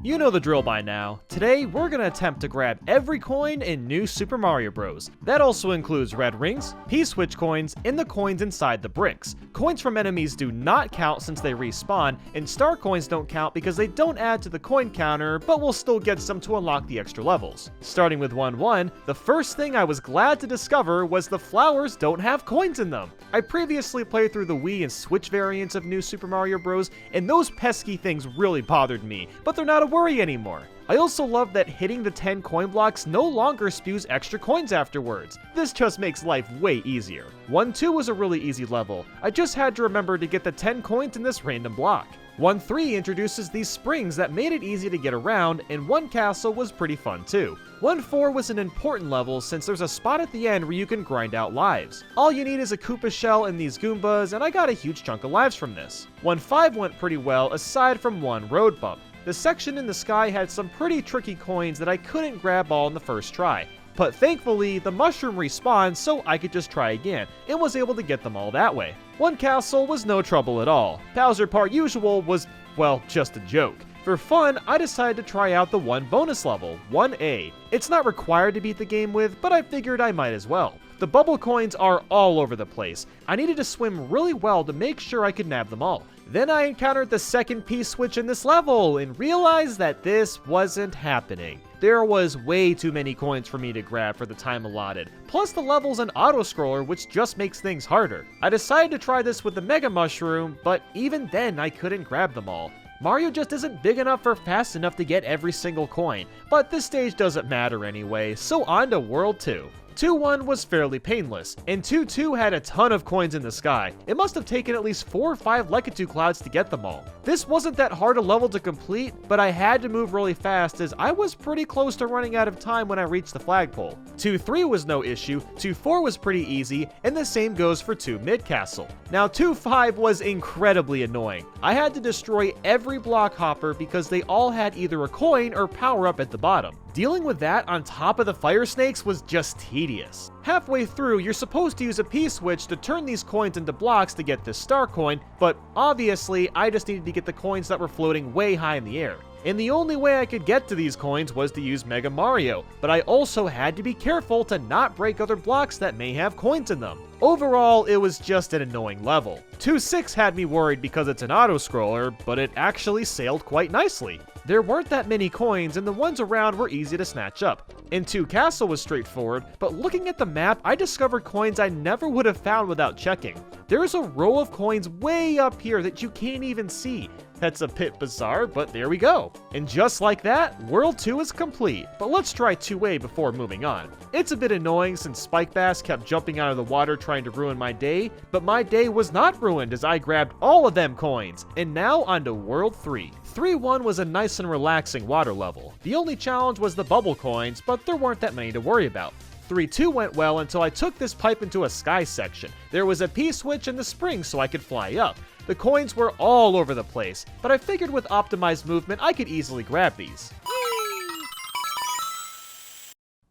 You know the drill by now. Today, we're gonna attempt to grab every coin in New Super Mario Bros. That also includes red rings, P-switch coins, and the coins inside the bricks. Coins from enemies do not count since they respawn, and star coins don't count because they don't add to the coin counter, but we'll still get some to unlock the extra levels. Starting with 1-1, the first thing I was glad to discover was the flowers don't have coins in them. I previously played through the Wii and Switch variants of New Super Mario Bros, and those pesky things really bothered me, but they're not a worry anymore. I also love that hitting the 10 coin blocks no longer spews extra coins afterwards. This just makes life way easier. 1-2 was a really easy level. I just had to remember to get the 10 coins in this random block. 1-3 introduces these springs that made it easy to get around, and 1 castle was pretty fun too. 1-4 was an important level since there's a spot at the end where you can grind out lives. All you need is a Koopa shell and these Goombas, and I got a huge chunk of lives from this. 1-5 went pretty well aside from one road bump. The section in the sky had some pretty tricky coins that I couldn't grab all in the first try. But thankfully, the mushroom respawned so I could just try again, and was able to get them all that way. 1 castle was no trouble at all. Bowser Part Usual was, well, just a joke. For fun, I decided to try out the 1 bonus level, 1A. It's not required to beat the game with, but I figured I might as well. The bubble coins are all over the place. I needed to swim really well to make sure I could nab them all. Then I encountered the second P-switch in this level and realized that this wasn't happening. There was way too many coins for me to grab for the time allotted. Plus the level's an auto-scroller, which just makes things harder. I decided to try this with the Mega Mushroom, but even then I couldn't grab them all. Mario just isn't big enough or fast enough to get every single coin, but this stage doesn't matter anyway, so on to World 2. 2-1 was fairly painless, and 2-2 had a ton of coins in the sky. It must have taken at least 4 or 5 Lekatu clouds to get them all. This wasn't that hard a level to complete, but I had to move really fast as I was pretty close to running out of time when I reached the flagpole. 2-3 was no issue, 2-4 was pretty easy, and the same goes for 2 mid-castle. Now 2-5 was incredibly annoying. I had to destroy every block hopper because they all had either a coin or power-up at the bottom. Dealing with that on top of the fire snakes was just tedious. Halfway through, you're supposed to use a P-switch to turn these coins into blocks to get this star coin, but obviously I just needed to get the coins that were floating way high in the air. And the only way I could get to these coins was to use Mega Mario, but I also had to be careful to not break other blocks that may have coins in them. Overall, it was just an annoying level. 2-6 had me worried because it's an auto-scroller, but it actually sailed quite nicely. There weren't that many coins, and the ones around were easy to snatch up. And 2 Castle was straightforward, but looking at the map, I discovered coins I never would have found without checking. There's a row of coins way up here that you can't even see. That's a bit bizarre, but there we go. And just like that, World 2 is complete, but let's try 2A before moving on. It's a bit annoying since Spike Bass kept jumping out of the water trying to ruin my day, but my day was not ruined as I grabbed all of them coins. And now on to World 3. 3-1 was a nice and relaxing water level. The only challenge was the bubble coins, but there weren't that many to worry about. 3-2 went well until I took this pipe into a sky section. There was a P-switch in the spring so I could fly up. The coins were all over the place, but I figured with optimized movement I could easily grab these.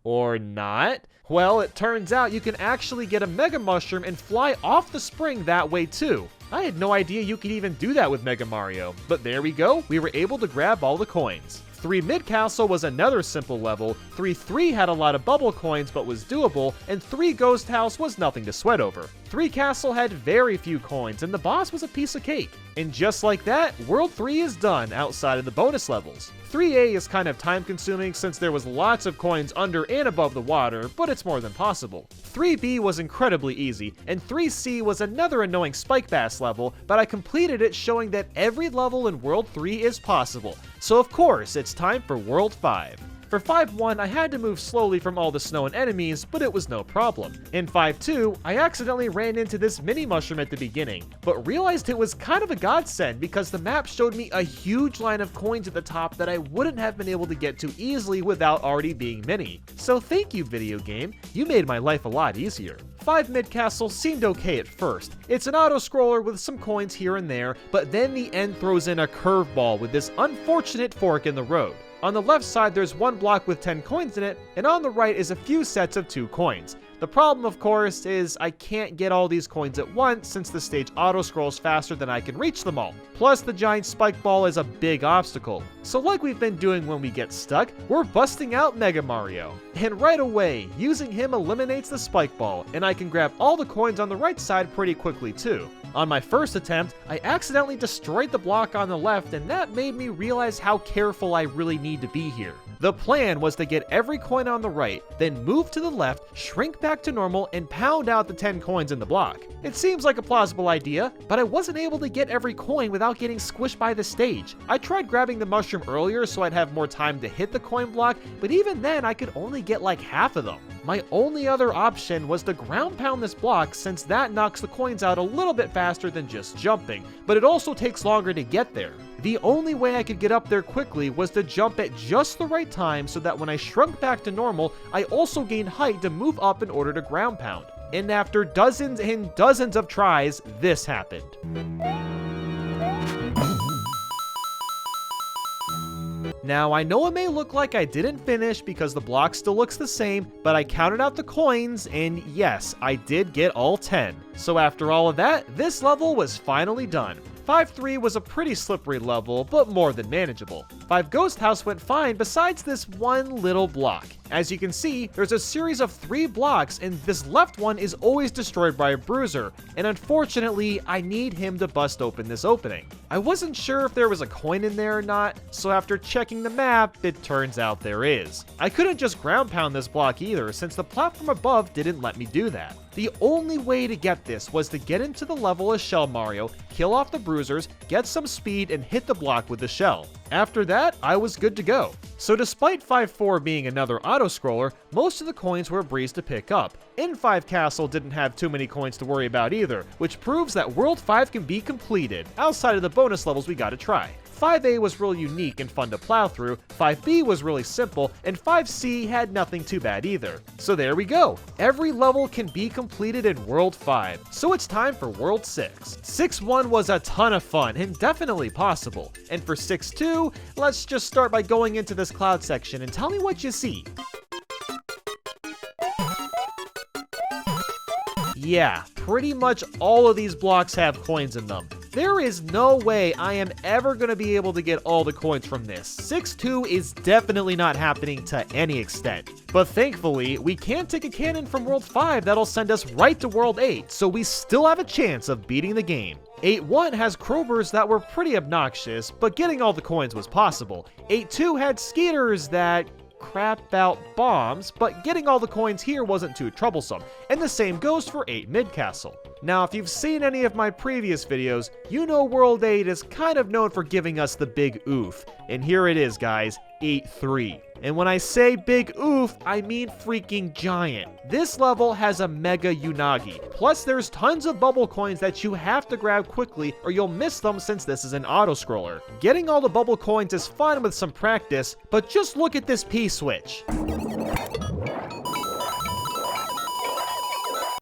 Or not? Well, it turns out you can actually get a Mega Mushroom and fly off the spring that way too. I had no idea you could even do that with Mega Mario, but there we go, we were able to grab all the coins. 3 Mid-Castle was another simple level, 3-3 had a lot of bubble coins but was doable, and 3 Ghost House was nothing to sweat over. 3 Castle had very few coins, and the boss was a piece of cake. And just like that, World 3 is done outside of the bonus levels. 3A is kind of time-consuming since there was lots of coins under and above the water, but it's more than possible. 3B was incredibly easy, and 3C was another annoying Spike Bass level, but I completed it showing that every level in World 3 is possible. So of course, it's time for World 5. For 5-1, I had to move slowly from all the snow and enemies, but it was no problem. In 5-2, I accidentally ran into this mini mushroom at the beginning, but realized it was kind of a godsend because the map showed me a huge line of coins at the top that I wouldn't have been able to get to easily without already being mini. So thank you, video game, you made my life a lot easier. 5 Mid-Castle seemed okay at first. It's an auto-scroller with some coins here and there, but then the end throws in a curveball with this unfortunate fork in the road. On the left side, there's one block with 10 coins in it, and on the right is a few sets of 2 coins. The problem, of course, is I can't get all these coins at once since the stage auto-scrolls faster than I can reach them all. Plus, the giant spike ball is a big obstacle. So like we've been doing when we get stuck, we're busting out Mega Mario. And right away, using him eliminates the spike ball, and I can grab all the coins on the right side pretty quickly too. On my first attempt, I accidentally destroyed the block on the left, and that made me realize how careful I really need to be here. The plan was to get every coin on the right, then move to the left, shrink back to normal, and pound out the 10 coins in the block. It seems like a plausible idea, but I wasn't able to get every coin without getting squished by the stage. I tried grabbing the mushroom earlier so I'd have more time to hit the coin block, but even then I could only get like half of them. My only other option was to ground pound this block since that knocks the coins out a little bit faster than just jumping, but it also takes longer to get there. The only way I could get up there quickly was to jump at just the right time so that when I shrunk back to normal, I also gained height to move up in order to ground pound. And after dozens and dozens of tries, this happened. Now, I know it may look like I didn't finish because the block still looks the same, but I counted out the coins, and yes, I did get all 10. So after all of that, this level was finally done. 5-3 was a pretty slippery level, but more than manageable. 5 Ghost House went fine besides this one little block. As you can see, there's a series of 3 blocks, and this left one is always destroyed by a bruiser, and unfortunately, I need him to bust open this opening. I wasn't sure if there was a coin in there or not, so after checking the map, it turns out there is. I couldn't just ground pound this block either, since the platform above didn't let me do that. The only way to get this was to get into the level as Shell Mario, kill off the bruisers, get some speed, and hit the block with the shell. After that, I was good to go. So despite 5-4 being another auto-scroller, most of the coins were a breeze to pick up. In-5 Castle didn't have too many coins to worry about either, which proves that World 5 can be completed, outside of the bonus levels we gotta try. 5A was real unique and fun to plow through, 5B was really simple, and 5C had nothing too bad either. So there we go, every level can be completed in World 5, so it's time for World 6. 6-1 was a ton of fun and definitely possible, and for 6-2, let's just start by going into this cloud section and tell me what you see. Yeah, pretty much all of these blocks have coins in them. There is no way I am ever going to be able to get all the coins from this. 6-2 is definitely not happening to any extent. But thankfully, we can take a cannon from World 5 that'll send us right to World 8, so we still have a chance of beating the game. 8-1 has Crowbars that were pretty obnoxious, but getting all the coins was possible. 8-2 had Skeeters that crap out bombs, but getting all the coins here wasn't too troublesome, and the same goes for 8 Mid Castle. Now, if you've seen any of my previous videos, you know World 8 is kind of known for giving us the big oof, and here it is, guys, 8-3. And when I say big oof, I mean freaking giant. This level has a Mega Unagi. Plus, there's tons of bubble coins that you have to grab quickly or you'll miss them since this is an auto-scroller. Getting all the bubble coins is fun with some practice, but just look at this P-switch.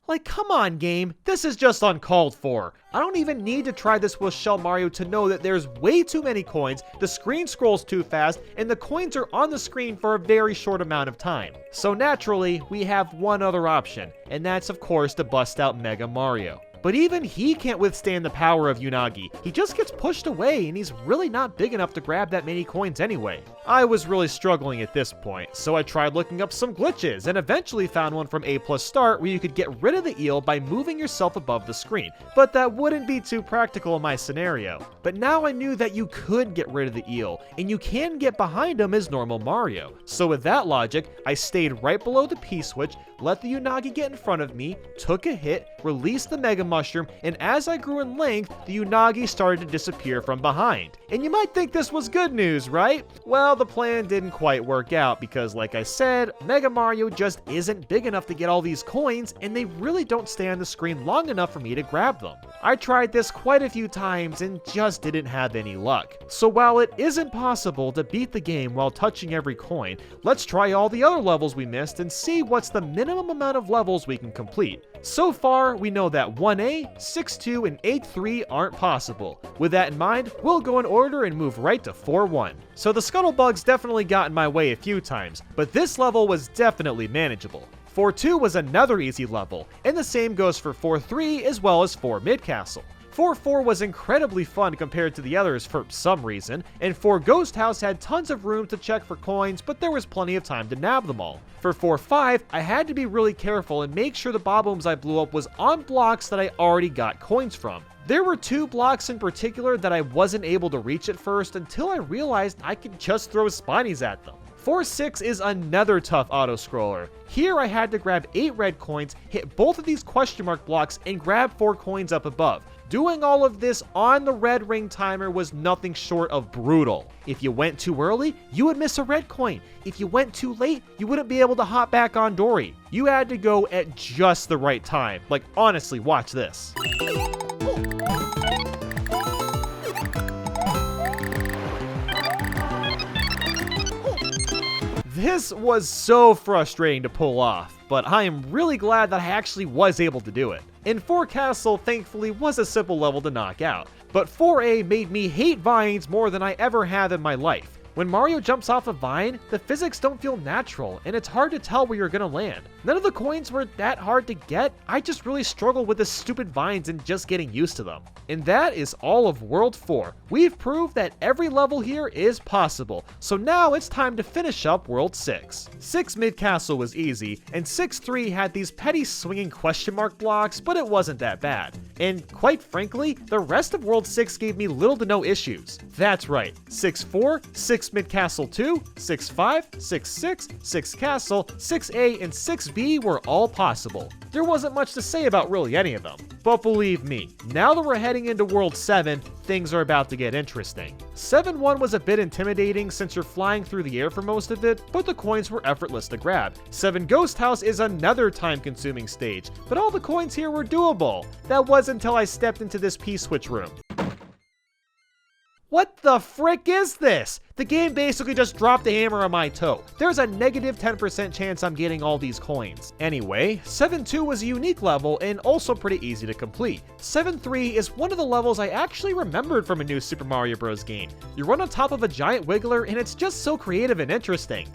Like, come on, game, this is just uncalled for. I don't even need to try this with Shell Mario to know that there's way too many coins, the screen scrolls too fast, and the coins are on the screen for a very short amount of time. So naturally, we have one other option, and that's of course to bust out Mega Mario. But even he can't withstand the power of Unagi. He just gets pushed away, and he's really not big enough to grab that many coins anyway. I was really struggling at this point, so I tried looking up some glitches, and eventually found one from A+ Start where you could get rid of the eel by moving yourself above the screen, but that wouldn't be too practical in my scenario. But now I knew that you could get rid of the eel, and you can get behind him as normal Mario. So with that logic, I stayed right below the P-switch, let the Unagi get in front of me, took a hit, released the Mega Mushroom, and as I grew in length, the Unagi started to disappear from behind. And you might think this was good news, right? Well, the plan didn't quite work out because, like I said, Mega Mario just isn't big enough to get all these coins, and they really don't stay on the screen long enough for me to grab them. I tried this quite a few times and just didn't have any luck. So while it isn't possible to beat the game while touching every coin, let's try all the other levels we missed and see what's the minimum amount of levels we can complete. So far, we know that 1A, 6-2, and 8-3 aren't possible. With that in mind, we'll go in order and move right to 4-1. So the scuttlebugs definitely got in my way a few times, but this level was definitely manageable. 4-2 was another easy level, and the same goes for 4-3 as well as 4 Mid Castle. 4-4 was incredibly fun compared to the others for some reason, and 4 Ghost House had tons of room to check for coins, but there was plenty of time to nab them all. For 4-5, I had to be really careful and make sure the Bob-Ombs I blew up was on blocks that I already got coins from. There were 2 blocks in particular that I wasn't able to reach at first until I realized I could just throw Spinies at them. 4-6 is another tough auto-scroller. Here I had to grab 8 red coins, hit both of these question mark blocks, and grab 4 coins up above. Doing all of this on the red ring timer was nothing short of brutal. If you went too early, you would miss a red coin. If you went too late, you wouldn't be able to hop back on Dory. You had to go at just the right time. Like, honestly, watch this. This was so frustrating to pull off, but I am really glad that I actually was able to do it. And 4 Castle thankfully was a simple level to knock out, but 4A made me hate vines more than I ever have in my life. When Mario jumps off a vine, the physics don't feel natural, and it's hard to tell where you're gonna land. None of the coins were that hard to get, I just really struggled with the stupid vines and just getting used to them. And that is all of World 4. We've proved that every level here is possible, so now it's time to finish up World 6. 6 Mid Castle was easy, and 6-3 had these petty swinging question mark blocks, but it wasn't that bad. And quite frankly, the rest of World 6 gave me little to no issues. That's right, 6-4, 6 Mid Castle 2, 6-5, 6-6, 6 Castle, 6A, and 6B were all possible. There wasn't much to say about really any of them. But believe me, now that we're heading into World 7, things are about to get interesting. 7-1 was a bit intimidating since you're flying through the air for most of it, but the coins were effortless to grab. 7 Ghost House is another time-consuming stage, but all the coins here were doable. That was until I stepped into this P-switch room. What the frick is this? The game basically just dropped a hammer on my toe. There's a negative 10% chance I'm getting all these coins. Anyway, 7-2 was a unique level and also pretty easy to complete. 7-3 is one of the levels I actually remembered from a new Super Mario Bros. Game. You run on top of a giant wiggler and it's just so creative and interesting.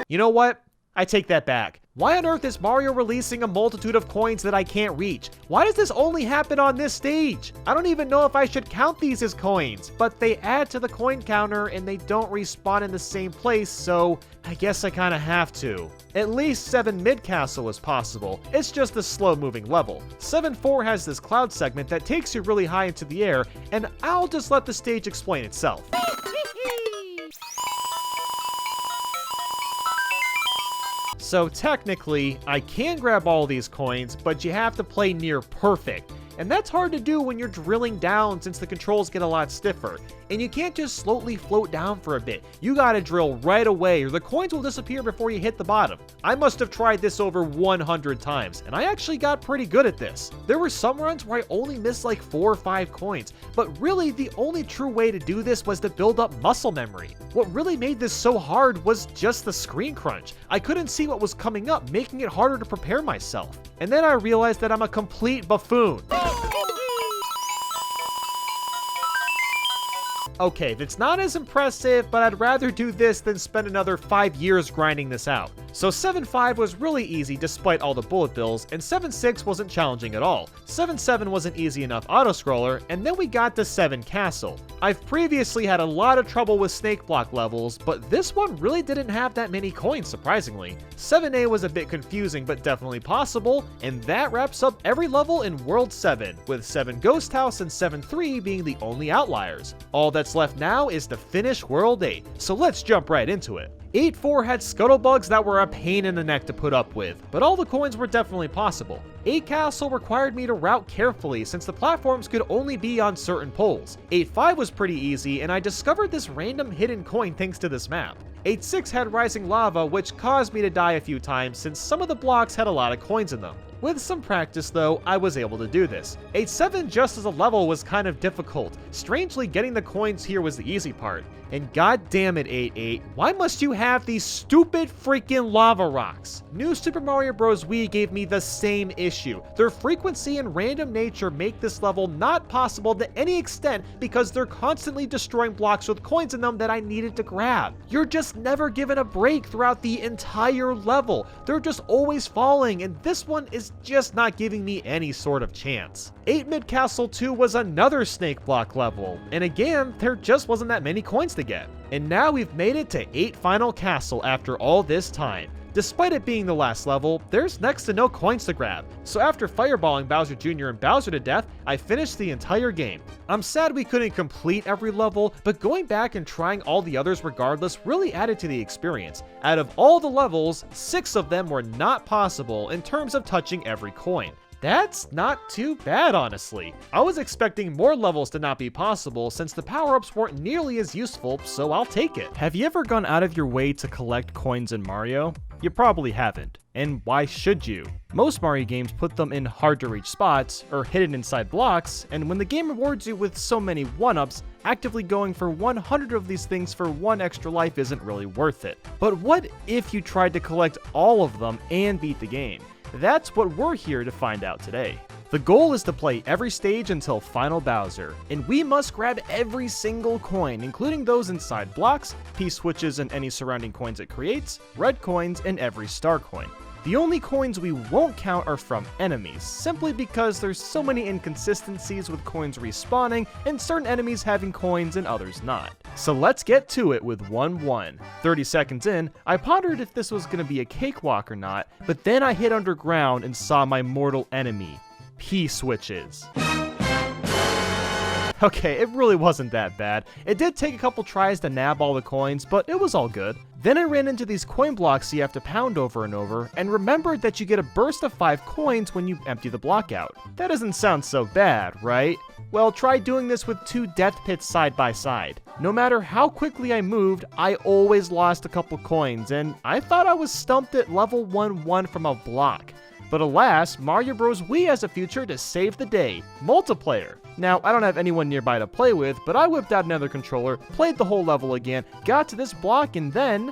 You know what? I take that back. Why on earth is Mario releasing a multitude of coins that I can't reach? Why does this only happen on this stage? I don't even know if I should count these as coins, but they add to the coin counter and they don't respawn in the same place, so I guess I kinda have to. At least 7 Mid Castle is possible, it's just a slow moving level. 7-4 has this cloud segment that takes you really high into the air, and I'll just let the stage explain itself. So technically, I can grab all these coins, but you have to play near perfect. And that's hard to do when you're drilling down since the controls get a lot stiffer. And you can't just slowly float down for a bit. You gotta drill right away or the coins will disappear before you hit the bottom. I must have tried this over 100 times, and I actually got pretty good at this. There were some runs where I only missed like 4 or 5 coins, but really the only true way to do this was to build up muscle memory. What really made this so hard was just the screen crunch. I couldn't see what was coming up, making it harder to prepare myself. And then I realized that I'm a complete buffoon. Okay, that's not as impressive, but I'd rather do this than spend another 5 years grinding this out. So 7-5 was really easy despite all the bullet bills, and 7-6 wasn't challenging at all. 7-7 was an easy enough auto-scroller, and then we got to 7 Castle. I've previously had a lot of trouble with snake block levels, but this one really didn't have that many coins, surprisingly. 7A was a bit confusing, but definitely possible, and that wraps up every level in World 7, with 7 Ghost House and 7-3 being the only outliers. All that's left now is to finish World 8, so let's jump right into it. 8-4 had scuttlebugs that were a pain in the neck to put up with, but all the coins were definitely possible. 8 Castle required me to route carefully since the platforms could only be on certain poles. 8-5 was pretty easy, and I discovered this random hidden coin thanks to this map. 8-6 had rising lava, which caused me to die a few times since some of the blocks had a lot of coins in them. With some practice though, I was able to do this. 8-7 just as a level was kind of difficult. Strangely, getting the coins here was the easy part. And god damn it, 8-8, why must you have these stupid freaking lava rocks? New Super Mario Bros. Wii gave me the same issue. Their frequency and random nature make this level not possible to any extent because they're constantly destroying blocks with coins in them that I needed to grab. You're just never given a break throughout the entire level. They're just always falling, and this one is just not giving me any sort of chance. 8-Mid Castle 2 was another snake block level, and again, there just wasn't that many coins to get. And now we've made it to 8 Final Castle after all this time. Despite it being the last level, there's next to no coins to grab, so after fireballing Bowser Jr. and Bowser to death, I finished the entire game. I'm sad we couldn't complete every level, but going back and trying all the others regardless really added to the experience. Out of all the levels, 6 of them were not possible in terms of touching every coin. That's not too bad, honestly. I was expecting more levels to not be possible since the power-ups weren't nearly as useful, so I'll take it. Have you ever gone out of your way to collect coins in Mario? You probably haven't. And why should you? Most Mario games put them in hard-to-reach spots, or hidden inside blocks, and when the game rewards you with so many 1-ups, actively going for 100 of these things for 1 extra life isn't really worth it. But what if you tried to collect all of them and beat the game? That's what we're here to find out today. The goal is to play every stage until Final Bowser, and we must grab every single coin, including those inside blocks, P-switches and any surrounding coins it creates, red coins, and every star coin. The only coins we won't count are from enemies, simply because there's so many inconsistencies with coins respawning and certain enemies having coins and others not. So let's get to it with 1-1. 30 seconds in, I pondered if this was going to be a cakewalk or not, but then I hit underground and saw my mortal enemy, P-switches. Okay, it really wasn't that bad. It did take a couple tries to nab all the coins, but it was all good. Then I ran into these coin blocks you have to pound over and over, and remembered that you get a burst of 5 coins when you empty the block out. That doesn't sound so bad, right? Well, try doing this with 2 death pits side by side. No matter how quickly I moved, I always lost a couple coins, and I thought I was stumped at level 1-1 from a block. But alas, Mario Bros. Wii has a future to save the day: multiplayer. Now, I don't have anyone nearby to play with, but I whipped out another controller, played the whole level again, got to this block, and then...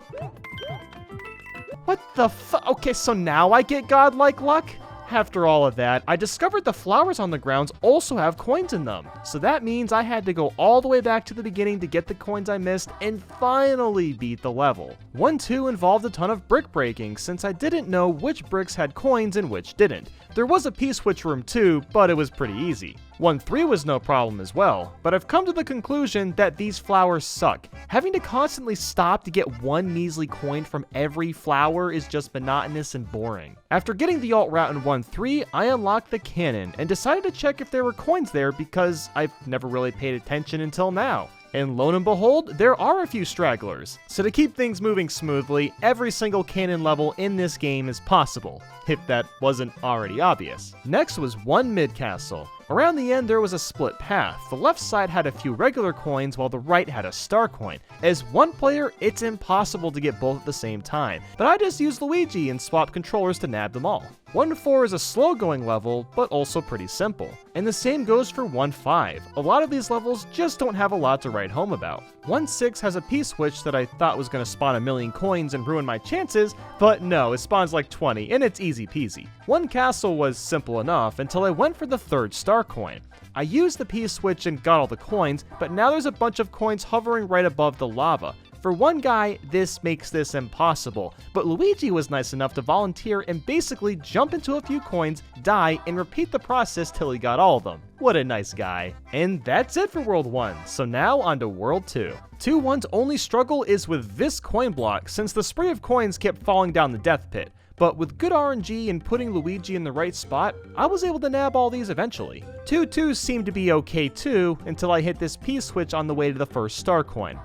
What the Okay, so now I get godlike luck? After all of that, I discovered the flowers on the grounds also have coins in them. So that means I had to go all the way back to the beginning to get the coins I missed and finally beat the level. 1-2 involved a ton of brick breaking since I didn't know which bricks had coins and which didn't. There was a P-switch room too, but it was pretty easy. 1-3 was no problem as well, but I've come to the conclusion that these flowers suck. Having to constantly stop to get 1 measly coin from every flower is just monotonous and boring. After getting the alt route in 1-3, I unlocked the cannon and decided to check if there were coins there because I've never really paid attention until now. And lo and behold, there are a few stragglers. So to keep things moving smoothly, every single cannon level in this game is possible, if that wasn't already obvious. Next was 1-Mid Castle. Around the end there was a split path. The left side had a few regular coins while the right had a star coin. As one player, it's impossible to get both at the same time, but I just used Luigi and swapped controllers to nab them all. 1-4 is a slow going level, but also pretty simple. And the same goes for 1-5. A lot of these levels just don't have a lot to write home about. 1-6 has a P-switch that I thought was going to spawn a million coins and ruin my chances, but no, it spawns like 20 and it's easy peasy. 1 Castle was simple enough until I went for the 3rd star coin. I used the P-switch and got all the coins, but now there's a bunch of coins hovering right above the lava. For one guy, this makes this impossible, but Luigi was nice enough to volunteer and basically jump into a few coins, die, and repeat the process till he got all of them. What a nice guy. And that's it for World 1, so now on to World 2. 2-1's only struggle is with this coin block, since the spray of coins kept falling down the death pit. But with good RNG and putting Luigi in the right spot, I was able to nab all these eventually. 2-2 seemed to be okay too, until I hit this P-switch on the way to the 1st star coin.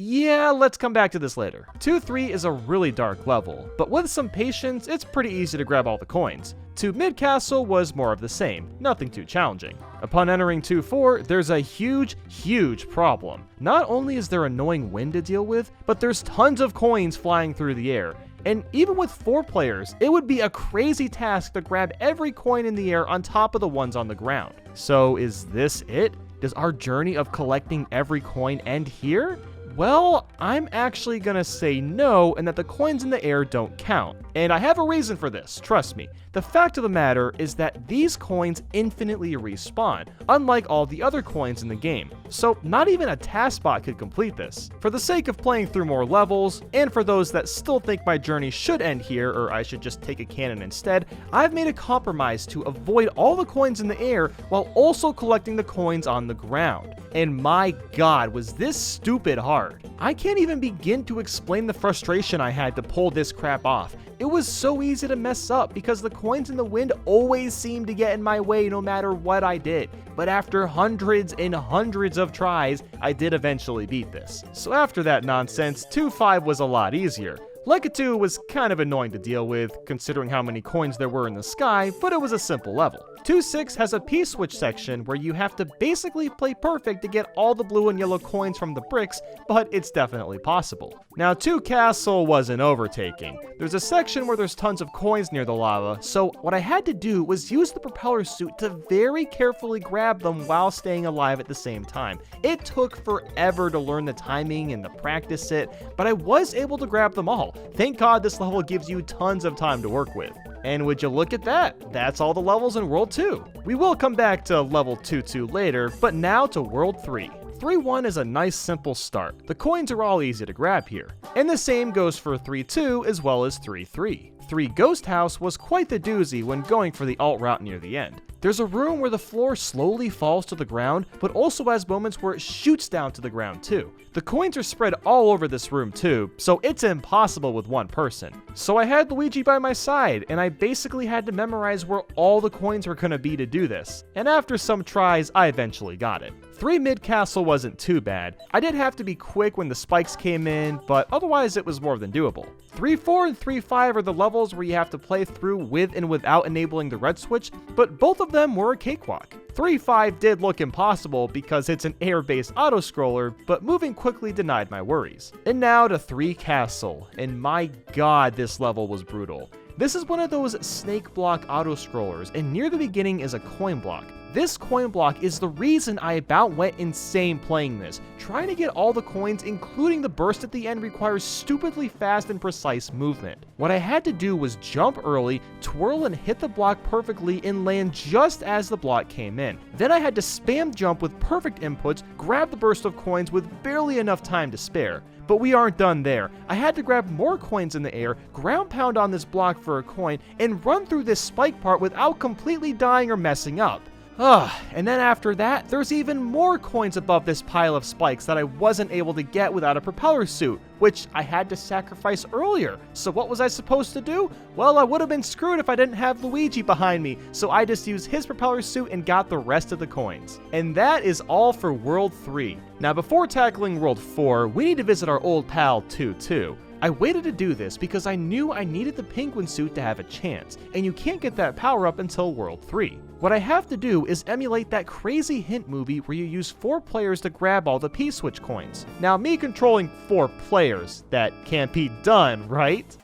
Yeah, let's come back to this later. 2-3 is a really dark level, but with some patience, it's pretty easy to grab all the coins. 2-Mid Castle was more of the same, nothing too challenging. Upon entering 2-4, there's a huge problem. Not only is there annoying wind to deal with, but there's tons of coins flying through the air. And even with 4 players, it would be a crazy task to grab every coin in the air on top of the ones on the ground. So is this it? Does our journey of collecting every coin end here? Well, I'm actually gonna say no, and that the coins in the air don't count. And I have a reason for this, trust me. The fact of the matter is that these coins infinitely respawn, unlike all the other coins in the game. So not even a task bot could complete this. For the sake of playing through more levels, and for those that still think my journey should end here, or I should just take a cannon instead, I've made a compromise to avoid all the coins in the air while also collecting the coins on the ground. And my god, was this stupid hard. I can't even begin to explain the frustration I had to pull this crap off. It was so easy to mess up because the coins in the wind always seemed to get in my way no matter what I did. But after hundreds and hundreds of tries, I did eventually beat this. So after that nonsense, 2-5 was a lot easier. Leica 2 was kind of annoying to deal with, considering how many coins there were in the sky, but it was a simple level. 2-6 has a P-switch section where you have to basically play perfect to get all the blue and yellow coins from the bricks, but it's definitely possible. Now 2 Castle was an overtaking. There's a section where there's tons of coins near the lava, so what I had to do was use the propeller suit to very carefully grab them while staying alive at the same time. It took forever to learn the timing and to practice it, but I was able to grab them all. Thank God this level gives you tons of time to work with. And would you look at that? That's all the levels in World 2. We will come back to level 2-2 later, but now to World 3. 3-1 is a nice simple start. The coins are all easy to grab here. And the same goes for 3-2 as well as 3-3. 3 Ghost House was quite the doozy when going for the alt route near the end. There's a room where the floor slowly falls to the ground, but also has moments where it shoots down to the ground too. The coins are spread all over this room too, so it's impossible with one person. So I had Luigi by my side, and I basically had to memorize where all the coins were gonna be to do this. And after some tries, I eventually got it. 3 Mid Castle wasn't too bad. I did have to be quick when the spikes came in, but otherwise it was more than doable. 3-4 and 3-5 are the levels where you have to play through with and without enabling the red switch, but both of them were a cakewalk. 3-5 did look impossible because it's an air-based auto-scroller, but moving quickly denied my worries. And now to 3 Castle, and my god, this level was brutal. This is one of those snake block auto-scrollers, and near the beginning is a coin block. This coin block is the reason I about went insane playing this. Trying to get all the coins, including the burst at the end, requires stupidly fast and precise movement. What I had to do was jump early, twirl and hit the block perfectly, and land just as the block came in. Then I had to spam jump with perfect inputs, grab the burst of coins with barely enough time to spare. But we aren't done there. I had to grab more coins in the air, ground pound on this block for a coin, and run through this spike part without completely dying or messing up. And then after that, there's even more coins above this pile of spikes that I wasn't able to get without a propeller suit, which I had to sacrifice earlier. So what was I supposed to do? Well, I would have been screwed if I didn't have Luigi behind me, so I just used his propeller suit and got the rest of the coins. And that is all for World 3. Now before tackling World 4, we need to visit our old pal 2-2. I waited to do this because I knew I needed the penguin suit to have a chance, and you can't get that power up until World 3. What I have to do is emulate that crazy hint movie where you use 4 players to grab all the P-switch coins. Now me controlling 4 players, that can't be done, right?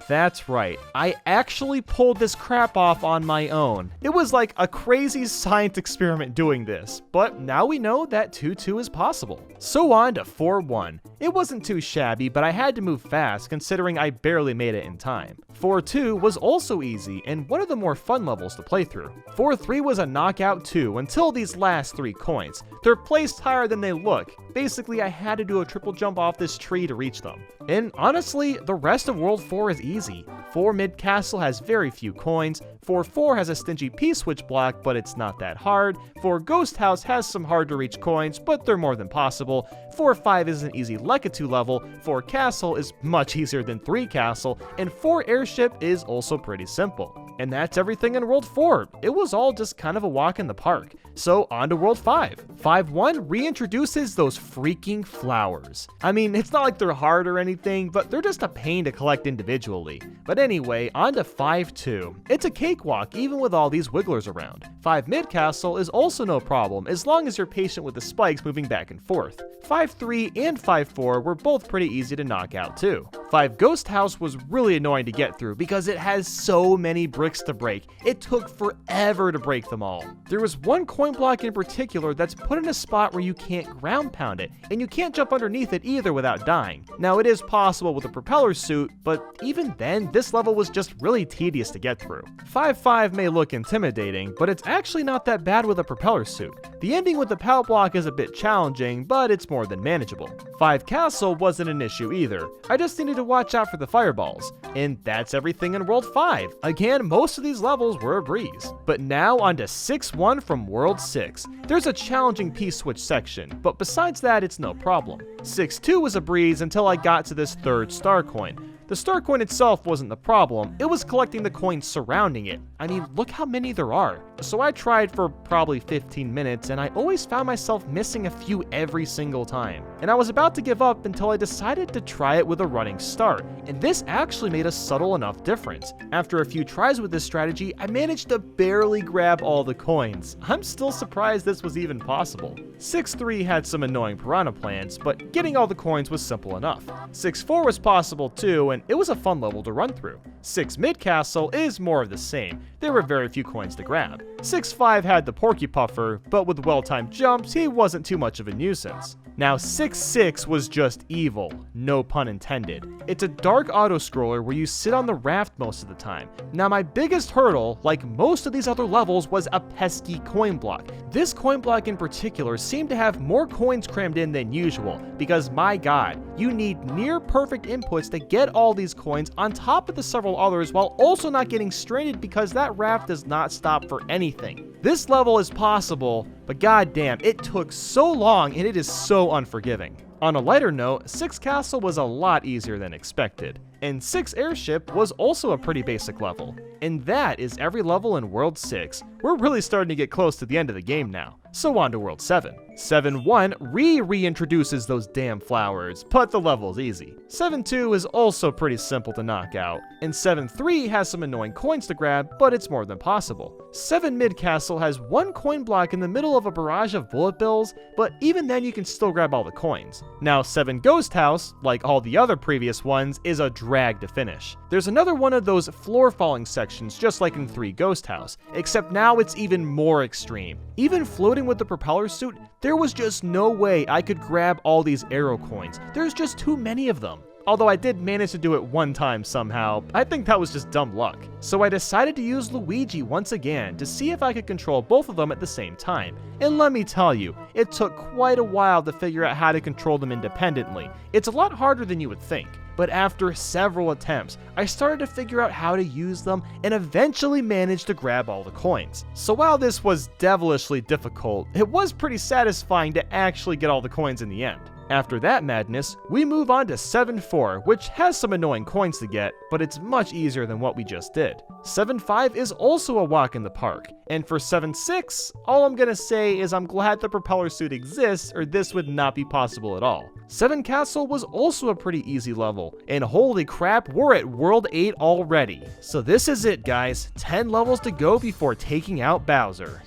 That's right, I actually pulled this crap off on my own. It was like a crazy science experiment doing this, but now we know that 2-2 is possible. So on to 4-1. It wasn't too shabby, but I had to move fast considering I barely made it in time. 4-2 was also easy and one of the more fun levels to play through. 4-3 was a knockout too until these last 3 coins. They're placed higher than they look. Basically, I had to do a triple jump off this tree to reach them. And honestly, the rest of World 4 is easy. 4 Mid Castle has very few coins, 4-4 has a stingy P-switch block, but it's not that hard, 4 Ghost House has some hard to reach coins, but they're more than possible, 4-5 is an easy Lekatu level, 4 Castle is much easier than 3 Castle, and 4 Airship is also pretty simple. And that's everything in World 4. It was all just kind of a walk in the park. So on to World 5. 5-1 reintroduces those freaking flowers. I mean, it's not like they're hard or anything, but they're just a pain to collect individually. But anyway, on to 5-2. It's a cakewalk even with all these wigglers around. 5 Mid Castle is also no problem as long as you're patient with the spikes moving back and forth. 5-3 and 5-4 were both pretty easy to knock out too. 5 Ghost House was really annoying to get through because it has so many bricks to break. It took forever to break them all. There was one coin block in particular that's put in a spot where you can't ground pound it, and you can't jump underneath it either without dying. Now it is possible with a propeller suit, but even then, this level was just really tedious to get through. 5-5 may look intimidating, but it's actually not that bad with a propeller suit. The ending with the power block is a bit challenging, but it's more than manageable. 5 Castle wasn't an issue either. I just needed to watch out for the fireballs. And that's everything in World 5. Again, most of these levels were a breeze. But now on to 6-1 from World 6. There's a challenging P-switch section, but besides that, it's no problem. 6-2 was a breeze until I got to this 3rd star coin. The star coin itself wasn't the problem, it was collecting the coins surrounding it. I mean, look how many there are. So I tried for probably 15 minutes and I always found myself missing a few every single time. And I was about to give up until I decided to try it with a running start, and this actually made a subtle enough difference. After a few tries with this strategy, I managed to barely grab all the coins. I'm still surprised this was even possible. 6-3 had some annoying piranha plants, but getting all the coins was simple enough. 6-4 was possible too, and it was a fun level to run through. 6 Mid Castle is more of the same. There were very few coins to grab. 6-5 had the Porky Puffer, but with well-timed jumps, he wasn't too much of a nuisance. Now 6-6 was just evil, no pun intended. It's a dark auto-scroller where you sit on the raft most of the time. Now my biggest hurdle, like most of these other levels, was a pesky coin block. This coin block in particular seemed to have more coins crammed in than usual, because my god, you need near perfect inputs to get all these coins on top of the several others while also not getting stranded because that raft does not stop for anything. This level is possible, but goddamn, it took so long and it is so unforgiving. On a lighter note, 6 Castle was a lot easier than expected, and 6 Airship was also a pretty basic level. And that is every level in World 6. We're really starting to get close to the end of the game now, so on to World 7. 7-1 reintroduces those damn flowers, but the level's easy. 7-2 is also pretty simple to knock out, and 7-3 has some annoying coins to grab, but it's more than possible. 7 Mid Castle has one coin block in the middle of a barrage of bullet bills, but even then you can still grab all the coins. Now 7 Ghost House, like all the other previous ones, is a drag to finish. There's another one of those floor falling sections just like in 3 Ghost House, except now it's even more extreme. Even floating with the propeller suit, there was just no way I could grab all these arrow coins. There's just too many of them. Although I did manage to do it one time somehow, I think that was just dumb luck. So I decided to use Luigi once again to see if I could control both of them at the same time. And let me tell you, it took quite a while to figure out how to control them independently. It's a lot harder than you would think. But after several attempts, I started to figure out how to use them and eventually managed to grab all the coins. So while this was devilishly difficult, it was pretty satisfying to actually get all the coins in the end. After that madness, we move on to 7-4, which has some annoying coins to get, but it's much easier than what we just did. 7-5 is also a walk in the park, and for 7-6, all I'm gonna say is I'm glad the propeller suit exists, or this would not be possible at all. 7 Castle was also a pretty easy level, and holy crap, we're at World 8 already. So this is it guys, 10 levels to go before taking out Bowser.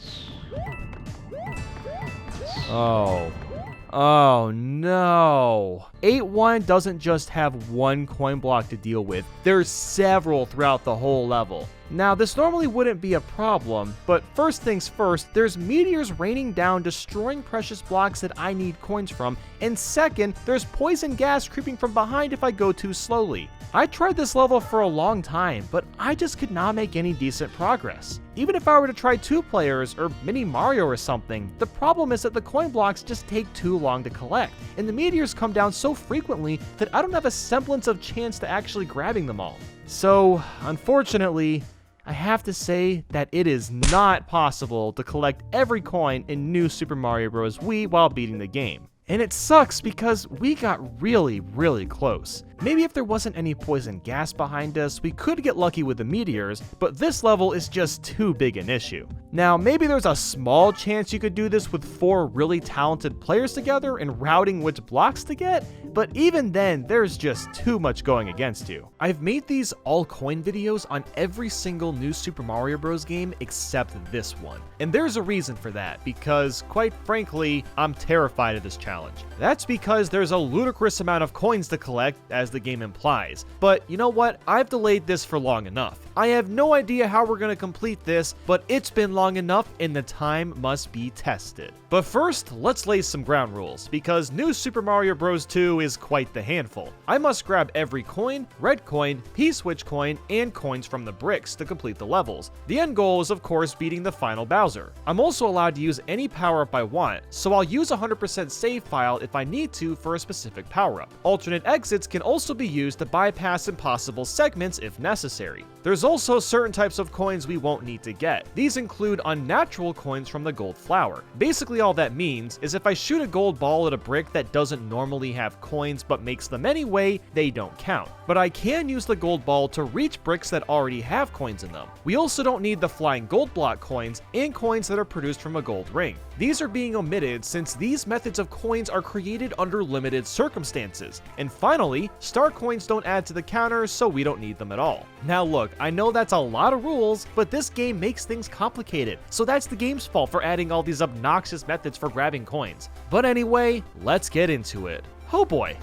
Oh no. 8-1 doesn't just have one coin block to deal with, there's several throughout the whole level. Now this normally wouldn't be a problem, but first things first, there's meteors raining down destroying precious blocks that I need coins from, and second, there's poison gas creeping from behind if I go too slowly. I tried this level for a long time, but I just could not make any decent progress. Even if I were to try 2 players or Mini Mario or something, the problem is that the coin blocks just take too long to collect, and the meteors come down so frequently that I don't have a semblance of chance to actually grabbing them all. So, unfortunately, I have to say that it is not possible to collect every coin in New Super Mario Bros. Wii while beating the game. And it sucks because we got really close. Maybe if there wasn't any poison gas behind us, we could get lucky with the meteors, but this level is just too big an issue. Now, maybe there's a small chance you could do this with 4 really talented players together and routing which blocks to get, but even then, there's just too much going against you. I've made these all coin videos on every single new Super Mario Bros. Game except this one. And there's a reason for that, because quite frankly, I'm terrified of this challenge. That's because there's a ludicrous amount of coins to collect, as the game implies. But you know what? I've delayed this for long enough. I have no idea how we're going to complete this, but it's been long enough and the time must be tested. But first, let's lay some ground rules, because new Super Mario Bros. 2 is quite the handful. I must grab every coin, red coin, P-switch coin, and coins from the bricks to complete the levels. The end goal is of course beating the final Bowser. I'm also allowed to use any power-up I want, so I'll use a 100% save file if I need to for a specific power-up. Alternate exits can also be used to bypass impossible segments if necessary. There's also certain types of coins we won't need to get. These include unnatural coins from the gold flower. Basically all that means is if I shoot a gold ball at a brick that doesn't normally have coins but makes them anyway, they don't count. But I can use the gold ball to reach bricks that already have coins in them. We also don't need the flying gold block coins and coins that are produced from a gold ring. These are being omitted since these methods of coins are created under limited circumstances. And finally, star coins don't add to the counter, so we don't need them at all. Now look, I know that's a lot of rules, but this game makes things complicated, so that's the game's fault for adding all these obnoxious methods for grabbing coins. But anyway, let's get into it. Oh boy.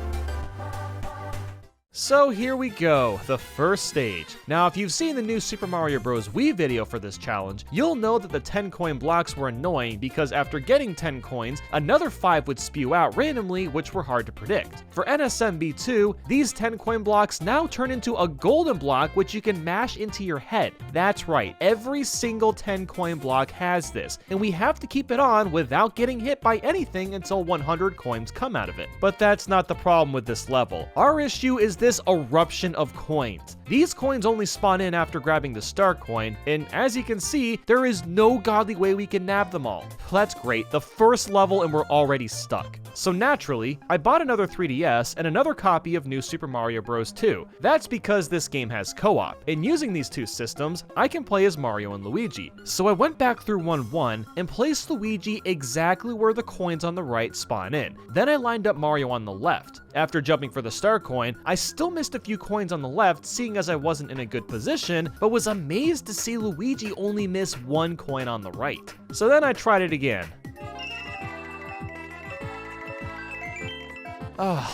So here we go, the first stage. Now if you've seen the new Super Mario Bros. Wii video for this challenge, you'll know that the 10 coin blocks were annoying because after getting 10 coins, another 5 would spew out randomly, which were hard to predict. For NSMB2, these 10 coin blocks now turn into a golden block which you can mash into your head. That's right, every single 10 coin block has this, and we have to keep it on without getting hit by anything until 100 coins come out of it. But that's not the problem with this level. Our issue is this eruption of coins. These coins only spawn in after grabbing the star coin, and as you can see, there is no godly way we can nab them all. That's great, the first level and we're already stuck. So naturally, I bought another 3DS and another copy of New Super Mario Bros. 2. That's because this game has co-op, and using these two systems, I can play as Mario and Luigi. So I went back through 1-1 and placed Luigi exactly where the coins on the right spawn in. Then I lined up Mario on the left. After jumping for the star coin, I still missed a few coins on the left, seeing as I wasn't in a good position, but was amazed to see Luigi only miss 1 coin on the right. So then I tried it again.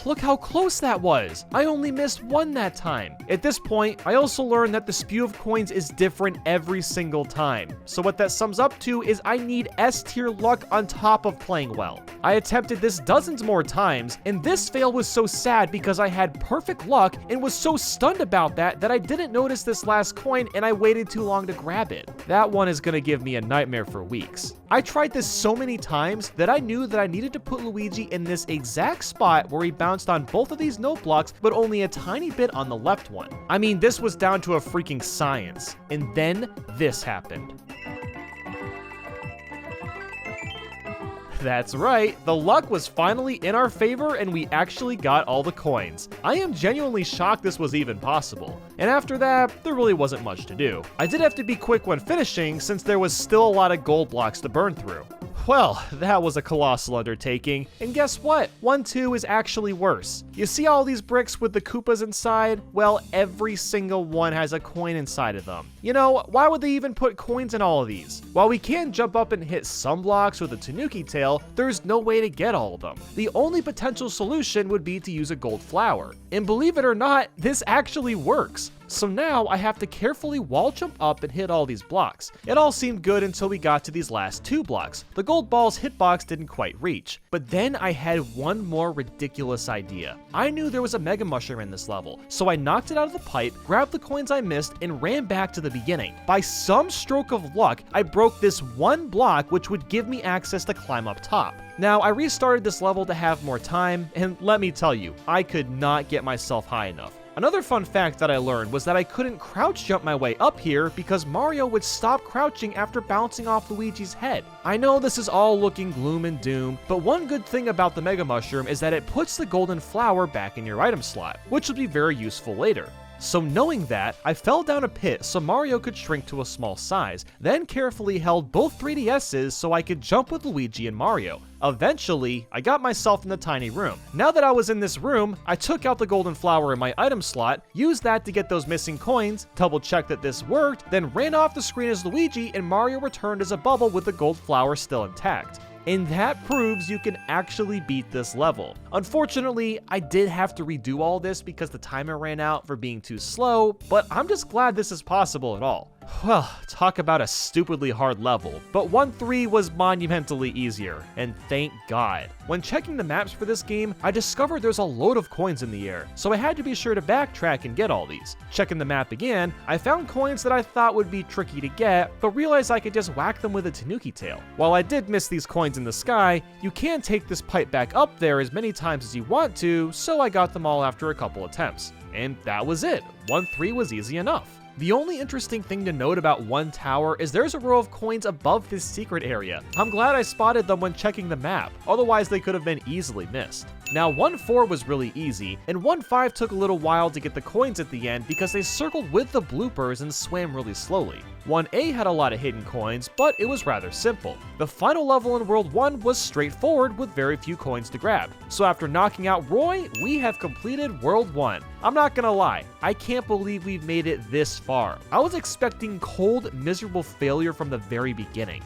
Look how close that was. I only missed 1 that time. At this point, I also learned that the spew of coins is different every single time. So what that sums up to is I need S-tier luck on top of playing well. I attempted this dozens more times, and this fail was so sad because I had perfect luck and was so stunned about that I didn't notice this last coin and I waited too long to grab it. That one is gonna give me a nightmare for weeks. I tried this so many times that I knew that I needed to put Luigi in this exact spot where he bounced on both of these note blocks, but only a tiny bit on the left one. I mean, this was down to a freaking science. And then this happened. That's right, the luck was finally in our favor and we actually got all the coins. I am genuinely shocked this was even possible. And after that, there really wasn't much to do. I did have to be quick when finishing since there was still a lot of gold blocks to burn through. Well, that was a colossal undertaking, and guess what? 1-2 is actually worse. You see all these bricks with the Koopas inside? Well, every single one has a coin inside of them. You know, why would they even put coins in all of these? While we can jump up and hit some blocks with a Tanuki tail, there's no way to get all of them. The only potential solution would be to use a gold flower. And believe it or not, this actually works. So now I have to carefully wall jump up and hit all these blocks. It all seemed good until we got to these last 2 blocks. The gold ball's hitbox didn't quite reach. But then I had one more ridiculous idea. I knew there was a Mega Mushroom in this level, so I knocked it out of the pipe, grabbed the coins I missed, and ran back to the beginning. By some stroke of luck, I broke this 1 block which would give me access to climb up top. Now, I restarted this level to have more time, and let me tell you, I could not get myself high enough. Another fun fact that I learned was that I couldn't crouch jump my way up here because Mario would stop crouching after bouncing off Luigi's head. I know this is all looking gloom and doom, but one good thing about the Mega Mushroom is that it puts the golden flower back in your item slot, which will be very useful later. So knowing that, I fell down a pit so Mario could shrink to a small size, then carefully held both 3DSs so I could jump with Luigi and Mario. Eventually, I got myself in the tiny room. Now that I was in this room, I took out the golden flower in my item slot, used that to get those missing coins, double checked that this worked, then ran off the screen as Luigi and Mario returned as a bubble with the gold flower still intact. And that proves you can actually beat this level. Unfortunately, I did have to redo all this because the timer ran out for being too slow, but I'm just glad this is possible at all. Well, talk about a stupidly hard level, but 1-3 was monumentally easier, and thank God. When checking the maps for this game, I discovered there's a load of coins in the air, so I had to be sure to backtrack and get all these. Checking the map again, I found coins that I thought would be tricky to get, but realized I could just whack them with a tanuki tail. While I did miss these coins in the sky, you can take this pipe back up there as many times as you want to, so I got them all after a couple attempts. And that was it. 1-3 was easy enough. The only interesting thing to note about one tower is there's a row of coins above this secret area. I'm glad I spotted them when checking the map, otherwise they could have been easily missed. Now 1-4 was really easy, and 1-5 took a little while to get the coins at the end because they circled with the bloopers and swam really slowly. 1A had a lot of hidden coins, but it was rather simple. The final level in World 1 was straightforward with very few coins to grab. So after knocking out Roy, we have completed World 1. I'm not gonna lie, I can't believe we've made it this far. I was expecting cold, miserable failure from the very beginning.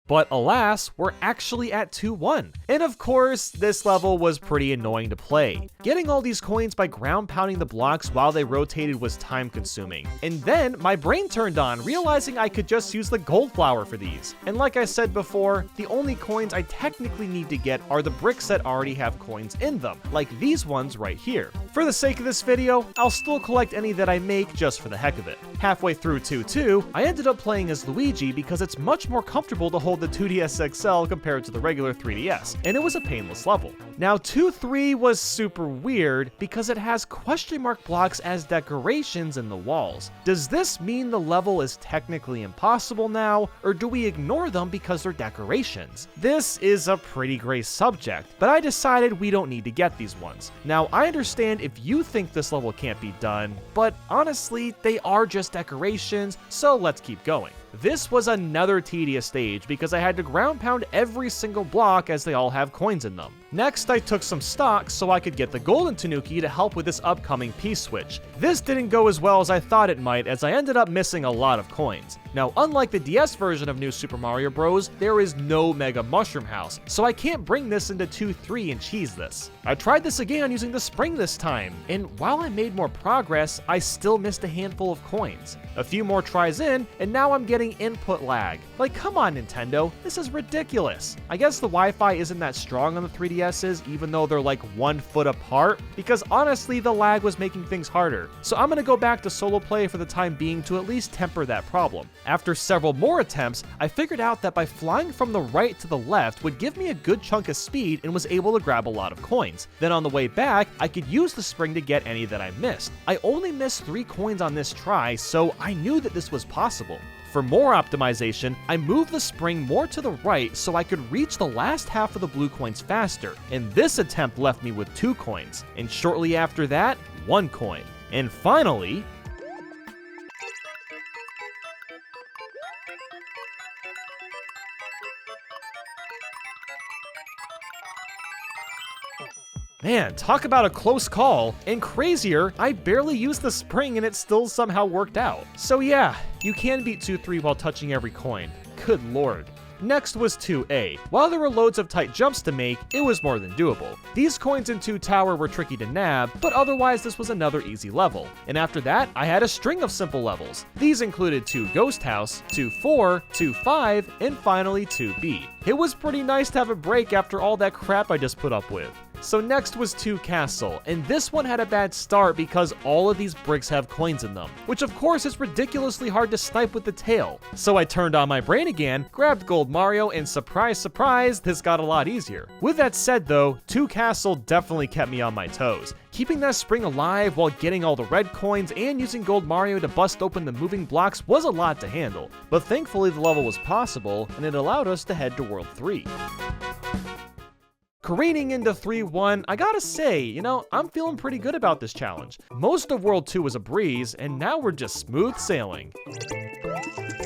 But alas, we're actually at 2-1. And of course, this level was pretty annoying to play. Getting all these coins by ground pounding the blocks while they rotated was time consuming. And then my brain turned on, realizing I could just use the gold flower for these. And like I said before, the only coins I technically need to get are the bricks that already have coins in them, like these ones right here. For the sake of this video, I'll still collect any that I make just for the heck of it. Halfway through 2-2, I ended up playing as Luigi because it's much more comfortable to hold the 2DS XL compared to the regular 3DS, and it was a painless level. Now 2-3 was super weird because it has question mark blocks as decorations in the walls. Does this mean the level is technically impossible now, or do we ignore them because they're decorations? This is a pretty gray subject, but I decided we don't need to get these ones. Now I understand if you think this level can't be done, but honestly, they are just decorations, so let's keep going. This was another tedious stage because I had to ground pound every single block as they all have coins in them. Next, I took some stock so I could get the golden tanuki to help with this upcoming P-switch. This didn't go as well as I thought it might, as I ended up missing a lot of coins. Now, unlike the DS version of New Super Mario Bros., there is no Mega Mushroom House, so I can't bring this into 2-3 and cheese this. I tried this again using the spring this time, and while I made more progress, I still missed a handful of coins. A few more tries in, and now I'm getting input lag. Like, come on, Nintendo, this is ridiculous. I guess the Wi-Fi isn't that strong on the 3DSs, even though they're like 1 foot apart, because honestly, the lag was making things harder. So I'm gonna go back to solo play for the time being to at least temper that problem. After several more attempts, I figured out that by flying from the right to the left would give me a good chunk of speed and was able to grab a lot of coins. Then on the way back, I could use the spring to get any that I missed. I only missed 3 coins on this try, so I knew that this was possible. For more optimization, I moved the spring more to the right so I could reach the last half of the blue coins faster, and this attempt left me with 2 coins, and shortly after that, 1 coin. And finally, man, talk about a close call, and crazier, I barely used the spring and it still somehow worked out. So yeah, you can beat 2-3 while touching every coin. Good lord. Next was 2A. While there were loads of tight jumps to make, it was more than doable. These coins in 2 Tower were tricky to nab, but otherwise this was another easy level. And after that, I had a string of simple levels. These included 2 Ghost House, 2-4, 2-5, and finally 2B. It was pretty nice to have a break after all that crap I just put up with. So next was 2 Castle, and this one had a bad start because all of these bricks have coins in them, which of course is ridiculously hard to snipe with the tail. So I turned on my brain again, grabbed Gold Mario, and surprise, surprise, this got a lot easier. With that said though, 2 Castle definitely kept me on my toes. Keeping that spring alive while getting all the red coins and using Gold Mario to bust open the moving blocks was a lot to handle, but thankfully the level was possible and it allowed us to head to World 3. Careening into 3-1, I gotta say, I'm feeling pretty good about this challenge. Most of World 2 was a breeze, and now we're just smooth sailing.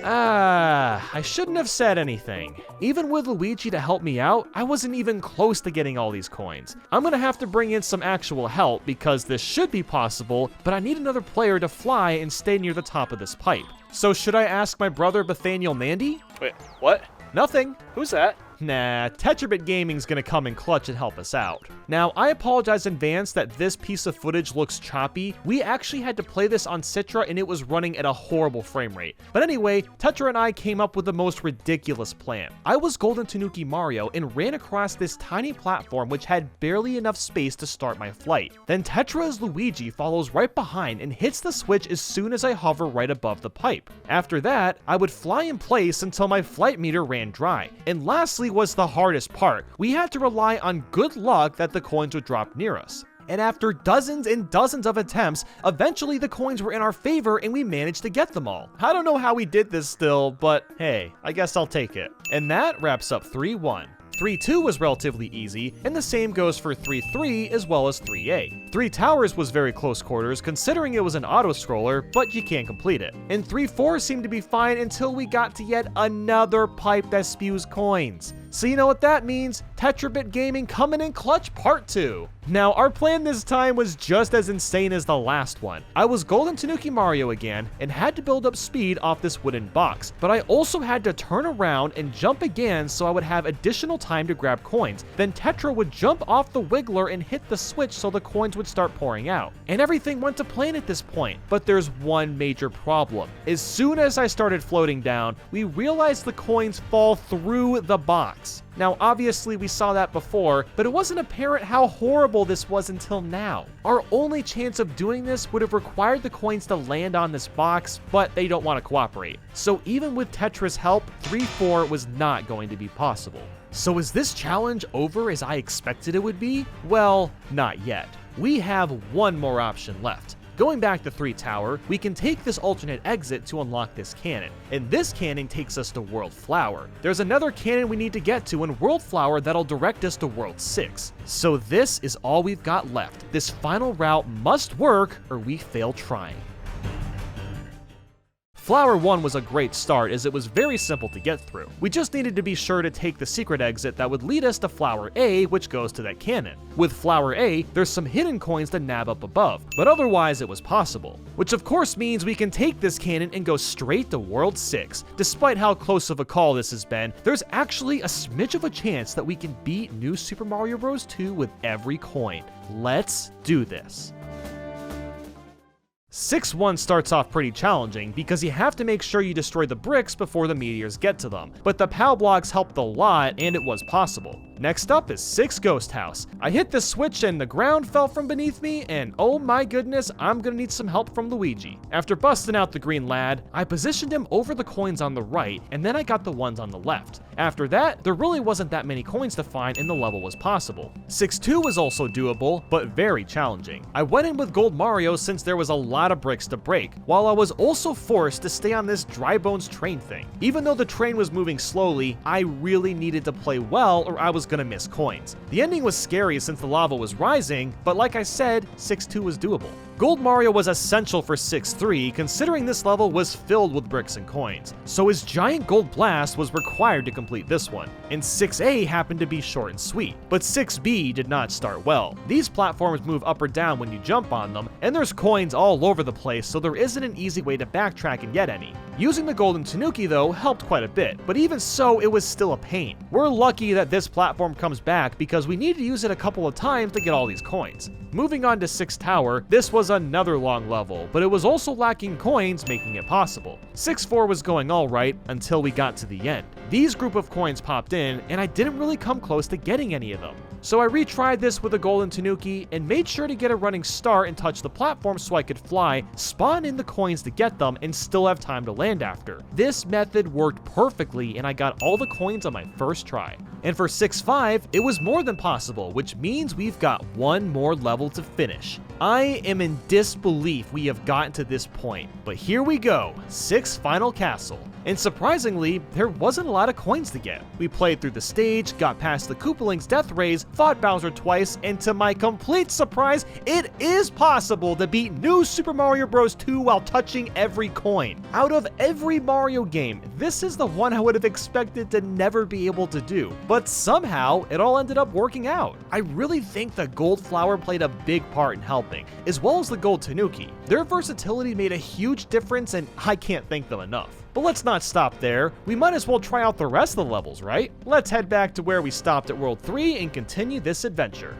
I shouldn't have said anything. Even with Luigi to help me out, I wasn't even close to getting all these coins. I'm gonna have to bring in some actual help because this should be possible, but I need another player to fly and stay near the top of this pipe. So should I ask my brother Bathaniel Nandy? Wait, what? Nothing. Who's that? Nah, Tetrabit Gaming's gonna come in clutch and help us out. Now, I apologize in advance that this piece of footage looks choppy. We actually had to play this on Citra and it was running at a horrible frame rate. But anyway, Tetra and I came up with the most ridiculous plan. I was Golden Tanuki Mario and ran across this tiny platform which had barely enough space to start my flight. Then Tetra's Luigi follows right behind and hits the switch as soon as I hover right above the pipe. After that, I would fly in place until my flight meter ran dry. And lastly was the hardest part. We had to rely on good luck that the coins would drop near us. And after dozens and dozens of attempts, eventually the coins were in our favor and we managed to get them all. I don't know how we did this still, but hey, I guess I'll take it. And that wraps up 3-1. 3-2 was relatively easy, and the same goes for 3-3 as well as 3A. 3 Towers was very close quarters considering it was an auto-scroller, but you can't complete it. And 3-4 seemed to be fine until we got to yet another pipe that spews coins. So you know what that means? Tetrabit Gaming coming in clutch part 2. Now, our plan this time was just as insane as the last one. I was Golden Tanuki Mario again, and had to build up speed off this wooden box, but I also had to turn around and jump again so I would have additional time to grab coins. Then Tetra would jump off the wiggler and hit the switch so the coins would start pouring out. And everything went to plan at this point, but there's one major problem. As soon as I started floating down, we realized the coins fall through the box. Now, obviously we saw that before, but it wasn't apparent how horrible this was until now. Our only chance of doing this would have required the coins to land on this box, but they don't want to cooperate. So even with Tetra's help, 3-4 was not going to be possible. So is this challenge over as I expected it would be? Well, not yet. We have one more option left. Going back to 3 Tower, we can take this alternate exit to unlock this cannon, and this cannon takes us to World Flower. There's another cannon we need to get to in World Flower that'll direct us to World 6. So this is all we've got left. This final route must work or we fail trying. Flower 1 was a great start as it was very simple to get through. We just needed to be sure to take the secret exit that would lead us to Flower A, which goes to that cannon. With Flower A, there's some hidden coins to nab up above, but otherwise it was possible. Which of course means we can take this cannon and go straight to World 6. Despite how close of a call this has been, there's actually a smidge of a chance that we can beat New Super Mario Bros. 2 with every coin. Let's do this. 6-1 starts off pretty challenging because you have to make sure you destroy the bricks before the meteors get to them, but the POW blocks helped a lot and it was possible. Next up is 6 Ghost House. I hit the switch and the ground fell from beneath me, and oh my goodness, I'm gonna need some help from Luigi. After busting out the green lad, I positioned him over the coins on the right, and then I got the ones on the left. After that, there really wasn't that many coins to find and the level was possible. 6-2 was also doable, but very challenging. I went in with Gold Mario since there was a lot of bricks to break, while I was also forced to stay on this dry bones train thing. Even though the train was moving slowly, I really needed to play well or I was gonna miss coins. The ending was scary since the lava was rising, but like I said, 6-2 was doable. Gold Mario was essential for 6-3 considering this level was filled with bricks and coins, so his giant gold blast was required to complete this one. And 6A happened to be short and sweet, but 6B did not start well. These platforms move up or down when you jump on them, and there's coins all over the place, so there isn't an easy way to backtrack and get any. Using the Golden Tanuki though helped quite a bit, but even so it was still a pain. We're lucky that this platform comes back because we need to use it a couple of times to get all these coins. Moving on to 6 Tower, this was another long level, but it was also lacking coins, making it possible. 6-4 was going alright until we got to the end. These group of coins popped in, and I didn't really come close to getting any of them. So I retried this with a golden tanuki and made sure to get a running start and touch the platform so I could fly, spawn in the coins to get them, and still have time to land after. This method worked perfectly and I got all the coins on my first try. And for 6-5, it was more than possible, which means we've got one more level to finish. I am in disbelief we have gotten to this point, but here we go, 6th final castle. And surprisingly, there wasn't a lot of coins to get. We played through the stage, got past the Koopaling's death rays, fought Bowser twice, and to my complete surprise, it is possible to beat New Super Mario Bros. 2 while touching every coin. Out of every Mario game, this is the one I would have expected to never be able to do, but somehow it all ended up working out. I really think the gold flower played a big part in helping, as well as the gold tanuki. Their versatility made a huge difference and I can't thank them enough. But let's not stop there, we might as well try out the rest of the levels, right? Let's head back to where we stopped at World 3 and continue this adventure.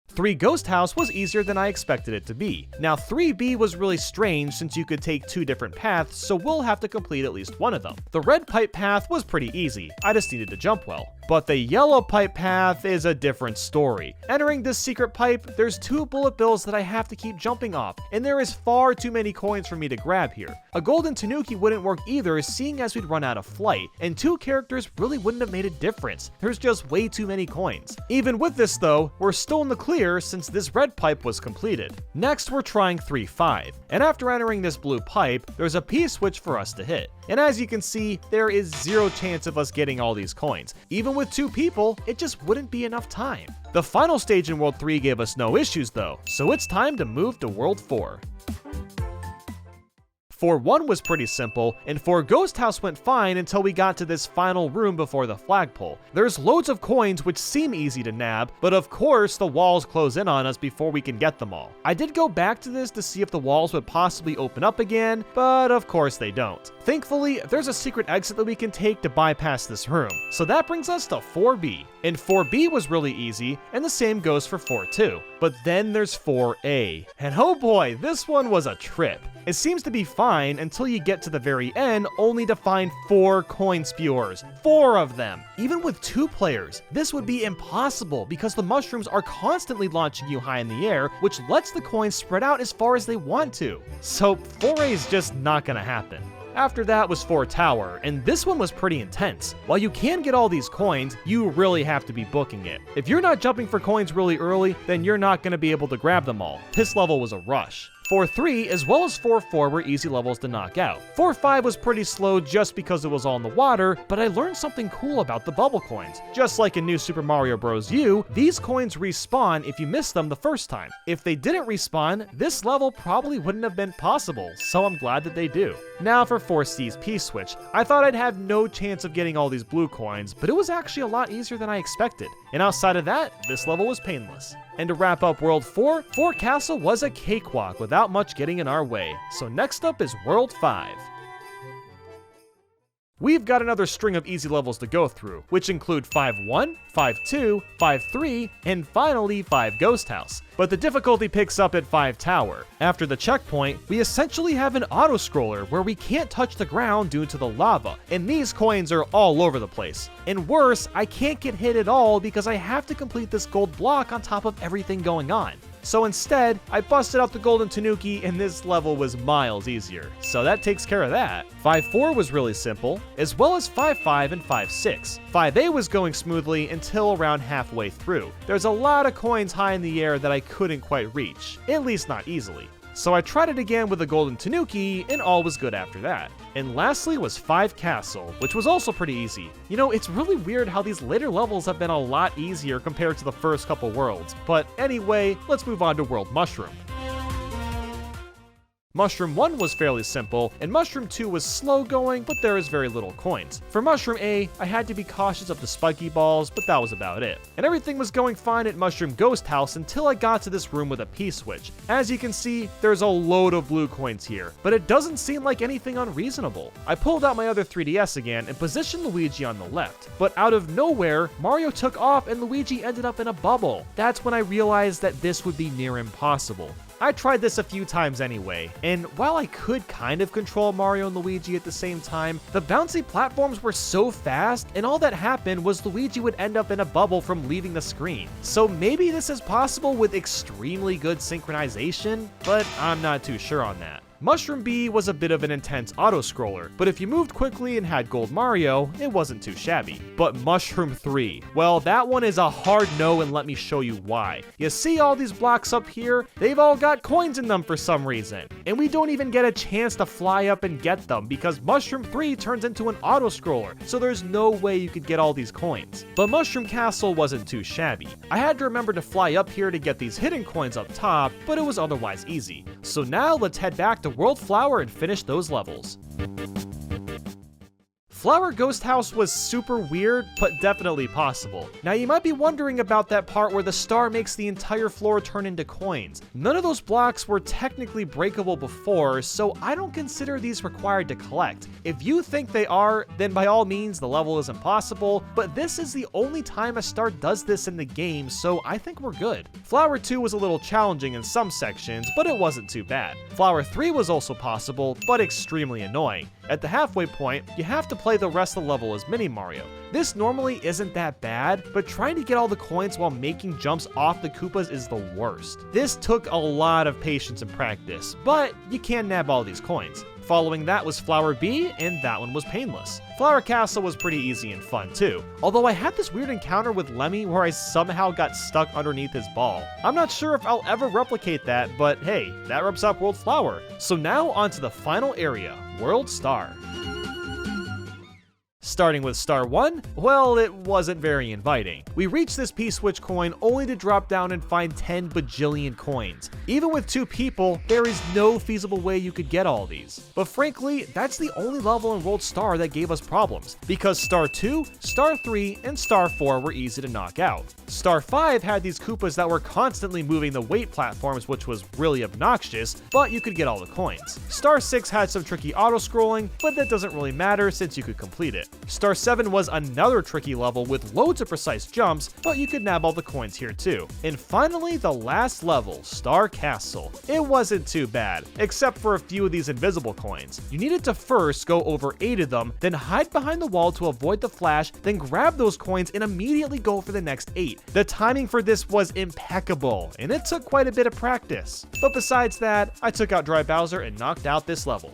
3 Ghost House was easier than I expected it to be. Now 3B was really strange since you could take 2 different paths, so we'll have to complete at least one of them. The red pipe path was pretty easy, I just needed to jump well. But the yellow pipe path is a different story. Entering this secret pipe, there's 2 bullet bills that I have to keep jumping off, and there is far too many coins for me to grab here. A golden tanuki wouldn't work either, seeing as we'd run out of flight, and 2 characters really wouldn't have made a difference. There's just way too many coins. Even with this though, we're still in the clear since this red pipe was completed. Next, we're trying 3-5, and after entering this blue pipe, there's a P-switch for us to hit. And as you can see, there is 0 chance of us getting all these coins. Even with 2 people, it just wouldn't be enough time. The final stage in World 3 gave us no issues though, so it's time to move to World 4. 4-1 was pretty simple, and 4 Ghost House went fine until we got to this final room before the flagpole. There's loads of coins which seem easy to nab, but of course the walls close in on us before we can get them all. I did go back to this to see if the walls would possibly open up again, but of course they don't. Thankfully, there's a secret exit that we can take to bypass this room, so that brings us to 4B. And 4B was really easy, and the same goes for 4-2. But then there's 4A, and oh boy, this one was a trip. It seems to be fine until you get to the very end, only to find 4 coin spewers. 4 of them! Even with 2 players, this would be impossible because the mushrooms are constantly launching you high in the air, which lets the coins spread out as far as they want to. So 4A is just not gonna happen. After that was 4 Tower, and this one was pretty intense. While you can get all these coins, you really have to be booking it. If you're not jumping for coins really early, then you're not going to be able to grab them all. This level was a rush. 4-3 as well as 4-4 were easy levels to knock out. 4-5 was pretty slow just because it was all in the water, but I learned something cool about the bubble coins. Just like in New Super Mario Bros. U, these coins respawn if you miss them the first time. If they didn't respawn, this level probably wouldn't have been possible, so I'm glad that they do. Now for 4C's P-switch. I thought I'd have no chance of getting all these blue coins, but it was actually a lot easier than I expected. And outside of that, this level was painless. And to wrap up World 4, 4 Castle was a cakewalk without much getting in our way. So next up is World 5. We've got another string of easy levels to go through, which include 5-1, 5-2, 5-3, and finally 5 Ghost House. But the difficulty picks up at 5 Tower. After the checkpoint, we essentially have an auto-scroller where we can't touch the ground due to the lava, and these coins are all over the place. And worse, I can't get hit at all because I have to complete this gold block on top of everything going on. So instead, I busted out the golden tanuki and this level was miles easier. So that takes care of that. 5-4 was really simple, as well as 5-5 and 5-6. 5A was going smoothly until around halfway through. There's a lot of coins high in the air that I couldn't quite reach, at least not easily. So I tried it again with the golden tanuki and all was good after that. And lastly was 5 Castle, which was also pretty easy. You know, it's really weird how these later levels have been a lot easier compared to the first couple worlds. But anyway, let's move on to World Mushroom. Mushroom 1 was fairly simple, and Mushroom 2 was slow going, but there is very little coins. For Mushroom A, I had to be cautious of the spiky balls, but that was about it. And everything was going fine at Mushroom Ghost House until I got to this room with a P-switch. As you can see, there's a load of blue coins here, but it doesn't seem like anything unreasonable. I pulled out my other 3DS again and positioned Luigi on the left, but out of nowhere, Mario took off and Luigi ended up in a bubble. That's when I realized that this would be near impossible. I tried this a few times anyway, and while I could kind of control Mario and Luigi at the same time, the bouncy platforms were so fast, and all that happened was Luigi would end up in a bubble from leaving the screen. So maybe this is possible with extremely good synchronization, but I'm not too sure on that. Mushroom B was a bit of an intense auto-scroller, but if you moved quickly and had Gold Mario, it wasn't too shabby. But Mushroom 3, well, that one is a hard no, and let me show you why. You see all these blocks up here? They've all got coins in them for some reason, and we don't even get a chance to fly up and get them because Mushroom 3 turns into an auto-scroller, so there's no way you could get all these coins. But Mushroom Castle wasn't too shabby. I had to remember to fly up here to get these hidden coins up top, but it was otherwise easy. So now let's head back to World Flower and finish those levels. Flower Ghost House was super weird, but definitely possible. Now you might be wondering about that part where the star makes the entire floor turn into coins. None of those blocks were technically breakable before, so I don't consider these required to collect. If you think they are, then by all means the level is impossible, but this is the only time a star does this in the game, so I think we're good. Flower 2 was a little challenging in some sections, but it wasn't too bad. Flower 3 was also possible, but extremely annoying. At the halfway point, you have to play the rest of the level as Mini Mario. This normally isn't that bad, but trying to get all the coins while making jumps off the Koopas is the worst. This took a lot of patience and practice, but you can nab all these coins. Following that was Flower B, and that one was painless. Flower Castle was pretty easy and fun too, although I had this weird encounter with Lemmy where I somehow got stuck underneath his ball. I'm not sure if I'll ever replicate that, but hey, that wraps up World Flower. So now onto the final area, World Star. Starting with Star 1, well, it wasn't very inviting. We reached this P-Switch coin only to drop down and find 10 bajillion coins. Even with 2 people, there is no feasible way you could get all these. But frankly, that's the only level in World Star that gave us problems, because Star 2, Star 3, and Star 4 were easy to knock out. Star 5 had these Koopas that were constantly moving the weight platforms, which was really obnoxious, but you could get all the coins. Star 6 had some tricky auto-scrolling, but that doesn't really matter since you could complete it. Star 7 was another tricky level with loads of precise jumps, but you could nab all the coins here too. And finally, the last level, Star Castle. It wasn't too bad, except for a few of these invisible coins. You needed to first go over 8 of them, then hide behind the wall to avoid the flash, then grab those coins and immediately go for the next 8. The timing for this was impeccable, and it took quite a bit of practice. But besides that, I took out Dry Bowser and knocked out this level.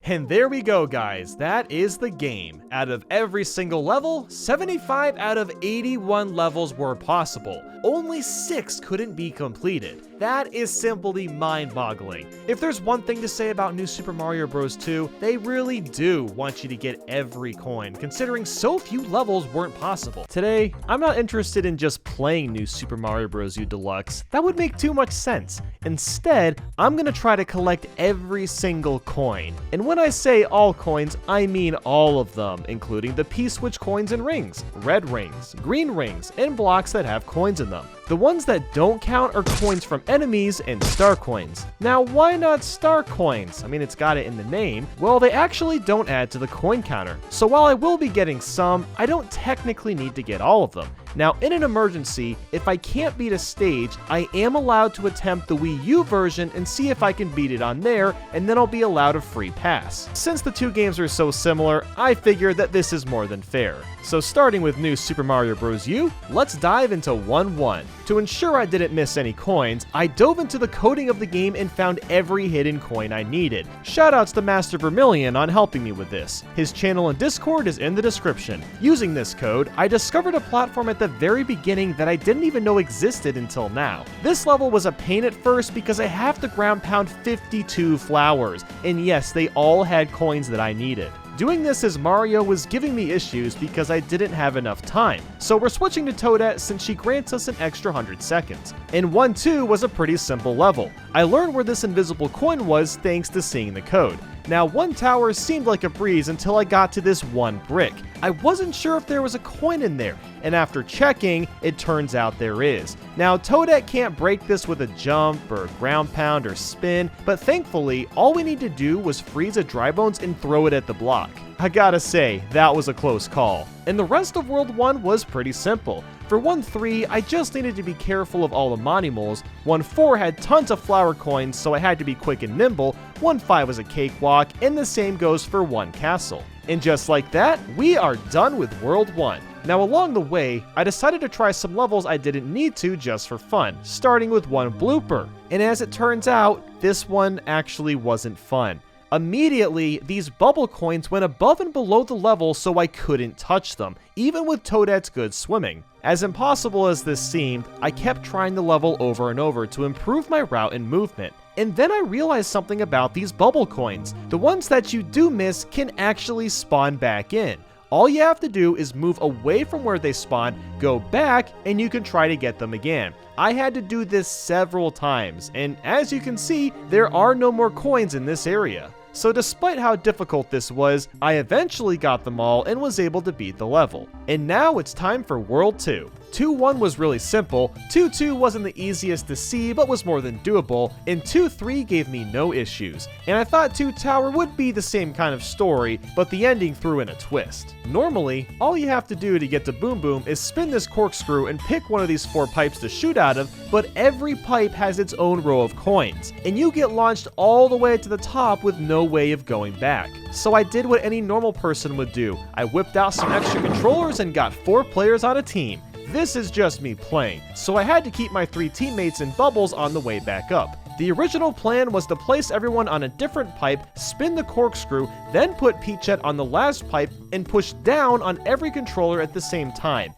And there we go, guys, that is the game. Out of every single level, 75 out of 81 levels were possible. Only 6 couldn't be completed. That is simply mind-boggling. If there's one thing to say about New Super Mario Bros. 2, they really do want you to get every coin, considering so few levels weren't possible. Today, I'm not interested in just playing New Super Mario Bros. U Deluxe. That would make too much sense. Instead, I'm gonna try to collect every single coin. And when I say all coins, I mean all of them, including the P-Switch coins and rings, red rings, green rings, and blocks that have coins in them. The ones that don't count are coins from enemies and star coins. Now, why not star coins? I mean, it's got it in the name. Well, they actually don't add to the coin counter. So while I will be getting some, I don't technically need to get all of them. Now, in an emergency, if I can't beat a stage, I am allowed to attempt the Wii U version and see if I can beat it on there, and then I'll be allowed a free pass. Since the two games are so similar, I figure that this is more than fair. So starting with New Super Mario Bros. U, let's dive into 1-1. To ensure I didn't miss any coins, I dove into the coding of the game and found every hidden coin I needed. Shoutouts to Master Vermilion on helping me with this. His channel and Discord is in the description. Using this code, I discovered a platform at the very beginning that I didn't even know existed until now. This level was a pain at first because I have to ground pound 52 flowers, and yes, they all had coins that I needed. Doing this as Mario was giving me issues because I didn't have enough time, so we're switching to Toadette since she grants us an extra 100 seconds. And 1-2 was a pretty simple level. I learned where this invisible coin was thanks to seeing the code. Now, one tower seemed like a breeze until I got to this one brick. I wasn't sure if there was a coin in there, and after checking, it turns out there is. Now, Toadette can't break this with a jump or ground pound or spin, but thankfully, all we need to do was freeze a Dry Bones and throw it at the block. I gotta say, that was a close call. And the rest of World 1 was pretty simple. For 1-3, I just needed to be careful of all the Monumoles. 1-4 had tons of flower coins, so I had to be quick and nimble. 1-5 was a cakewalk, and the same goes for 1 castle. And just like that, we are done with World 1. Now along the way, I decided to try some levels I didn't need to just for fun, starting with 1 blooper. And as it turns out, this one actually wasn't fun. Immediately, these bubble coins went above and below the level so I couldn't touch them, even with Toadette's good swimming. As impossible as this seemed, I kept trying the level over and over to improve my route and movement. And then I realized something about these bubble coins. The ones that you do miss can actually spawn back in. All you have to do is move away from where they spawn, go back, and you can try to get them again. I had to do this several times, and as you can see, there are no more coins in this area. So despite how difficult this was, I eventually got them all and was able to beat the level. And now it's time for World 2. 2-1 was really simple, 2-2 wasn't the easiest to see but was more than doable, and 2-3 gave me no issues. And I thought 2 Tower would be the same kind of story, but the ending threw in a twist. Normally, all you have to do to get to Boom Boom is spin this corkscrew and pick one of these 4 pipes to shoot out of, but every pipe has its own row of coins, and you get launched all the way to the top with no way of going back. So I did what any normal person would do. I whipped out some extra controllers and got 4 players on a team. This is just me playing, so I had to keep my 3 teammates in bubbles on the way back up. The original plan was to place everyone on a different pipe, spin the corkscrew, then put Peachette on the last pipe, and push down on every controller at the same time.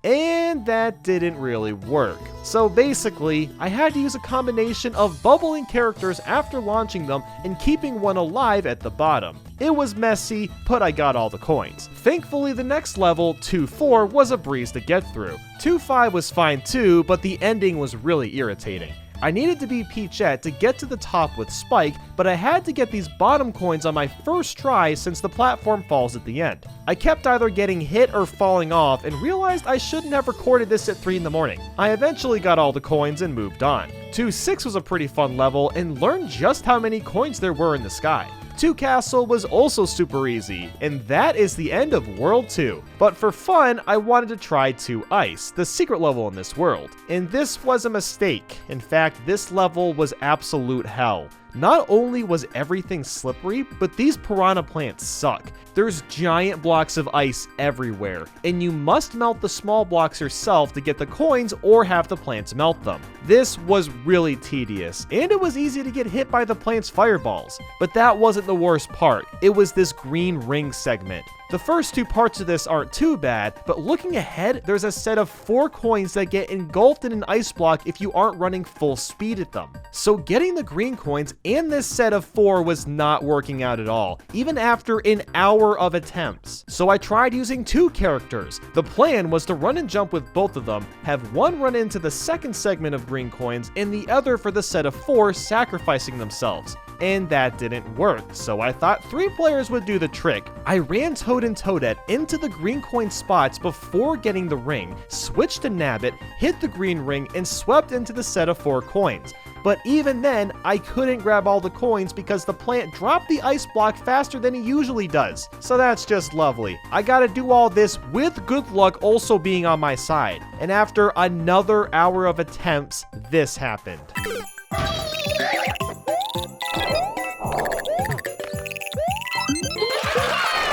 And that didn't really work. So basically, I had to use a combination of bubbling characters after launching them and keeping one alive at the bottom. It was messy, but I got all the coins. Thankfully, the next level, 2-4, was a breeze to get through. 2-5 was fine too, but the ending was really irritating. I needed to beat Peachette to get to the top with Spike, but I had to get these bottom coins on my first try since the platform falls at the end. I kept either getting hit or falling off and realized I shouldn't have recorded this at 3 in the morning. I eventually got all the coins and moved on. 2-6 was a pretty fun level and learned just how many coins there were in the sky. 2 Castle was also super easy, and that is the end of World 2. But for fun, I wanted to try 2 Ice, the secret level in this world. And this was a mistake. In fact, this level was absolute hell. Not only was everything slippery, but these piranha plants suck. There's giant blocks of ice everywhere, and you must melt the small blocks yourself to get the coins or have the plants melt them. This was really tedious, and it was easy to get hit by the plants' fireballs. But that wasn't the worst part. It was this green ring segment. The first 2 parts of this aren't too bad, but looking ahead, there's a set of 4 coins that get engulfed in an ice block if you aren't running full speed at them. So getting the green coins and this set of 4 was not working out at all, even after an hour of attempts. So I tried using 2 characters. The plan was to run and jump with both of them, have one run into the second segment of green coins and the other for the set of 4 sacrificing themselves. And that didn't work, so I thought 3 players would do the trick. I ran Toad and Toadette into the green coin spots before getting the ring, switched to Nabbit, hit the green ring, and swept into the set of 4 coins. But even then, I couldn't grab all the coins because the plant dropped the ice block faster than he usually does. So that's just lovely. I gotta do all this with good luck also being on my side. And after another hour of attempts, this happened.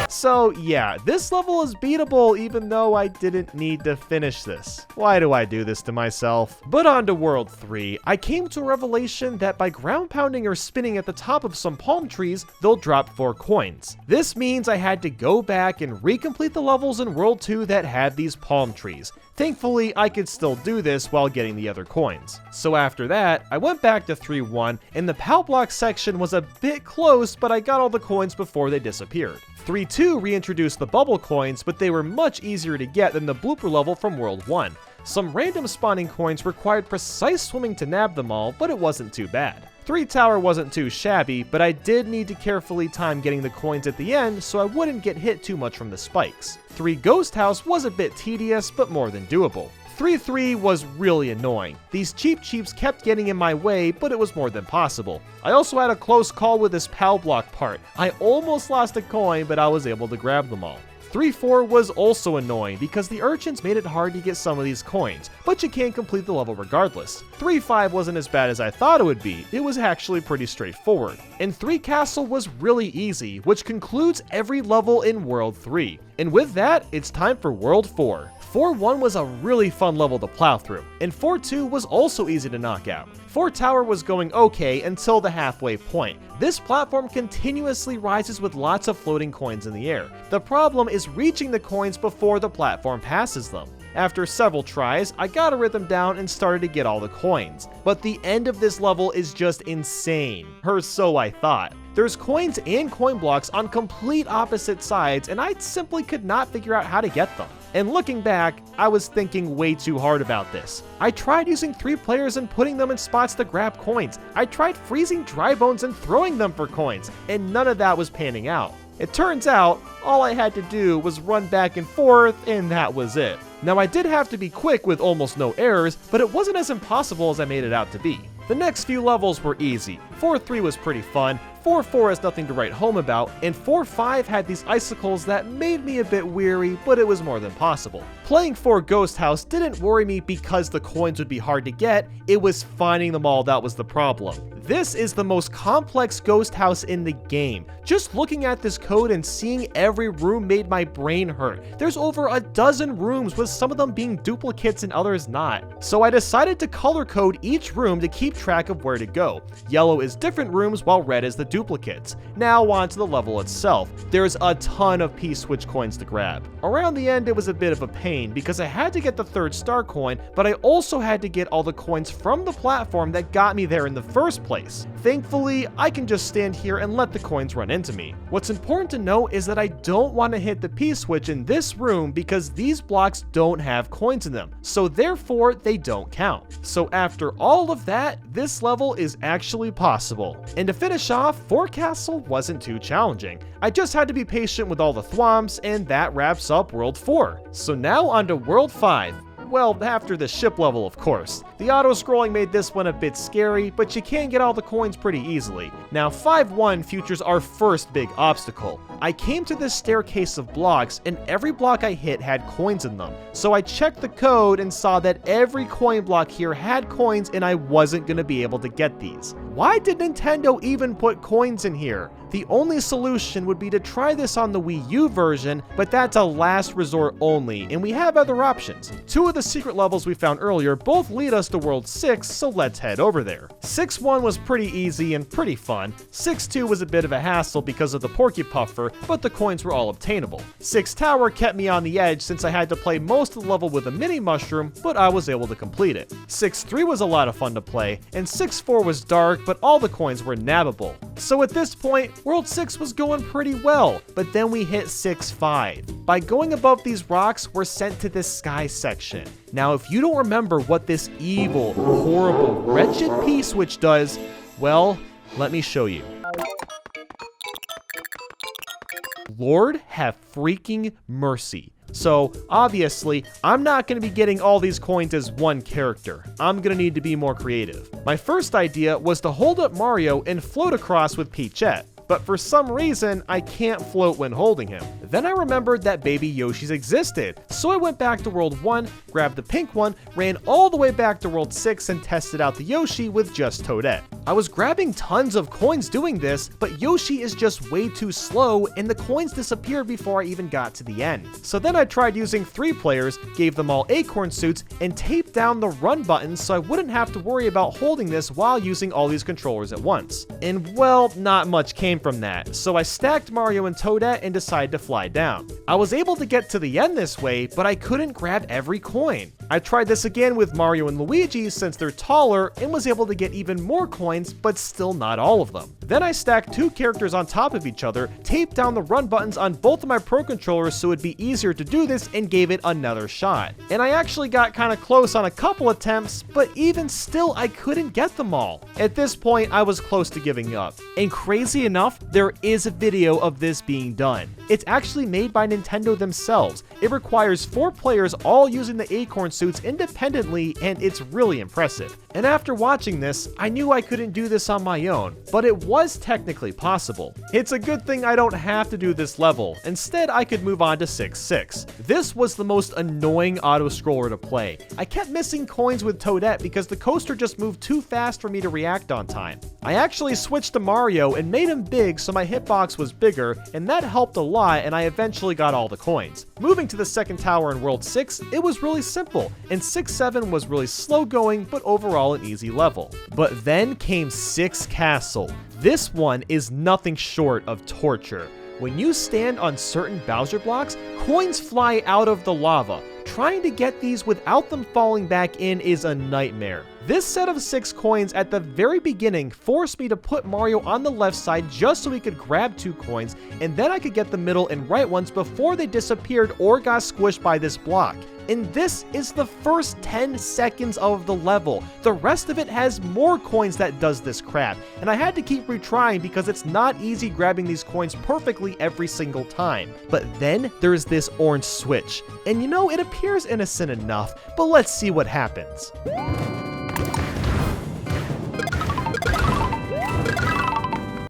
So yeah, this level is beatable even though I didn't need to finish this. Why do I do this to myself? But on to World 3, I came to a revelation that by ground pounding or spinning at the top of some palm trees, they'll drop 4 coins. This means I had to go back and recomplete the levels in World 2 that had these palm trees. Thankfully, I could still do this while getting the other coins. So after that, I went back to 3-1, and the POW block section was a bit close, but I got all the coins before they disappeared. 3-2 reintroduced the bubble coins, but they were much easier to get than the blooper level from World 1. Some random spawning coins required precise swimming to nab them all, but it wasn't too bad. 3 Tower wasn't too shabby, but I did need to carefully time getting the coins at the end so I wouldn't get hit too much from the spikes. 3 Ghost House was a bit tedious, but more than doable. 3-3 was really annoying. These cheeps kept getting in my way, but it was more than possible. I also had a close call with this POW block part. I almost lost a coin, but I was able to grab them all. 3-4 was also annoying because the urchins made it hard to get some of these coins, but you can complete the level regardless. 3-5 wasn't as bad as I thought it would be, it was actually pretty straightforward. And 3 Castle was really easy, which concludes every level in World 3. And with that, it's time for World 4. 4-1 was a really fun level to plow through, and 4-2 was also easy to knock out. 4 Tower was going okay until the halfway point. This platform continuously rises with lots of floating coins in the air. The problem is reaching the coins before the platform passes them. After several tries, I got a rhythm down and started to get all the coins. But the end of this level is just insane, or so I thought. There's coins and coin blocks on complete opposite sides, and I simply could not figure out how to get them. And looking back, I was thinking way too hard about this. I tried using 3 players and putting them in spots to grab coins. I tried freezing dry bones and throwing them for coins, and none of that was panning out. It turns out, all I had to do was run back and forth, and that was it. Now I did have to be quick with almost no errors, but it wasn't as impossible as I made it out to be. The next few levels were easy. 4-3 was pretty fun, 4-4 has nothing to write home about, and 4-5 had these icicles that made me a bit weary, but it was more than possible. Playing 4 Ghost House didn't worry me because the coins would be hard to get, it was finding them all that was the problem. This is the most complex ghost house in the game. Just looking at this code and seeing every room made my brain hurt. There's over a dozen rooms, with some of them being duplicates and others not. So I decided to color code each room to keep track of where to go. Yellow is different rooms while red is the duplicates. Now on to the level itself. There's a ton of P-switch coins to grab. Around the end it was a bit of a pain because I had to get the 3rd star coin, but I also had to get all the coins from the platform that got me there in the first place. Thankfully, I can just stand here and let the coins run into me. What's important to note is that I don't want to hit the P-switch in this room because these blocks don't have coins in them, so therefore they don't count. So after all of that, this level is actually possible. And to finish off, 4 Castle wasn't too challenging. I just had to be patient with all the thwomps, and that wraps up World 4. So now on to World 5. Well, after the ship level, of course. The auto-scrolling made this one a bit scary, but you can get all the coins pretty easily. Now, 5-1 features our first big obstacle. I came to this staircase of blocks, and every block I hit had coins in them. So I checked the code and saw that every coin block here had coins, and I wasn't going to be able to get these. Why did Nintendo even put coins in here? The only solution would be to try this on the Wii U version, but that's a last resort only, and we have other options. 2 of the secret levels we found earlier both lead us to World 6, so let's head over there. 6-1 was pretty easy and pretty fun. 6-2 was a bit of a hassle because of the Porky Puffer, but the coins were all obtainable. 6 Tower kept me on the edge since I had to play most of the level with a mini mushroom, but I was able to complete it. 6-3 was a lot of fun to play, and 6-4 was dark, but all the coins were nabbable. So at this point, World 6 was going pretty well, but then we hit 6-5. By going above these rocks, we're sent to this sky section. Now, if you don't remember what this evil, horrible, wretched P-switch does, well, let me show you. Lord have freaking mercy. So, obviously, I'm not going to be getting all these coins as one character. I'm going to need to be more creative. My first idea was to hold up Mario and float across with Peachette, but for some reason, I can't float when holding him. Then I remembered that baby Yoshis existed, so I went back to World 1, grabbed the pink one, ran all the way back to World 6 and tested out the Yoshi with just Toadette. I was grabbing tons of coins doing this, but Yoshi is just way too slow and the coins disappeared before I even got to the end. So then I tried using 3 players, gave them all acorn suits, and taped down the run buttons so I wouldn't have to worry about holding this while using all these controllers at once. And well, not much came from that, so I stacked Mario and Toadette and decided to fly down. I was able to get to the end this way, but I couldn't grab every coin. I tried this again with Mario and Luigi since they're taller and was able to get even more coins, but still not all of them. Then I stacked 2 characters on top of each other, taped down the run buttons on both of my Pro Controllers so it'd be easier to do this, and gave it another shot. And I actually got kind of close on a couple attempts, but even still I couldn't get them all. At this point I was close to giving up. And crazy enough, there is a video of this being done. It's actually made by Nintendo themselves. It requires 4 players all using the acorn suits independently, and it's really impressive. And after watching this, I knew I couldn't do this on my own, but it was technically possible. It's a good thing I don't have to do this level. Instead, I could move on to 6-6. This was the most annoying auto-scroller to play. I kept missing coins with Toadette because the coaster just moved too fast for me to react on time. I actually switched to Mario and made him big so my hitbox was bigger, and that helped a lot, and I eventually got all the coins. Moving to the second tower in World 6, it was really simple, and 6-7 was really slow going, but overall an easy level. But then came 6 Castle. This one is nothing short of torture. When you stand on certain Bowser blocks, coins fly out of the lava. Trying to get these without them falling back in is a nightmare. This set of 6 coins at the very beginning forced me to put Mario on the left side just so he could grab 2 coins, and then I could get the middle and right ones before they disappeared or got squished by this block. And this is the first 10 seconds of the level. The rest of it has more coins that does this crap, and I had to keep retrying because it's not easy grabbing these coins perfectly every single time. But then there's this orange switch, and you know, it appears innocent enough, but let's see what happens.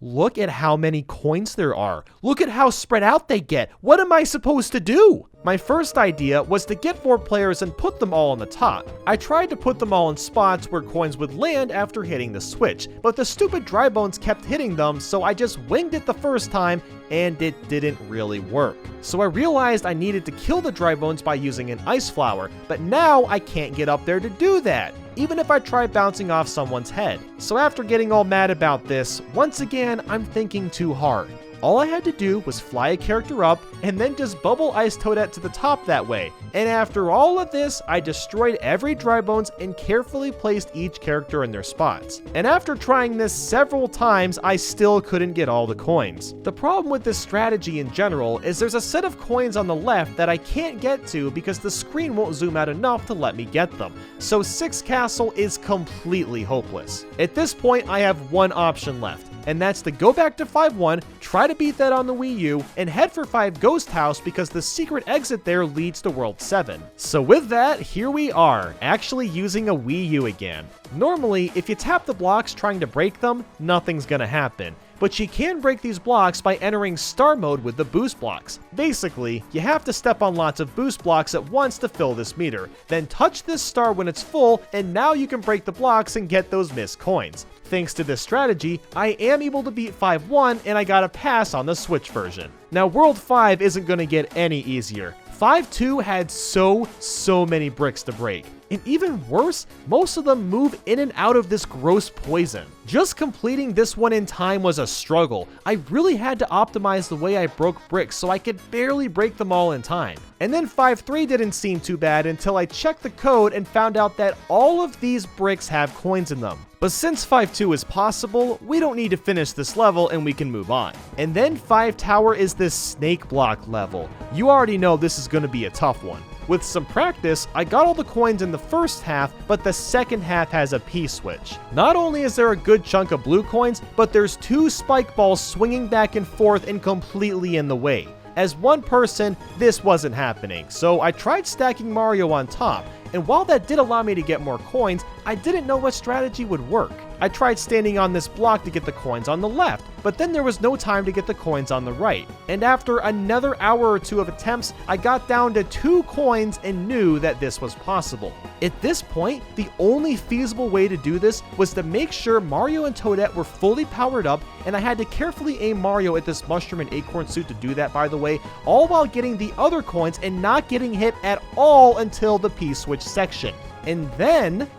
Look at how many coins there are. Look at how spread out they get. What am I supposed to do? My first idea was to get 4 players and put them all on the top. I tried to put them all in spots where coins would land after hitting the switch, but the stupid dry bones kept hitting them, so I just winged it the first time, and it didn't really work. So I realized I needed to kill the dry bones by using an ice flower, but now I can't get up there to do that, even if I try bouncing off someone's head. So after getting all mad about this, once again, I'm thinking too hard. All I had to do was fly a character up and then just bubble ice Toadette to the top that way. And after all of this, I destroyed every dry bones and carefully placed each character in their spots. And after trying this several times, I still couldn't get all the coins. The problem with this strategy in general is there's a set of coins on the left that I can't get to because the screen won't zoom out enough to let me get them. So 6 Castle is completely hopeless. At this point, I have one option left, and that's to go back to 5-1, try to beat that on the Wii U, and head for 5 Ghost House because the secret exit there leads to World 7. So with that, here we are, actually using a Wii U again. Normally, if you tap the blocks trying to break them, nothing's gonna happen. But you can break these blocks by entering star mode with the boost blocks. Basically, you have to step on lots of boost blocks at once to fill this meter, then touch this star when it's full, and now you can break the blocks and get those missed coins. Thanks to this strategy, I am able to beat 5-1, and I got a pass on the Switch version. Now, World 5 isn't going to get any easier. 5-2 had so many bricks to break. And even worse, most of them move in and out of this gross poison. Just completing this one in time was a struggle. I really had to optimize the way I broke bricks so I could barely break them all in time. And then 5-3 didn't seem too bad until I checked the code and found out that all of these bricks have coins in them. But since 5-2 is possible, we don't need to finish this level and we can move on. And then 5 Tower is this snake block level. You already know this is going to be a tough one. With some practice, I got all the coins in the first half, but the second half has a P-switch. Not only is there a good chunk of blue coins, but there's 2 spike balls swinging back and forth and completely in the way. As one person, this wasn't happening, so I tried stacking Mario on top, and while that did allow me to get more coins, I didn't know what strategy would work. I tried standing on this block to get the coins on the left, but then there was no time to get the coins on the right. And after another hour or 2 of attempts, I got down to 2 coins and knew that this was possible. At this point, the only feasible way to do this was to make sure Mario and Toadette were fully powered up, and I had to carefully aim Mario at this mushroom and acorn suit to do that, by the way, all while getting the other coins and not getting hit at all until the P-switch section. And then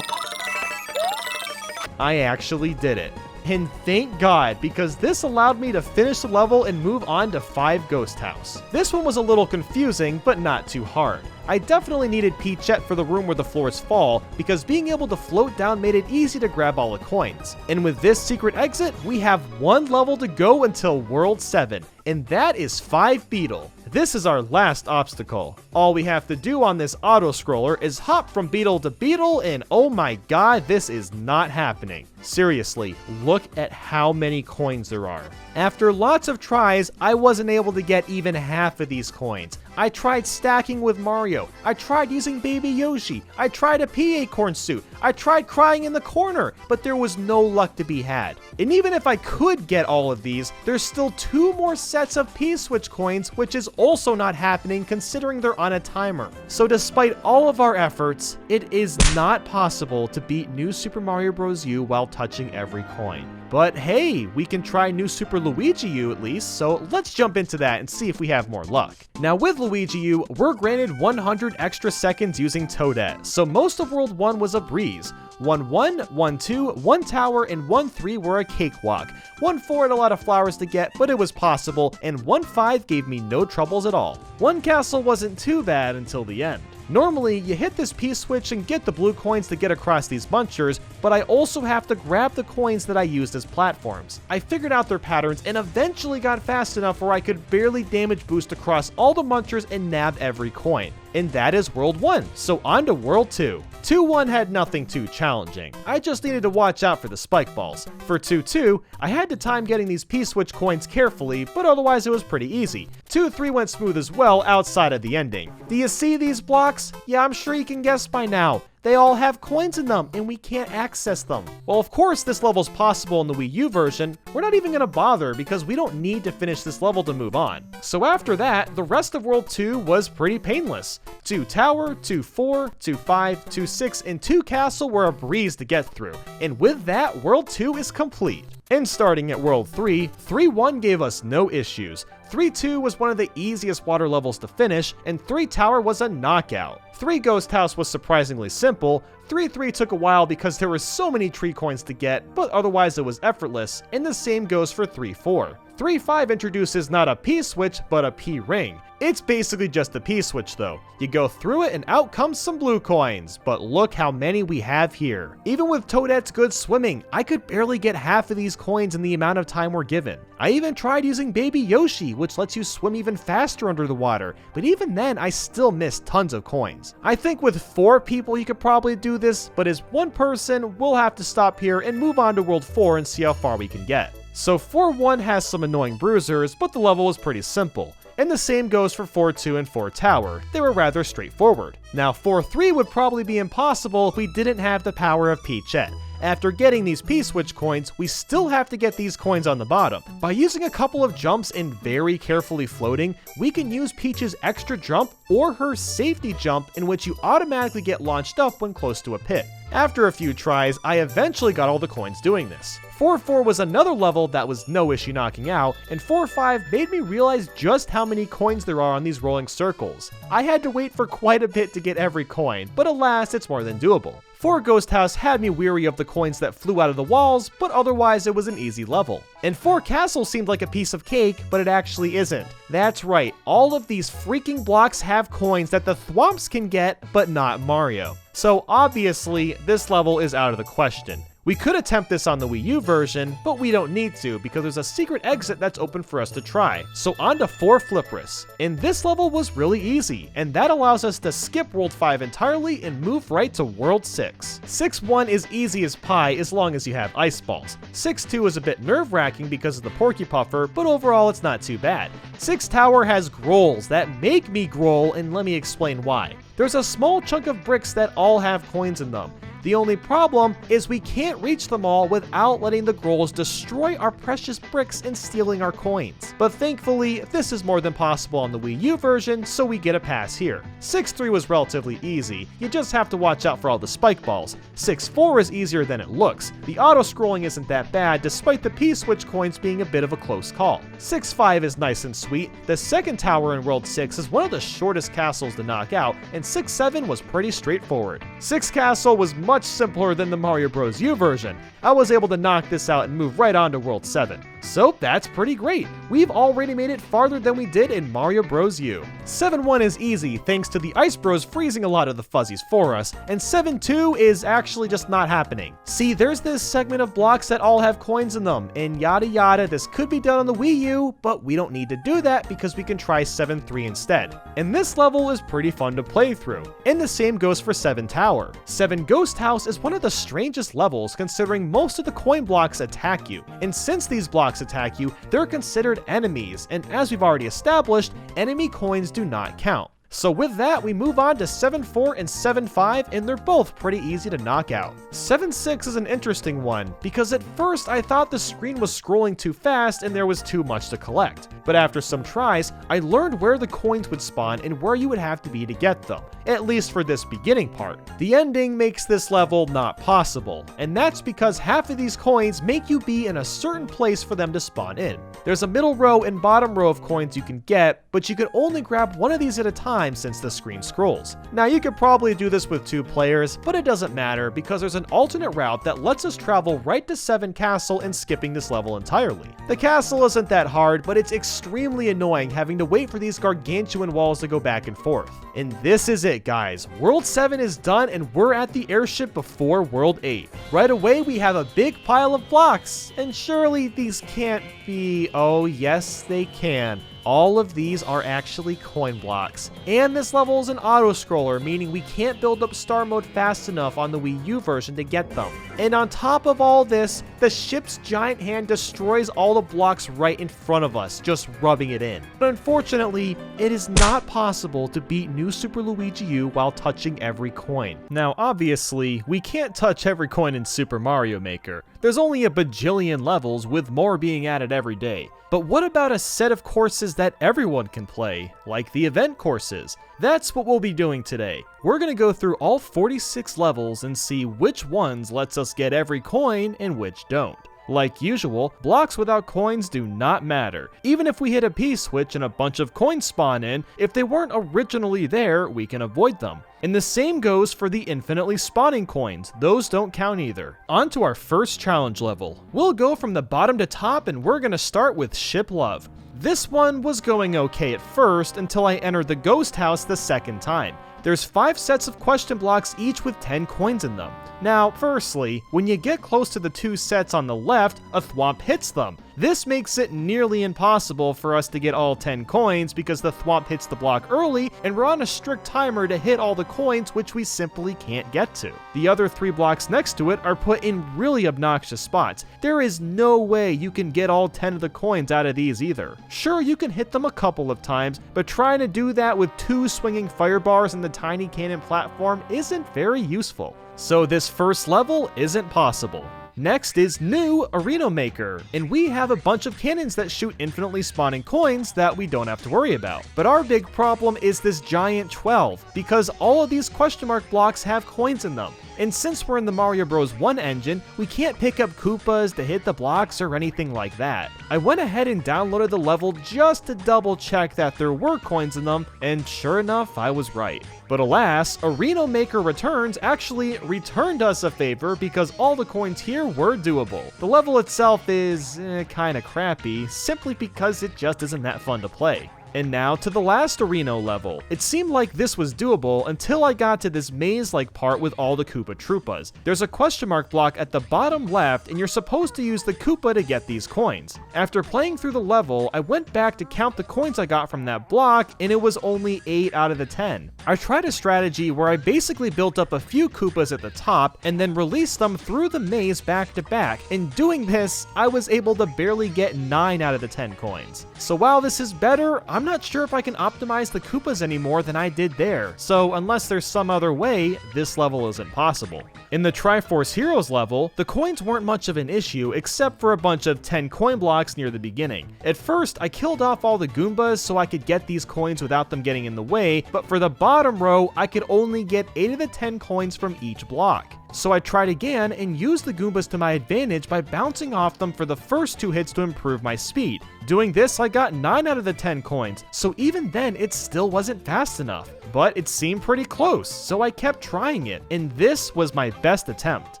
I actually did it. And thank God, because this allowed me to finish the level and move on to 5 Ghost House. This one was a little confusing, but not too hard. I definitely needed Peachette for the room where the floors fall, because being able to float down made it easy to grab all the coins. And with this secret exit, we have 1 level to go until World 7, and that is 5 Beetle. This is our last obstacle. All we have to do on this auto-scroller is hop from beetle to beetle, and oh my god, this is not happening. Seriously, look at how many coins there are. After lots of tries, I wasn't able to get even half of these coins. I tried stacking with Mario. I tried using Baby Yoshi. I tried a pea acorn suit. I tried crying in the corner, but there was no luck to be had. And even if I could get all of these, there's still 2 more sets of P-Switch coins, which is also not happening considering they're on a timer. So despite all of our efforts, it is not possible to beat New Super Mario Bros. U while touching every coin. But hey, we can try New Super Luigi U at least, so let's jump into that and see if we have more luck. Now with Luigi U, we're granted 100 extra seconds using Toadette, so most of World 1 was a breeze. 1-1, 1-2, 1 tower, and 1-3 were a cakewalk. 1-4 had a lot of flowers to get, but it was possible, and 1-5 gave me no troubles at all. 1 castle wasn't too bad until the end. Normally, you hit this P-switch and get the blue coins to get across these munchers, but I also have to grab the coins that I used as platforms. I figured out their patterns and eventually got fast enough where I could barely damage boost across all the munchers and nab every coin. And that is World 1, so on to World 2. 2-1 had nothing too challenging. I just needed to watch out for the spike balls. For 2-2, I had to time getting these P-switch coins carefully, but otherwise it was pretty easy. 2-3 went smooth as well outside of the ending. Do you see these blocks? Yeah, I'm sure you can guess by now. They all have coins in them, and we can't access them. Well, of course this level's possible in the Wii U version. We're not even gonna bother because we don't need to finish this level to move on. So after that, the rest of World 2 was pretty painless. 2 tower, 2-4, 2-5, 2-6, and 2 castle were a breeze to get through. And with that, World 2 is complete. And starting at World 3, 3-1 gave us no issues. 3-2 was one of the easiest water levels to finish, and 3 tower was a knockout. 3 ghost house was surprisingly simple. 3-3 took a while because there were so many tree coins to get, but otherwise it was effortless, and the same goes for 3-4. 3-5 introduces not a P-switch, but a P-ring. It's basically just a P-switch though. You go through it and out comes some blue coins, but look how many we have here. Even with Toadette's good swimming, I could barely get half of these coins in the amount of time we're given. I even tried using Baby Yoshi, which lets you swim even faster under the water, but even then I still missed tons of coins. I think with 4 people you could probably do this, but as 1 person, we'll have to stop here and move on to World 4 and see how far we can get. So 4-1 has some annoying bruisers, but the level is pretty simple. And the same goes for 4-2 and 4 tower. They were rather straightforward. Now 4-3 would probably be impossible if we didn't have the power of Peachette. After getting these P-switch coins, we still have to get these coins on the bottom. By using a couple of jumps and very carefully floating, we can use Peach's extra jump or her safety jump, in which you automatically get launched up when close to a pit. After a few tries, I eventually got all the coins doing this. 4-4 was another level that was no issue knocking out, and 4-5 made me realize just how many coins there are on these rolling circles. I had to wait for quite a bit to get every coin, but alas, it's more than doable. 4 Ghost House had me weary of the coins that flew out of the walls, but otherwise it was an easy level. And 4 Castle seemed like a piece of cake, but it actually isn't. That's right, all of these freaking blocks have coins that the Thwomps can get, but not Mario. So obviously, this level is out of the question. We could attempt this on the Wii U version, but we don't need to because there's a secret exit that's open for us to try. So on to 4 Flipris. And this level was really easy, and that allows us to skip World 5 entirely and move right to World 6. 6-1 is easy as pie as long as you have ice balls. 6-2 is a bit nerve-wracking because of the Porky Puffer, but overall it's not too bad. 6 Tower has grolls that make me growl, and let me explain why. There's a small chunk of bricks that all have coins in them. The only problem is we can't reach them all without letting the grolls destroy our precious bricks and stealing our coins. But thankfully, this is more than possible on the Wii U version, so we get a pass here. 6-3 was relatively easy, you just have to watch out for all the spike balls. 6-4 is easier than it looks. The auto-scrolling isn't that bad, despite the P-switch coins being a bit of a close call. 6-5 is nice and sweet. The second tower in World 6 is one of the shortest castles to knock out, and 6-7 was pretty straightforward. 6 Castle was much simpler than the Mario Bros. U version. I was able to knock this out and move right on to World 7. So that's pretty great. We've already made it farther than we did in Mario Bros. U. 7-1 is easy thanks to the Ice Bros freezing a lot of the fuzzies for us, and 7-2 is actually just not happening. See, there's this segment of blocks that all have coins in them, and yada yada. This could be done on the Wii U, but we don't need to do that because we can try 7-3 instead. And this level is pretty fun to play through. And the same goes for 7 Tower. 7 Ghost House is one of the strangest levels considering most of the coin blocks attack you. And since these blocks attack you, they're considered enemies, and as we've already established, enemy coins do not count. So with that, we move on to 7-4 and 7-5, and they're both pretty easy to knock out. 7-6 is an interesting one, because at first I thought the screen was scrolling too fast and there was too much to collect. But after some tries, I learned where the coins would spawn and where you would have to be to get them, at least for this beginning part. The ending makes this level not possible, and that's because half of these coins make you be in a certain place for them to spawn in. There's a middle row and bottom row of coins you can get, but you can only grab one of these at a time since the screen scrolls. Now you could probably do this with 2 players, but it doesn't matter because there's an alternate route that lets us travel right to 7 Castle and skipping this level entirely. The castle isn't that hard, but it's extremely annoying having to wait for these gargantuan walls to go back and forth. And this is it, guys. World 7 is done and we're at the airship before World 8. Right away we have a big pile of blocks, and surely these can't be... Oh yes they can. All of these are actually coin blocks. And this level is an auto-scroller, meaning we can't build up star mode fast enough on the Wii U version to get them. And on top of all this, the ship's giant hand destroys all the blocks right in front of us, just rubbing it in. But unfortunately, it is not possible to beat New Super Luigi U while touching every coin. Now obviously, we can't touch every coin in Super Mario Maker. There's only a bajillion levels, with more being added every day. But what about a set of courses that everyone can play, like the event courses? That's what we'll be doing today. We're going to go through all 46 levels and see which ones lets us get every coin and which don't. Like usual, blocks without coins do not matter. Even if we hit a P-switch and a bunch of coins spawn in, if they weren't originally there, we can avoid them. And the same goes for the infinitely spawning coins. Those don't count either. On to our first challenge level. We'll go from the bottom to top and we're going to start with Ship Love. This one was going okay at first until I entered the ghost house the second time. There's 5 sets of question blocks, each with 10 coins in them. Now, firstly, when you get close to the 2 sets on the left, a thwomp hits them. This makes it nearly impossible for us to get all 10 coins because the thwomp hits the block early and we're on a strict timer to hit all the coins, which we simply can't get to. The other 3 blocks next to it are put in really obnoxious spots. There is no way you can get all 10 of the coins out of these either. Sure, you can hit them a couple of times, but trying to do that with 2 swinging fire bars and the tiny cannon platform isn't very useful. So this first level isn't possible. Next is New Arena Maker, and we have a bunch of cannons that shoot infinitely spawning coins that we don't have to worry about. But our big problem is this giant 12, because all of these question mark blocks have coins in them. And since we're in the Mario Bros. 1 engine, we can't pick up Koopas to hit the blocks or anything like that. I went ahead and downloaded the level just to double check that there were coins in them, and sure enough, I was right. But alas, Arena Maker Returns actually returned us a favor because all the coins here were doable. The level itself is kinda crappy, simply because it just isn't that fun to play. And now to the last arena level. It seemed like this was doable until I got to this maze-like part with all the Koopa Troopas. There's a question mark block at the bottom left and you're supposed to use the Koopa to get these coins. After playing through the level, I went back to count the coins I got from that block and it was only 8 out of the 10. I tried a strategy where I basically built up a few Koopas at the top and then released them through the maze back to back. In doing this, I was able to barely get 9 out of the 10 coins. So while this is better, I'm not sure if I can optimize the Koopas any more than I did there, so unless there's some other way, this level isn't possible. In the Triforce Heroes level, the coins weren't much of an issue except for a bunch of 10 coin blocks near the beginning. At first, I killed off all the Goombas so I could get these coins without them getting in the way, but for the bottom row, I could only get 8 of the 10 coins from each block. So I tried again and used the Goombas to my advantage by bouncing off them for the first 2 hits to improve my speed. Doing this, I got 9 out of the 10 coins, so even then it still wasn't fast enough. But it seemed pretty close, so I kept trying it, and this was my best attempt.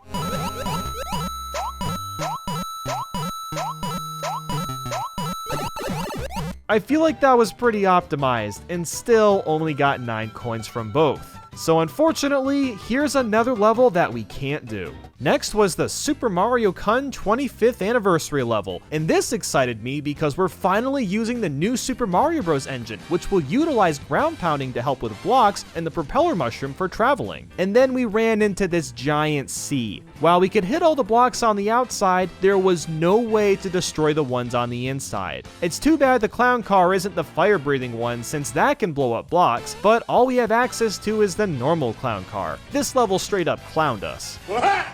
I feel like that was pretty optimized, and still only got 9 coins from both. So unfortunately, here's another level that we can't do. Next was the Super Mario Kun 25th anniversary level, and this excited me because we're finally using the new Super Mario Bros. Engine, which will utilize ground pounding to help with blocks and the propeller mushroom for traveling. And then we ran into this giant sea. While we could hit all the blocks on the outside, there was no way to destroy the ones on the inside. It's too bad the clown car isn't the fire-breathing one, since that can blow up blocks, but all we have access to is the normal clown car. This level straight up clowned us.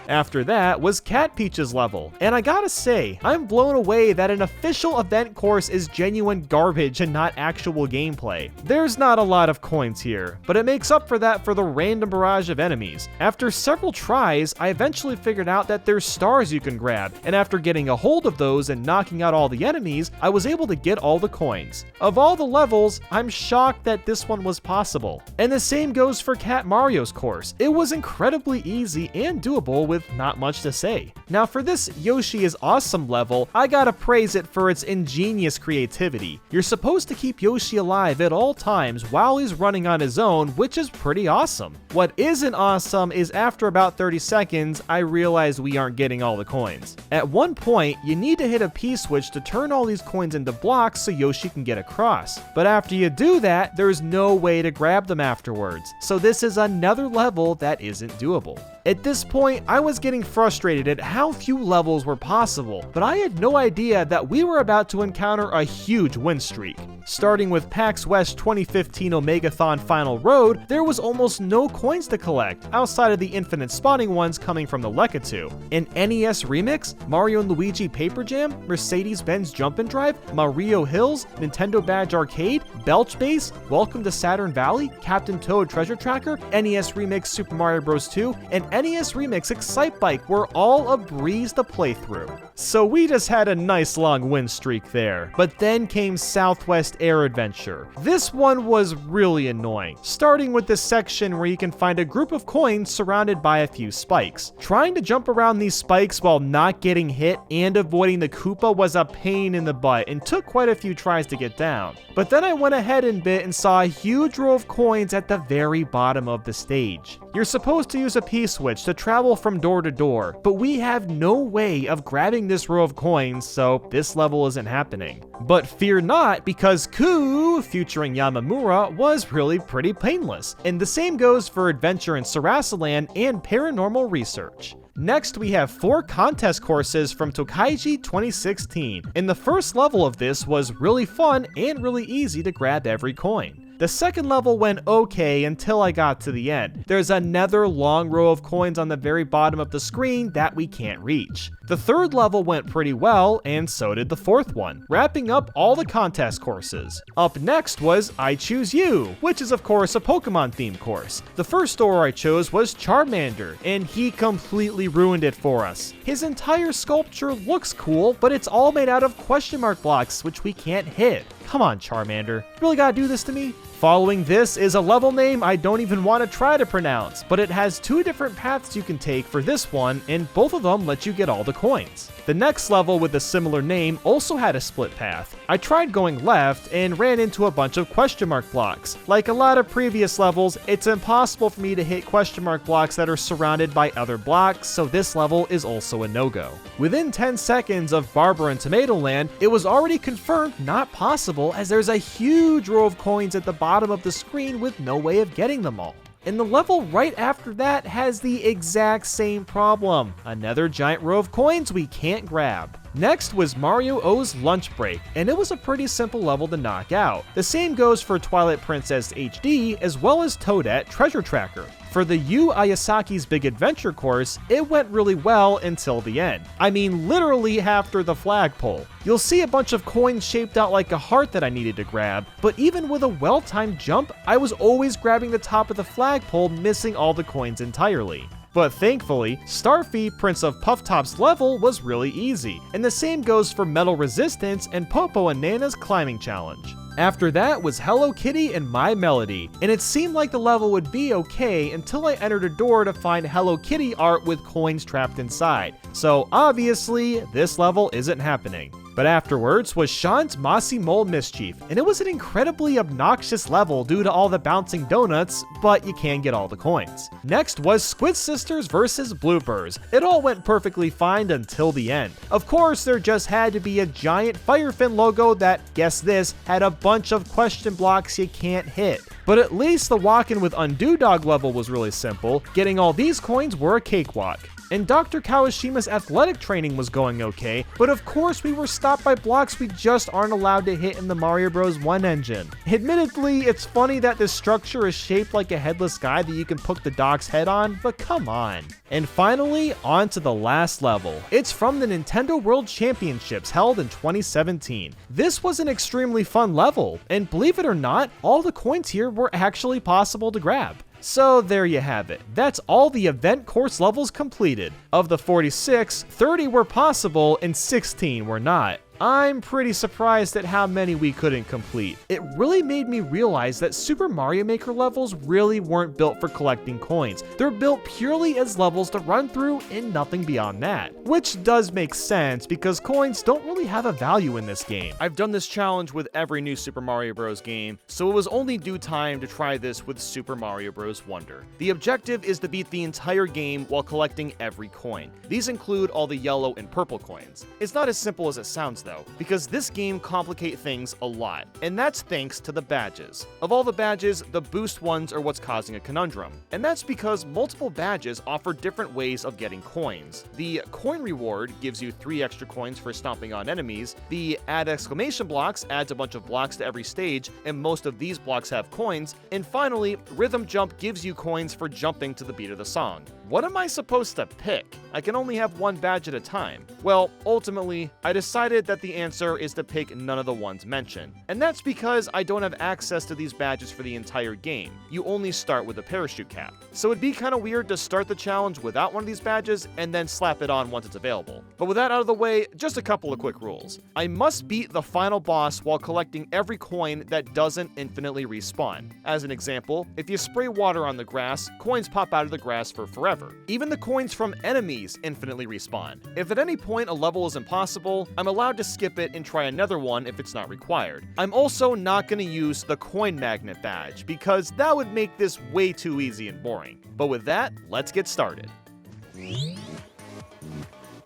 After that was Cat Peach's level, and I gotta say, I'm blown away that an official event course is genuine garbage and not actual gameplay. There's not a lot of coins here, but it makes up for that for the random barrage of enemies. After several tries, I eventually figured out that there's stars you can grab, and after getting a hold of those and knocking out all the enemies, I was able to get all the coins. Of all the levels, I'm shocked that this one was possible. And the same goes for Cat Mario's course. It was incredibly easy and doable with not much to say. Now for this Yoshi is Awesome level, I gotta praise it for its ingenious creativity. You're supposed to keep Yoshi alive at all times while he's running on his own, which is pretty awesome. What isn't awesome is after about 30 seconds, I realized we aren't getting all the coins. At one point, you need to hit a P-switch to turn all these coins into blocks so Yoshi can get across. But after you do that, there's no way to grab them afterwards. So this is another level that isn't doable. At this point, I was getting frustrated at how few levels were possible, but I had no idea that we were about to encounter a huge win streak. Starting with PAX West 2015 Omegathon Final Road, there was almost no coins to collect, outside of the infinite spawning ones coming from the Lekatu. An NES Remix, Mario & Luigi Paper Jam, Mercedes-Benz Jump and Drive, Mario Hills, Nintendo Badge Arcade, Belch Base, Welcome to Saturn Valley, Captain Toad Treasure Tracker, NES Remix Super Mario Bros. 2, and NES Remix Excite Bike were all a breeze to play through. So we just had a nice long win streak there. But then came Southwest Air Adventure. This one was really annoying, starting with this section where you can find a group of coins surrounded by a few spikes. Trying to jump around these spikes while not getting hit and avoiding the Koopa was a pain in the butt and took quite a few tries to get down. But then I went ahead and bit and saw a huge row of coins at the very bottom of the stage. You're supposed to use a P-switch to travel from door to door, but we have no way of grabbing this row of coins, so this level isn't happening. But fear not, because Ku, featuring Yamamura, was really pretty painless, and the same goes for Adventure in Sarasaland and Paranormal Research. Next, we have 4 contest courses from Tokaiji 2016, and the first level of this was really fun and really easy to grab every coin. The second level went okay until I got to the end. There's another long row of coins on the very bottom of the screen that we can't reach. The third level went pretty well, and so did the fourth one, wrapping up all the contest courses. Up next was I Choose You, which is of course a Pokemon themed course. The first store I chose was Charmander, and he completely ruined it for us. His entire sculpture looks cool, but it's all made out of question mark blocks, which we can't hit. Come on, Charmander. You really gotta do this to me? Following this is a level name I don't even want to try to pronounce, but it has 2 different paths you can take for this one, and both of them let you get all the coins. The next level with a similar name also had a split path. I tried going left and ran into a bunch of question mark blocks. Like a lot of previous levels, it's impossible for me to hit question mark blocks that are surrounded by other blocks, so this level is also a no-go. Within 10 seconds of Barbara and Tomatoland, it was already confirmed not possible, as there's a huge row of coins at the bottom of the screen with no way of getting them all. And the level right after that has the exact same problem. Another giant row of coins we can't grab. Next was Mario O's Lunch Break, and it was a pretty simple level to knock out. The same goes for Twilight Princess HD as well as Toadette Treasure Tracker. For the Yu Ayasaki's Big Adventure course, it went really well until the end. I mean, literally after the flagpole. You'll see a bunch of coins shaped out like a heart that I needed to grab, but even with a well-timed jump, I was always grabbing the top of the flagpole, missing all the coins entirely. But thankfully, Starfy, Prince of Puff Top's level was really easy, and the same goes for Metal Resistance and Popo and Nana's Climbing Challenge. After that was Hello Kitty and My Melody, and it seemed like the level would be okay until I entered a door to find Hello Kitty art with coins trapped inside. So obviously, this level isn't happening. But afterwards was Sean's Mossy Mole Mischief, and it was an incredibly obnoxious level due to all the bouncing donuts, but you can get all the coins. Next was Squid Sisters vs Bloopers. It all went perfectly fine until the end. Of course, there just had to be a giant Firefin logo that, guess this, had a bunch of question blocks you can't hit. But at least the walk-in with Undo Dog level was really simple. Getting all these coins were a cakewalk. And Dr. Kawashima's athletic training was going okay, but of course we were stopped by blocks we just aren't allowed to hit in the Mario Bros. 1 engine. Admittedly, it's funny that this structure is shaped like a headless guy that you can poke the dog's head on, but come on. And finally, on to the last level. It's from the Nintendo World Championships held in 2017. This was an extremely fun level, and believe it or not, all the coins here were actually possible to grab. So there you have it. That's all the event course levels completed. Of the 46, 30 were possible and 16 were not. I'm pretty surprised at how many we couldn't complete. It really made me realize that Super Mario Maker levels really weren't built for collecting coins. They're built purely as levels to run through and nothing beyond that. Which does make sense because coins don't really have a value in this game. I've done this challenge with every new Super Mario Bros. Game, so it was only due time to try this with Super Mario Bros. Wonder. The objective is to beat the entire game while collecting every coin. These include all the yellow and purple coins. It's not as simple as it sounds though, because this game complicates things a lot, and that's thanks to the badges. Of all the badges, the boost ones are what's causing a conundrum, and that's because multiple badges offer different ways of getting coins. The coin reward gives you 3 extra coins for stomping on enemies, the add exclamation blocks adds a bunch of blocks to every stage, and most of these blocks have coins, and finally, rhythm jump gives you coins for jumping to the beat of the song. What am I supposed to pick? I can only have one badge at a time. Well, ultimately, I decided that the answer is to pick none of the ones mentioned. And that's because I don't have access to these badges for the entire game. You only start with a parachute cap. So it'd be kind of weird to start the challenge without one of these badges and then slap it on once it's available. But with that out of the way, just a couple of quick rules. I must beat the final boss while collecting every coin that doesn't infinitely respawn. As an example, if you spray water on the grass, coins pop out of the grass for forever. Even the coins from enemies infinitely respawn. If at any point a level is impossible, I'm allowed to skip it and try another one if it's not required. I'm also not going to use the coin magnet badge because that would make this way too easy and boring. But with that, let's get started.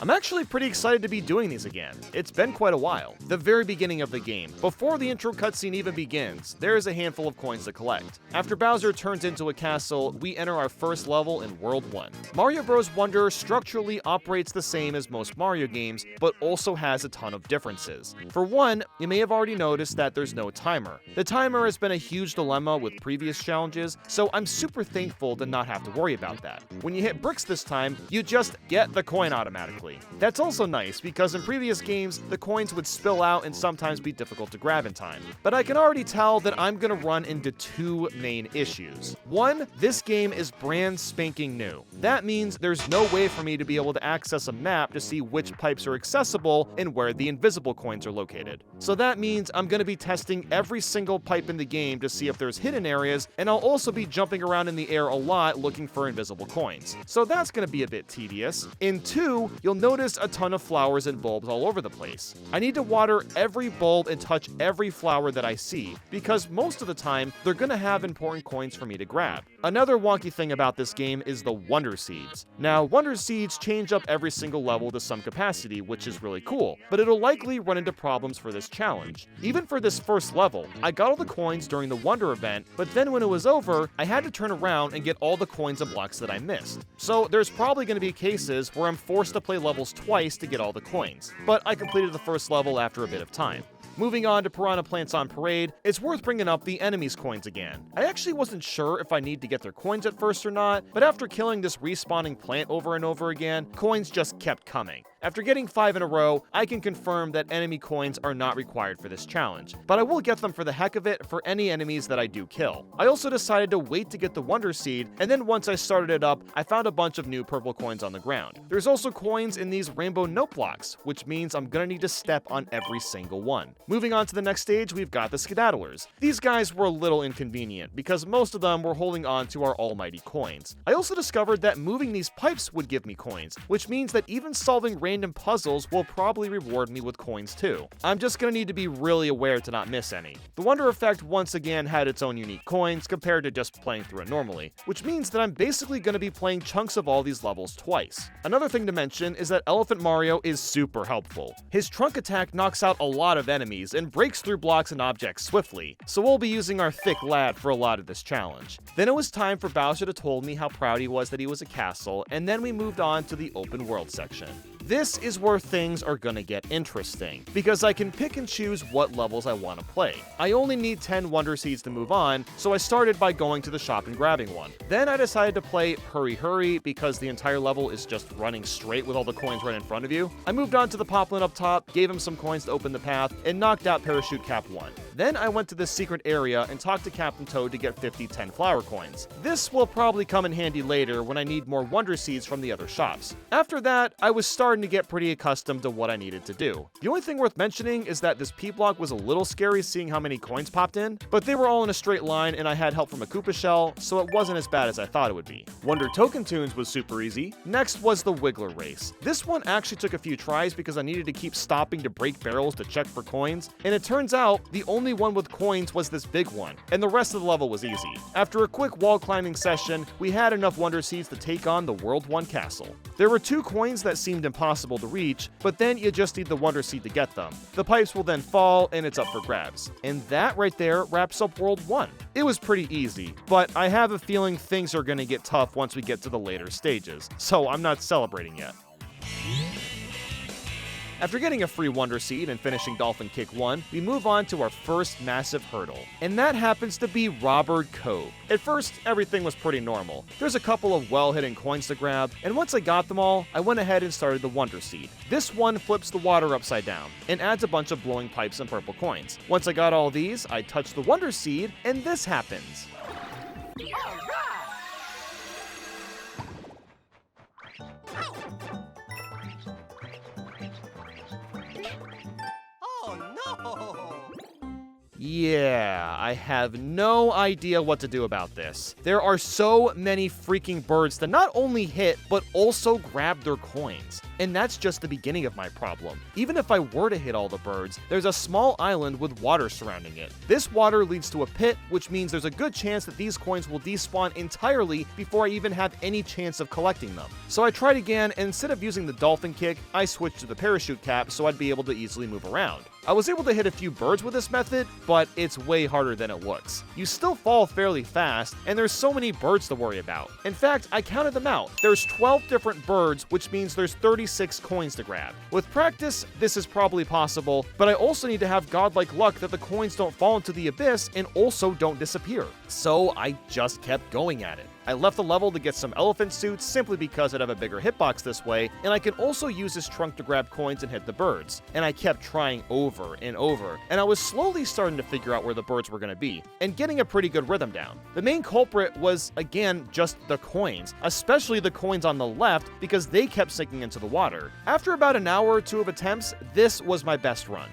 I'm actually pretty excited to be doing these again. It's been quite a while. The very beginning of the game, before the intro cutscene even begins, there is a handful of coins to collect. After Bowser turns into a castle, we enter our first level in World 1. Mario Bros. Wonder structurally operates the same as most Mario games, but also has a ton of differences. For one, you may have already noticed that there's no timer. The timer has been a huge dilemma with previous challenges, so I'm super thankful to not have to worry about that. When you hit bricks this time, you just get the coin automatically. That's also nice because in previous games, the coins would spill out and sometimes be difficult to grab in time. But I can already tell that I'm gonna run into 2 main issues. One, this game is brand spanking new. That means there's no way for me to be able to access a map to see which pipes are accessible and where the invisible coins are located. So that means I'm gonna be testing every single pipe in the game to see if there's hidden areas, and I'll also be jumping around in the air a lot looking for invisible coins. So that's gonna be a bit tedious. And 2, you'll notice a ton of flowers and bulbs all over the place. I need to water every bulb and touch every flower that I see, because most of the time, they're gonna have important coins for me to grab. Another wonky thing about this game is the Wonder Seeds. Now, Wonder Seeds change up every single level to some capacity, which is really cool, but it'll likely run into problems for this challenge. Even for this first level, I got all the coins during the Wonder event, but then when it was over, I had to turn around and get all the coins and blocks that I missed. So there's probably gonna be cases where I'm forced to play levels twice to get all the coins, but I completed the first level after a bit of time. Moving on to Piranha Plants on Parade, it's worth bringing up the enemies' coins again. I actually wasn't sure if I need to get their coins at first or not, but after killing this respawning plant over and over again, coins just kept coming. After getting 5 in a row, I can confirm that enemy coins are not required for this challenge, but I will get them for the heck of it for any enemies that I do kill. I also decided to wait to get the Wonder Seed, and then once I started it up, I found a bunch of new purple coins on the ground. There's also coins in these rainbow note blocks, which means I'm gonna need to step on every single one. Moving on to the next stage, we've got the Skedaddlers. These guys were a little inconvenient, because most of them were holding on to our almighty coins. I also discovered that moving these pipes would give me coins, which means that even solving rainbow random puzzles will probably reward me with coins too. I'm just gonna need to be really aware to not miss any. The Wonder Effect once again had its own unique coins compared to just playing through it normally, which means that I'm basically gonna be playing chunks of all these levels twice. Another thing to mention is that Elephant Mario is super helpful. His trunk attack knocks out a lot of enemies and breaks through blocks and objects swiftly, so we'll be using our thick lad for a lot of this challenge. Then it was time for Bowser to told me how proud he was that he was a castle, and then we moved on to the open world section. This is where things are gonna get interesting, because I can pick and choose what levels I want to play. I only need 10 Wonder Seeds to move on, so I started by going to the shop and grabbing one. Then I decided to play Hurry Hurry because the entire level is just running straight with all the coins right in front of you. I moved on to the Poplin up top, gave him some coins to open the path, and knocked out Parachute Cap 1. Then I went to the secret area and talked to Captain Toad to get 50 10 flower coins. This will probably come in handy later when I need more Wonder Seeds from the other shops. After that, I was starting to get pretty accustomed to what I needed to do. The only thing worth mentioning is that this P-block was a little scary seeing how many coins popped in, but they were all in a straight line and I had help from a Koopa shell, so it wasn't as bad as I thought it would be. Wonder Token Tunes was super easy. Next was the Wiggler Race. This one actually took a few tries because I needed to keep stopping to break barrels to check for coins, and it turns out the only one with coins was this big one, and the rest of the level was easy. After a quick wall climbing session, we had enough Wonder Seeds to take on the World 1 Castle. There were 2 coins that seemed impossible to reach, but then you just need the Wonder Seed to get them. The pipes will then fall, and it's up for grabs. And that right there wraps up World 1. It was pretty easy, but I have a feeling things are gonna get tough once we get to the later stages, so I'm not celebrating yet. After getting a free Wonder Seed and finishing Dolphin Kick 1, we move on to our first massive hurdle, and that happens to be Robber Cove. At first, everything was pretty normal. There's a couple of well-hidden coins to grab, and once I got them all, I went ahead and started the Wonder Seed. This one flips the water upside down, and adds a bunch of glowing pipes and purple coins. Once I got all these, I touch the Wonder Seed, and this happens. Yeah, I have no idea what to do about this. There are so many freaking birds that not only hit, but also grab their coins. And that's just the beginning of my problem. Even if I were to hit all the birds, there's a small island with water surrounding it. This water leads to a pit, which means there's a good chance that these coins will despawn entirely before I even have any chance of collecting them. So I tried again, and instead of using the Dolphin Kick, I switched to the Parachute Cap so I'd be able to easily move around. I was able to hit a few birds with this method, but it's way harder than it looks. You still fall fairly fast, and there's so many birds to worry about. In fact, I counted them out. There's 12 different birds, which means there's 36 coins to grab. With practice, this is probably possible, but I also need to have godlike luck that the coins don't fall into the abyss and also don't disappear. So I just kept going at it. I left the level to get some elephant suits simply because I'd have a bigger hitbox this way, and I can also use this trunk to grab coins and hit the birds. And I kept trying over and over, and I was slowly starting to figure out where the birds were going to be, and getting a pretty good rhythm down. The main culprit was, again, just the coins, especially the coins on the left because they kept sinking into the water. After about an hour or 2 of attempts, this was my best run.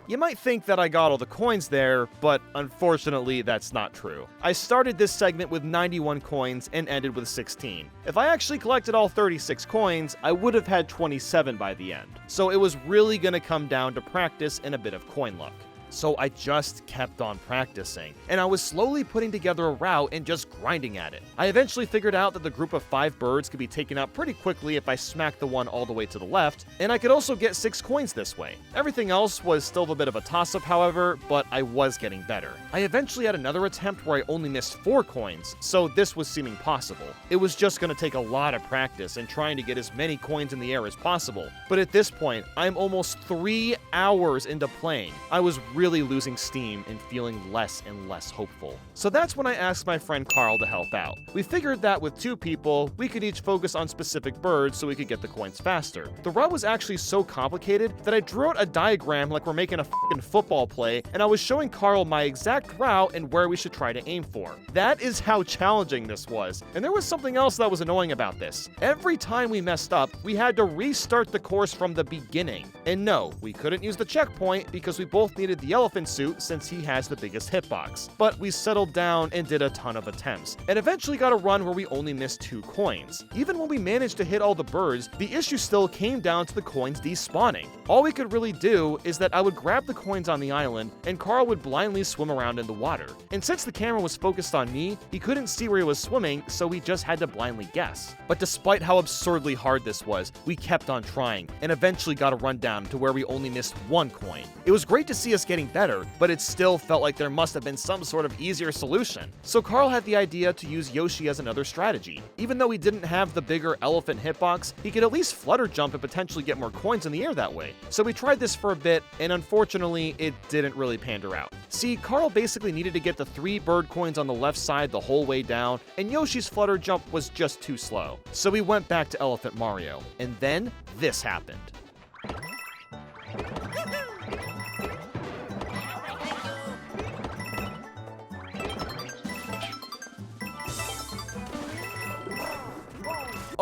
You might think that I got all the coins there, but unfortunately that's not true. I started this segment with 91 coins and ended with 16. If I actually collected all 36 coins, I would have had 27 by the end. So it was really gonna come down to practice and a bit of coin luck. So I just kept on practicing, and I was slowly putting together a route and just grinding at it. I eventually figured out that the group of 5 birds could be taken out pretty quickly if I smacked the one all the way to the left, and I could also get 6 coins this way. Everything else was still a bit of a toss-up, however, but I was getting better. I eventually had another attempt where I only missed 4 coins, so this was seeming possible. It was just going to take a lot of practice and trying to get as many coins in the air as possible, but at this point, I'm almost 3 hours into playing. I was really really losing steam and feeling less and less hopeful. So that's when I asked my friend Carl to help out. We figured that with 2 people, we could each focus on specific birds so we could get the coins faster. The route was actually so complicated that I drew out a diagram like we're making a f***ing football play, and I was showing Carl my exact route and where we should try to aim for. That is how challenging this was. And there was something else that was annoying about this. Every time we messed up, we had to restart the course from the beginning. And no, we couldn't use the checkpoint because we both needed the elephant suit since he has the biggest hitbox. But we settled down and did a ton of attempts, and eventually got a run where we only missed 2 coins. Even when we managed to hit all the birds, the issue still came down to the coins despawning. All we could really do is that I would grab the coins on the island, and Carl would blindly swim around in the water. And since the camera was focused on me, he couldn't see where he was swimming, so we just had to blindly guess. But despite how absurdly hard this was, we kept on trying, and eventually got a rundown to where we only missed 1 coin. It was great to see us getting better, but it still felt like there must have been some sort of easier solution. So Carl had the idea to use Yoshi as another strategy. Even though he didn't have the bigger elephant hitbox, he could at least flutter jump and potentially get more coins in the air that way. So we tried this for a bit, and unfortunately, it didn't really pander out. See, Carl basically needed to get the 3 bird coins on the left side the whole way down, and Yoshi's flutter jump was just too slow. So we went back to Elephant Mario, and then this happened.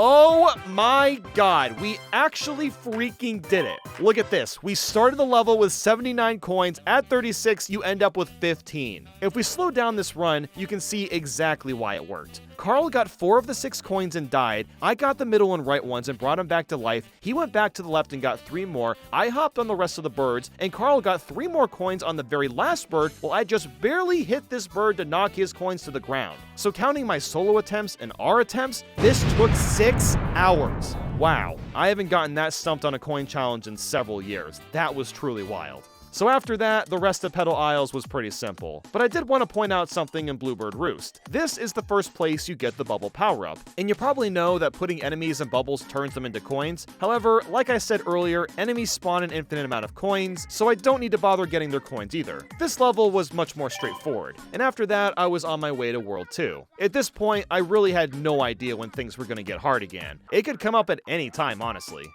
Oh my god, we actually freaking did it. Look at this. We started the level with 79 coins. At 36, you end up with 15. If we slow down this run, you can see exactly why it worked. Carl got 4 of the 6 coins and died. I got the middle and right ones and brought him back to life. He went back to the left and got 3 more. I hopped on the rest of the birds, and Carl got 3 more coins on the very last bird, while I just barely hit this bird to knock his coins to the ground. So counting my solo attempts and our attempts, this took 6 hours. Wow, I haven't gotten that stumped on a coin challenge in several years. That was truly wild. So after that, the rest of Petal Isles was pretty simple. But I did want to point out something in Bluebird Roost. This is the first place you get the bubble power-up, and you probably know that putting enemies in bubbles turns them into coins. However, like I said earlier, enemies spawn an infinite amount of coins, so I don't need to bother getting their coins either. This level was much more straightforward, and after that, I was on my way to World 2. At this point, I really had no idea when things were going to get hard again. It could come up at any time, honestly.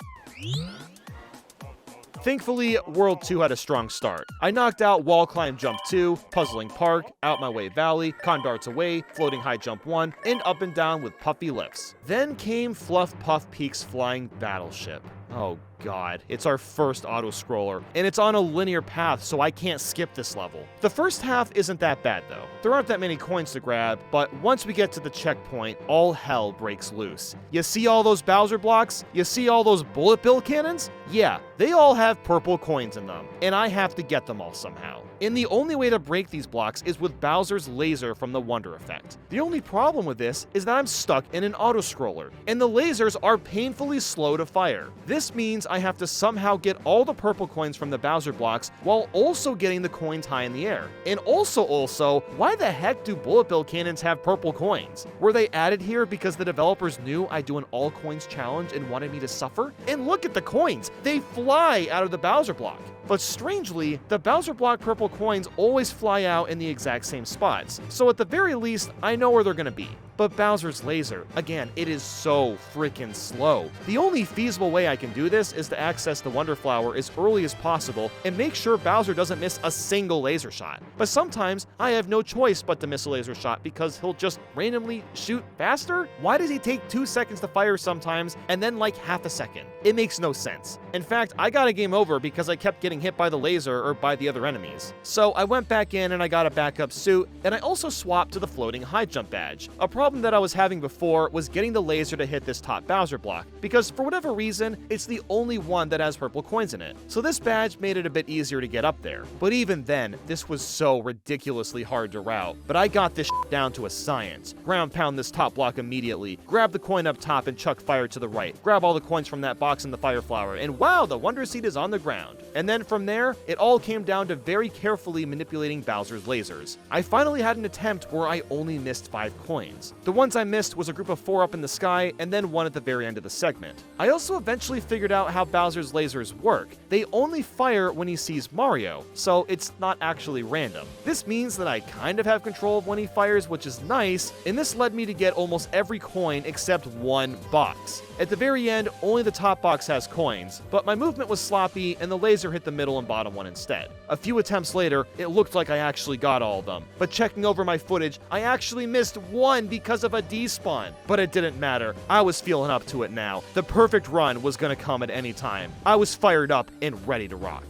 Thankfully, World 2 had a strong start. I knocked out Wall Climb Jump 2, Puzzling Park, Out My Way Valley, Con Darts Away, Floating High Jump 1, and Up and Down with Puffy Lifts. Then came Fluff Puff Peak's Flying Battleship. Oh god, it's our first auto-scroller, and it's on a linear path, so I can't skip this level. The first half isn't that bad though. There aren't that many coins to grab, but once we get to the checkpoint, all hell breaks loose. You see all those Bowser blocks? You see all those bullet bill cannons? Yeah, they all have purple coins in them, and I have to get them all somehow. And the only way to break these blocks is with Bowser's laser from the Wonder Effect. The only problem with this is that I'm stuck in an auto-scroller, and the lasers are painfully slow to fire. This means I have to somehow get all the purple coins from the Bowser blocks while also getting the coins high in the air. And also, why the heck do bullet bill cannons have purple coins? Were they added here because the developers knew I'd do an all coins challenge and wanted me to suffer? And look at the coins! They fly out of the Bowser block. But strangely, the Bowser block purple coins always fly out in the exact same spots, so at the very least, I know where they're gonna be. But Bowser's laser, again, it is so freaking slow. The only feasible way I can do this is to access the Wonder Flower as early as possible and make sure Bowser doesn't miss a single laser shot. But sometimes, I have no choice but to miss a laser shot because he'll just randomly shoot faster? Why does he take 2 seconds to fire sometimes and then like half a second? It makes no sense. In fact, I got a game over because I kept getting hit by the laser or by the other enemies. So I went back in and I got a backup suit, and I also swapped to the floating high jump badge. A problem that I was having before was getting the laser to hit this top Bowser block, because for whatever reason, it's the only one that has purple coins in it. So this badge made it a bit easier to get up there. But even then, this was so ridiculously hard to route. But I got this down to a science. Ground pound this top block immediately, grab the coin up top and chuck fire to the right, grab all the coins from that box in the fire flower, and wow, the Wonder Seed is on the ground. And then from there, it all came down to very carefully manipulating Bowser's lasers. I finally had an attempt where I only missed 5 coins. The ones I missed was a group of 4 up in the sky and then one at the very end of the segment. I also eventually figured out how Bowser's lasers work. They only fire when he sees Mario, so it's not actually random. This means that I kind of have control of when he fires, which is nice, and this led me to get almost every coin except one box. At the very end, only the top box has coins, but my movement was sloppy and the laser hit the middle and bottom one instead. A few attempts later, it looked like I actually got all of them, but checking over my footage, I actually missed one because of a despawn. But it didn't matter. I was feeling up to it now. The perfect run was gonna come at any time. I was fired up and ready to rock.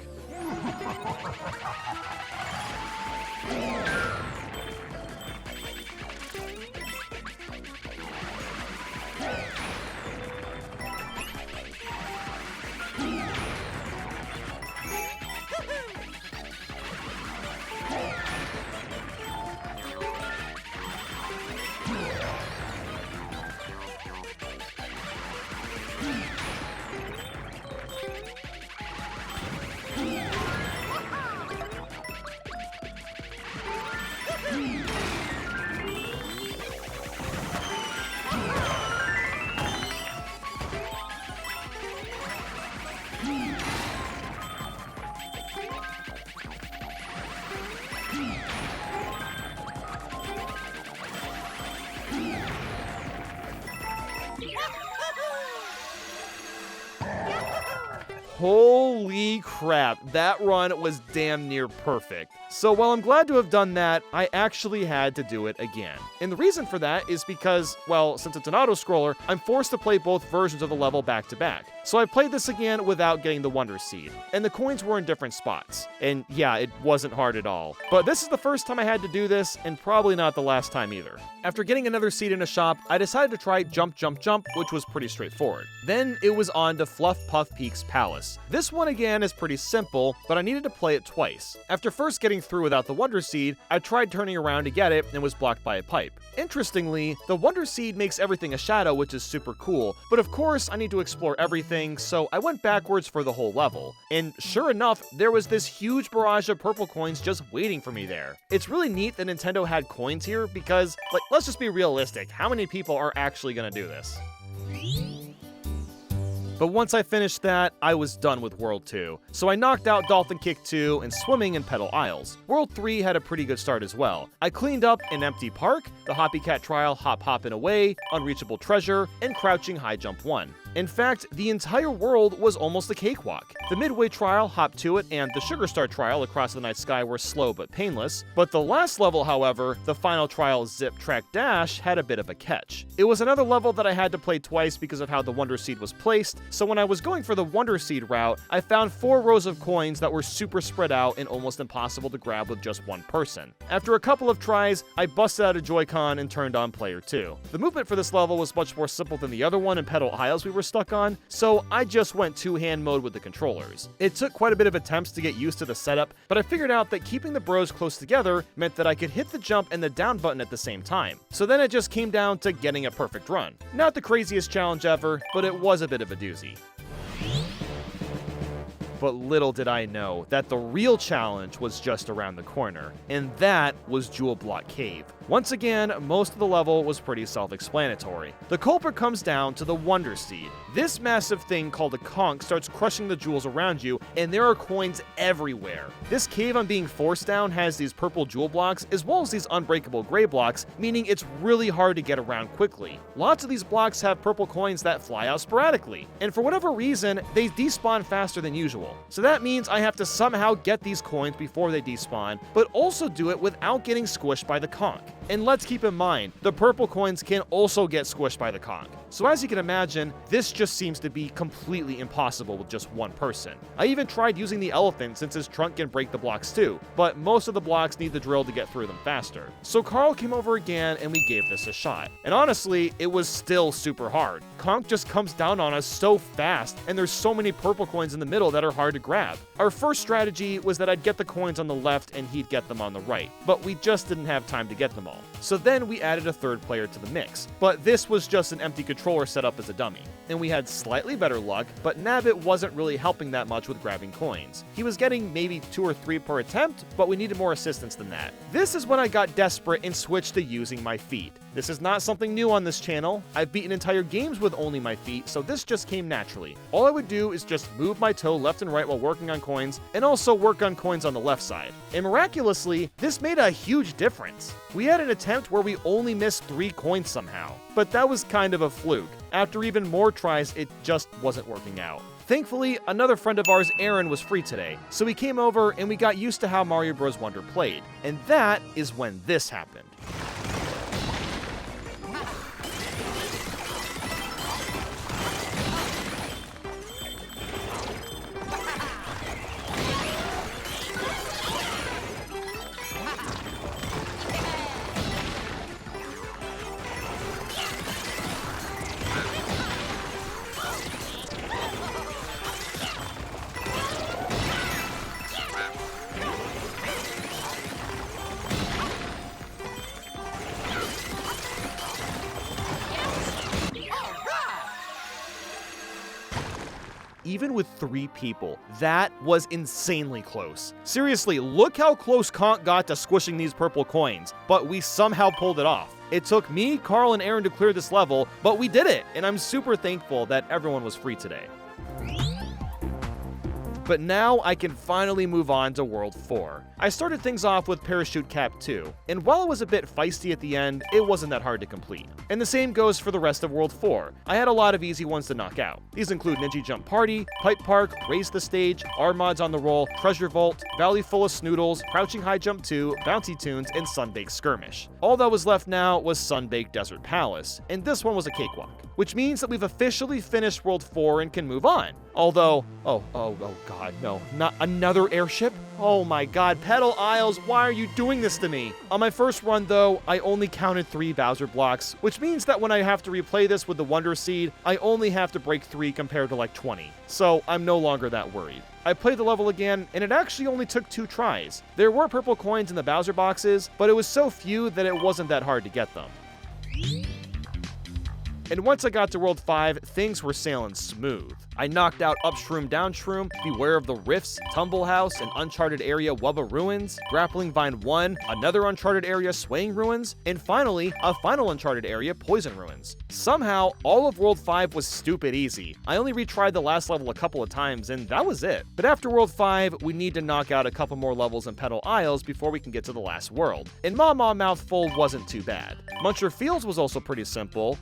Holy crap, that run was damn near perfect. So while I'm glad to have done that, I actually had to do it again. And the reason for that is because, well, since it's an auto-scroller, I'm forced to play both versions of the level back to back. So I played this again without getting the Wonder Seed, and the coins were in different spots. And yeah, it wasn't hard at all. But this is the first time I had to do this, and probably not the last time either. After getting another seed in a shop, I decided to try Jump Jump Jump, which was pretty straightforward. Then it was on to Fluff Puff Peak's Palace. This one again is pretty simple, but I needed to play it twice. After first getting through without the Wonder Seed, I tried turning around to get it and was blocked by a pipe. Interestingly, the Wonder Seed makes everything a shadow, which is super cool, but of course I need to explore everything, so I went backwards for the whole level. And sure enough, there was this huge barrage of purple coins just waiting for me there. It's really neat that Nintendo had coins here because, like, let's just be realistic, how many people are actually gonna do this? But once I finished that, I was done with World 2. So I knocked out Dolphin Kick 2 and Swimming in Petal Isles. World 3 had a pretty good start as well. I cleaned up an Empty Park, the Hoppy Cat Trial Hop Hoppin' Away, Unreachable Treasure, and Crouching High Jump 1. In fact, the entire world was almost a cakewalk. The Midway Trial, Hop to It, and the Sugar Star Trial Across the Night Sky were slow but painless. But the last level, however, the final trial Zip Track Dash, had a bit of a catch. It was another level that I had to play twice because of how the Wonder Seed was placed, so when I was going for the Wonder Seed route, I found 4 rows of coins that were super spread out and almost impossible to grab with just one person. After a couple of tries, I busted out a Joy-Con and turned on Player 2. The movement for this level was much more simple than the other one in Petal Isles we were stuck on, so I just went two-hand mode with the controllers. It took quite a bit of attempts to get used to the setup, but I figured out that keeping the bros close together meant that I could hit the jump and the down button at the same time. So then it just came down to getting a perfect run. Not the craziest challenge ever, but it was a bit of a doozy. But little did I know that the real challenge was just around the corner, and that was Jewel Block Cave. Once again, most of the level was pretty self-explanatory. The culprit comes down to the Wonder Seed. This massive thing called a conch starts crushing the jewels around you, and there are coins everywhere. This cave I'm being forced down has these purple jewel blocks, as well as these unbreakable gray blocks, meaning it's really hard to get around quickly. Lots of these blocks have purple coins that fly out sporadically, and for whatever reason, they despawn faster than usual. So that means I have to somehow get these coins before they despawn, but also do it without getting squished by the conch. And let's keep in mind, the purple coins can also get squished by the conch. So as you can imagine, this just seems to be completely impossible with just one person. I even tried using the elephant since his trunk can break the blocks too, but most of the blocks need the drill to get through them faster. So Carl came over again and we gave this a shot. And honestly, it was still super hard. Conch just comes down on us so fast, and there's so many purple coins in the middle that are hard to grab. Our first strategy was that I'd get the coins on the left and he'd get them on the right, but we just didn't have time to get them all. all. So then we added a third player to the mix, but this was just an empty controller set up as a dummy. And we had slightly better luck, but Nabbit wasn't really helping that much with grabbing coins. He was getting maybe 2 or 3 per attempt, but we needed more assistance than that. This is when I got desperate and switched to using my feet. This is not something new on this channel. I've beaten entire games with only my feet, so this just came naturally. All I would do is just move my toe left and right while working on coins, and also work on coins on the left side. And miraculously, this made a huge difference. We had an attempt where we only missed 3 coins somehow, but that was kind of a fluke. After even more tries, it just wasn't working out. Thankfully, another friend of ours, Aaron, was free today, so he came over and we got used to how Mario Bros. Wonder played. And that is when this happened. Even with 3 people, that was insanely close. Seriously, look how close Conk got to squishing these purple coins, but we somehow pulled it off. It took me, Carl, and Aaron to clear this level, but we did it, and I'm super thankful that everyone was free today. But now I can finally move on to World 4. I started things off with Parachute Cap 2, and while it was a bit feisty at the end, it wasn't that hard to complete. And the same goes for the rest of World 4. I had a lot of easy ones to knock out. These include Ninja Jump Party, Pipe Park, Raise the Stage, R-Mods on the Roll, Treasure Vault, Valley Full of Snoodles, Crouching High Jump 2, Bouncy Tunes, and Sunbaked Skirmish. All that was left now was Sunbaked Desert Palace, and this one was a cakewalk, which means that we've officially finished World 4 and can move on. Although, oh god, no, not another airship? Oh my god, Petal Isles, why are you doing this to me? On my first run though, I only counted 3 Bowser blocks, which means that when I have to replay this with the Wonder Seed, I only have to break 3 compared to like 20. So I'm no longer that worried. I played the level again, and it actually only took 2 tries. There were purple coins in the Bowser boxes, but it was so few that it wasn't that hard to get them. And once I got to World 5, things were sailing smooth. I knocked out Up Shroom Down Shroom, Beware of the Rifts, Tumble House, an uncharted area Wubba Ruins, Grappling Vine 1, another uncharted area Swaying Ruins, and finally, a final uncharted area Poison Ruins. Somehow, all of World 5 was stupid easy. I only retried the last level a couple of times, and that was it. But after World 5, we need to knock out a couple more levels in Petal Isles before we can get to the last world. And Ma Ma Mouthful wasn't too bad. Muncher Fields was also pretty simple.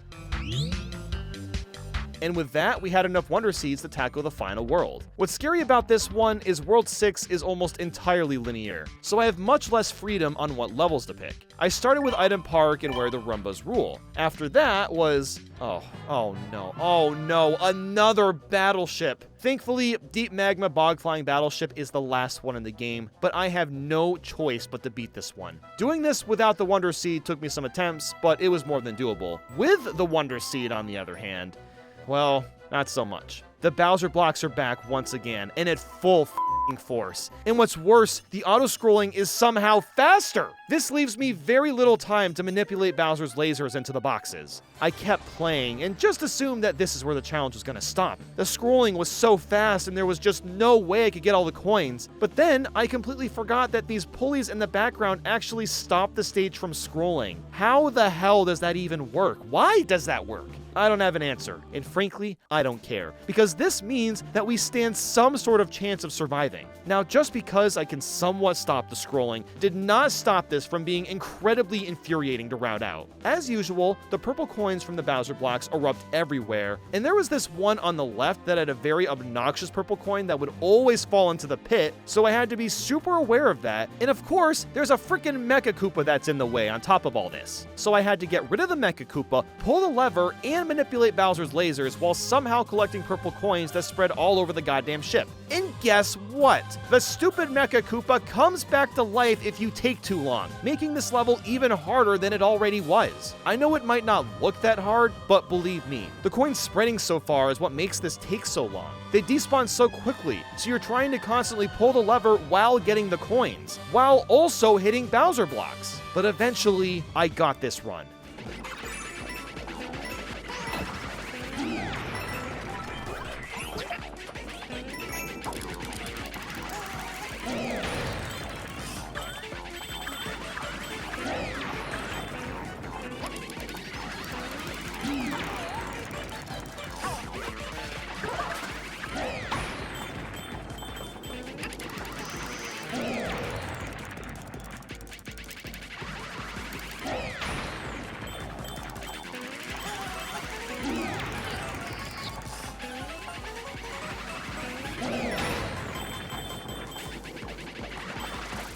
And with that, we had enough Wonder Seeds to tackle the final world. What's scary about this one is World 6 is almost entirely linear, so I have much less freedom on what levels to pick. I started with Item Park and Where the Rumbas Rule. After that was... oh no, another battleship! Thankfully, Deep Magma Bog Flying Battleship is the last one in the game, but I have no choice but to beat this one. Doing this without the Wonder Seed took me some attempts, but it was more than doable. With the Wonder Seed, on the other hand, well, not so much. The Bowser blocks are back once again, and at full force. And what's worse, the auto-scrolling is somehow faster! This leaves me very little time to manipulate Bowser's lasers into the boxes. I kept playing, and just assumed that this is where the challenge was gonna stop. The scrolling was so fast, and there was just no way I could get all the coins. But then, I completely forgot that these pulleys in the background actually stop the stage from scrolling. How the hell does that even work? Why does that work? I don't have an answer, and frankly, I don't care, because this means that we stand some sort of chance of surviving. Now, just because I can somewhat stop the scrolling did not stop this from being incredibly infuriating to route out. As usual, the purple coins from the Bowser blocks erupt everywhere, and there was this one on the left that had a very obnoxious purple coin that would always fall into the pit, so I had to be super aware of that, and of course, there's a freaking Mecha Koopa that's in the way on top of all this. So I had to get rid of the Mecha Koopa, pull the lever, and and manipulate Bowser's lasers while somehow collecting purple coins that spread all over the goddamn ship. And guess what? The stupid Mecha Koopa comes back to life if you take too long, making this level even harder than it already was. I know it might not look that hard, but believe me, the coins spreading so far is what makes this take so long. They despawn so quickly, so you're trying to constantly pull the lever while getting the coins, while also hitting Bowser blocks. But eventually, I got this run.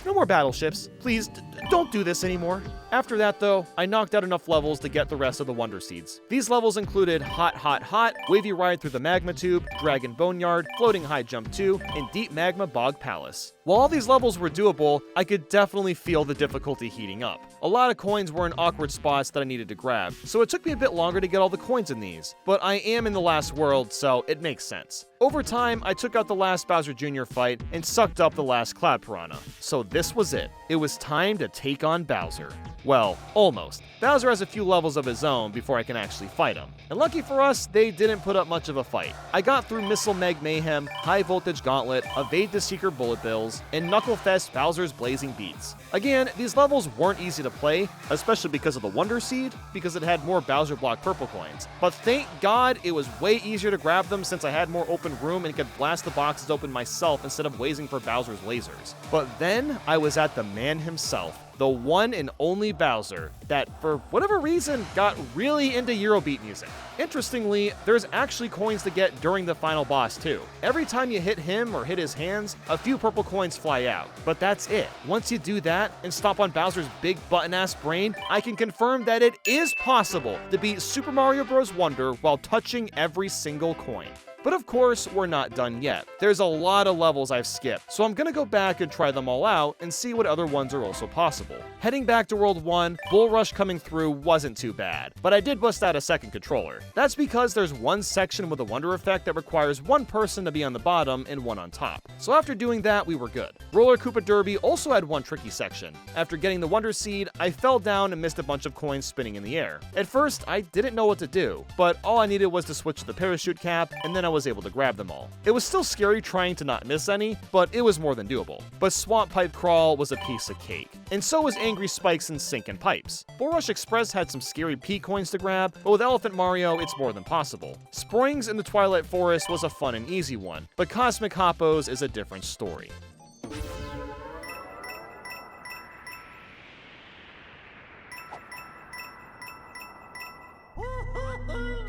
No more battleships. Please, don't do this anymore. After that, though, I knocked out enough levels to get the rest of the Wonder Seeds. These levels included Hot Hot Hot, Wavy Ride Through the Magma Tube, Dragon Boneyard, Floating High Jump 2, and Deep Magma Bog Palace. While all these levels were doable, I could definitely feel the difficulty heating up. A lot of coins were in awkward spots that I needed to grab, so it took me a bit longer to get all the coins in these. But I am in the last world, so it makes sense. Over time, I took out the last Bowser Jr. fight and sucked up the last Cloud Piranha. So this was it. It was time to take on Bowser. Well, almost. Bowser has a few levels of his own before I can actually fight him. And lucky for us, they didn't put up much of a fight. I got through Missile Meg Mayhem, High Voltage Gauntlet, Evade the Seeker Bullet Bills, and Knucklefest Bowser's Blazing Beats. Again, these levels weren't easy to play, especially because of the Wonder Seed, because it had more Bowser Block purple coins. But thank God it was way easier to grab them since I had more open room and could blast the boxes open myself instead of waiting for Bowser's lasers. But then I was at the man himself. The one and only Bowser that, for whatever reason, got really into Eurobeat music. Interestingly, there's actually coins to get during the final boss too. Every time you hit him or hit his hands, a few purple coins fly out. But that's it. Once you do that and stomp on Bowser's big button-ass brain, I can confirm that it is possible to beat Super Mario Bros. Wonder while touching every single coin. But of course, we're not done yet. There's a lot of levels I've skipped, so I'm gonna go back and try them all out and see what other ones are also possible. Heading back to World 1, Bull Rush coming through wasn't too bad, but I did bust out a second controller. That's because there's one section with a Wonder effect that requires one person to be on the bottom and one on top. So after doing that, we were good. Roller Koopa Derby also had one tricky section. After getting the Wonder Seed, I fell down and missed a bunch of coins spinning in the air. At first, I didn't know what to do, but all I needed was to switch to the parachute cap, and then I was able to grab them all. It was still scary trying to not miss any, but it was more than doable. But Swamp Pipe Crawl was a piece of cake, and so was Angry Spikes and Sinkin' Pipes. Bull Rush Express had some scary P coins to grab, but with Elephant Mario, it's more than possible. Springs in the Twilight Forest was a fun and easy one, but Cosmic Hoppos is a different story.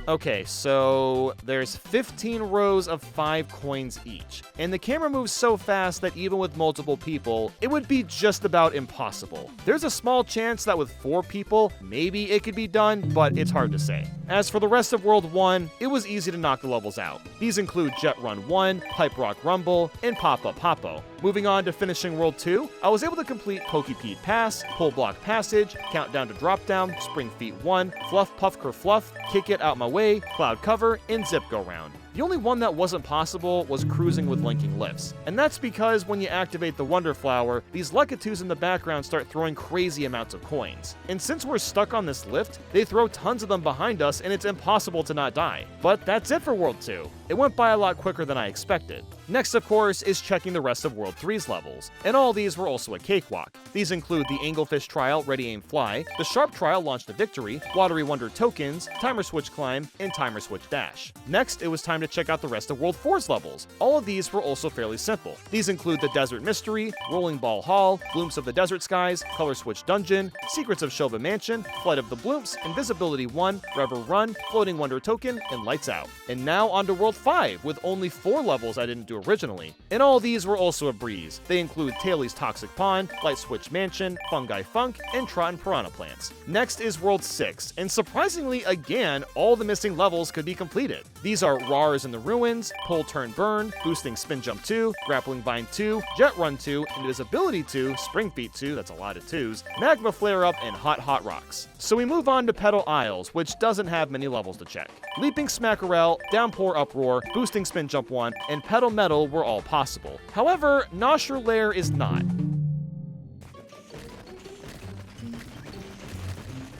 Okay, so there's 15 rows of 5 coins each, and the camera moves so fast that even with multiple people, it would be just about impossible. There's a small chance that with 4 people, maybe it could be done, but it's hard to say. As for the rest of World 1, it was easy to knock the levels out. These include Jet Run 1, Pipe Rock Rumble, and Pop Up Popo. Moving on to finishing World 2, I was able to complete Pokey-Pede Pass, Pull Block Passage, Countdown to Drop Down, Spring Feet 1, Fluff Puff Kerfluff, Kick It Out My Way, Cloud Cover, and Zip Go Round. The only one that wasn't possible was cruising with linking lifts. And that's because when you activate the Wonder Flower, these Lekkatus in the background start throwing crazy amounts of coins. And since we're stuck on this lift, they throw tons of them behind us and it's impossible to not die. But that's it for World 2. It went by a lot quicker than I expected. Next, of course, is checking the rest of World 3's levels, and all these were also a cakewalk. These include the Anglefish Trial, Ready Aim Fly, the Sharp Trial, Launch to Victory, Watery Wonder Tokens, Timer Switch Climb, and Timer Switch Dash. Next, it was time to check out the rest of World 4's levels. All of these were also fairly simple. These include the Desert Mystery, Rolling Ball Hall, Glimpse of the Desert Skies, Color Switch Dungeon, Secrets of Shova Mansion, Flight of the Bloops, Invisibility 1, Rever Run, Floating Wonder Token, and Lights Out. And now on to World 5 with only 4 levels I didn't do originally. And all these were also a breeze. They include Taili's Toxic Pond, Light Switch Mansion, Fungi Funk, and Trotting Piranha Plants. Next is World 6, and surprisingly again, all the missing levels could be completed. These are Rars in the Ruins, Pull Turn Burn, Boosting Spin Jump 2, Grappling Vine 2, Jet Run 2, Invisibility 2, Spring Feet 2, that's a lot of 2s, Magma Flare Up, and Hot Hot Rocks. So we move on to Petal Isles, which doesn't have many levels to check. Leaping Smackarel, Downpour Uproar, Boosting Spin Jump 1, and Petal Metal were all possible. However, Nosher Lair is not.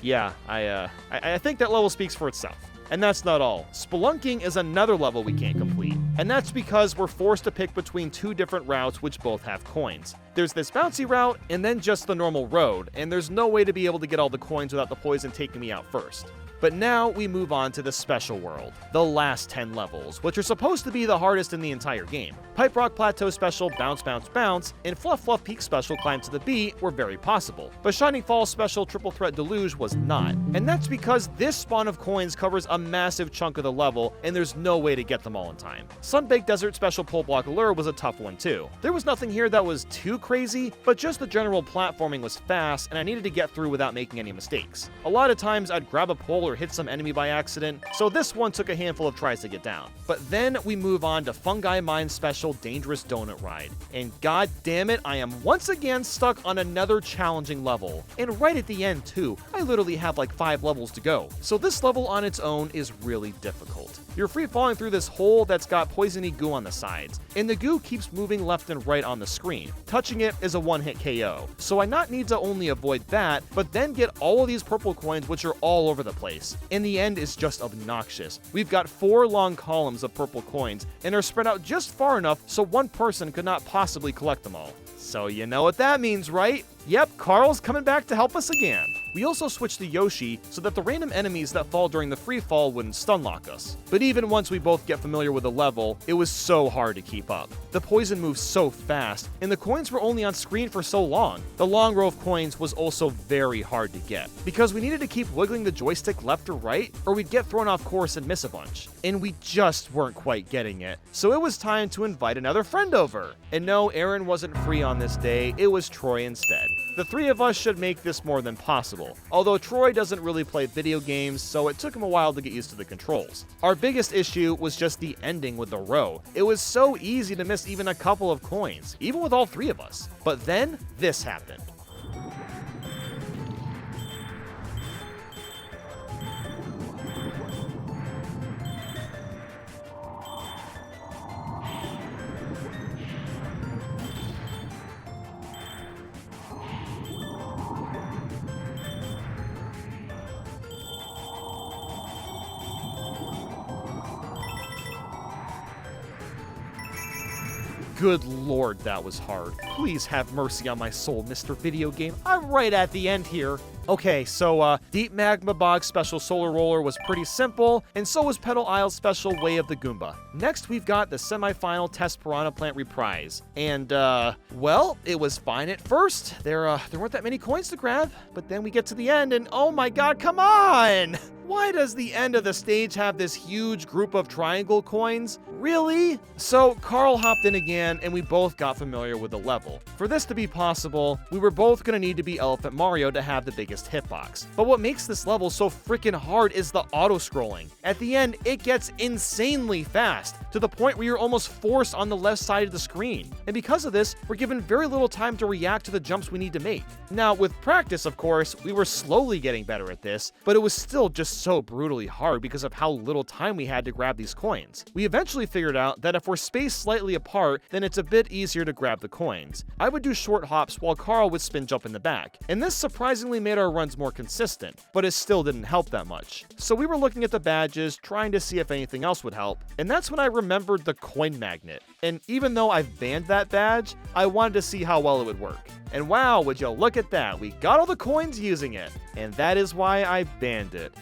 Yeah, I think that level speaks for itself. And that's not all. Spelunking is another level we can't complete. And that's because we're forced to pick between 2 different routes which both have coins. There's this bouncy route, and then just the normal road, and there's no way to be able to get all the coins without the poison taking me out first. But now we move on to the special world, the last 10 levels, which are supposed to be the hardest in the entire game. Pipe Rock Plateau Special Bounce Bounce Bounce and Fluff Fluff Peak Special Climb to the Beat were very possible, but Shining Falls Special Triple Threat Deluge was not. And that's because this spawn of coins covers a massive chunk of the level, and there's no way to get them all in time. Sunbaked Desert Special Pull Block Allure was a tough one too. There was nothing here that was too crazy, but just the general platforming was fast, and I needed to get through without making any mistakes. A lot of times I'd grab a pole or hit some enemy by accident, so this one took a handful of tries to get down. But then we move on to Fungi Mine Special Dangerous Donut Ride, and god damn it, I am once again stuck on another challenging level. And right at the end too, I literally have like 5 levels to go. So this level on its own is really difficult. You're free falling through this hole that's got poisony goo on the sides, and the goo keeps moving left and right on the screen. Touching it is a one-hit KO, so I not need to only avoid that, but then get all of these purple coins which are all over the place. And the end is just obnoxious. We've got 4 long columns of purple coins, and are spread out just far enough so one person could not possibly collect them all. So you know what that means, right? Yep, Carl's coming back to help us again. We also switched to Yoshi so that the random enemies that fall during the free fall wouldn't stun lock us. But even once we both get familiar with the level, it was so hard to keep up. The poison moves so fast, and the coins were only on screen for so long. The long row of coins was also very hard to get, because we needed to keep wiggling the joystick left or right, or we'd get thrown off course and miss a bunch. And we just weren't quite getting it. So it was time to invite another friend over. And no, Aaron wasn't free on this day, it was Troy instead. The 3 of us should make this more than possible, although Troy doesn't really play video games, so it took him a while to get used to the controls. Our biggest issue was just the ending with the row. It was so easy to miss even a couple of coins, even with all 3 of us. But then, this happened. Good lord, that was hard. Please have mercy on my soul, Mr. Video Game. I'm right at the end here. Okay, so Deep Magma Bog Special Solar Roller was pretty simple, and so was Petal Isle Special Way of the Goomba. Next, we've got the semifinal Test Piranha Plant Reprise. And, well, it was fine at first. There weren't that many coins to grab, but then we get to the end, and oh my god, come on! Why does the end of the stage have this huge group of triangle coins? Really? So Carl hopped in again, and we both got familiar with the level. For this to be possible, we were both gonna need to be Elephant Mario to have the biggest hitbox. But what makes this level so freaking hard is the auto-scrolling. At the end, it gets insanely fast, to the point where you're almost forced on the left side of the screen. And because of this, we're given very little time to react to the jumps we need to make. Now, with practice, of course, we were slowly getting better at this, but it was still just so brutally hard because of how little time we had to grab these coins. We eventually figured out that if we're spaced slightly apart, then it's a bit easier to grab the coins. I would do short hops while Carl would spin jump in the back, and this surprisingly made our runs more consistent, but it still didn't help that much. So we were looking at the badges, trying to see if anything else would help, and that's when I remembered the coin magnet. And even though I've banned that badge, I wanted to see how well it would work. And wow, would you look at that, we got all the coins using it. And that is why I banned it.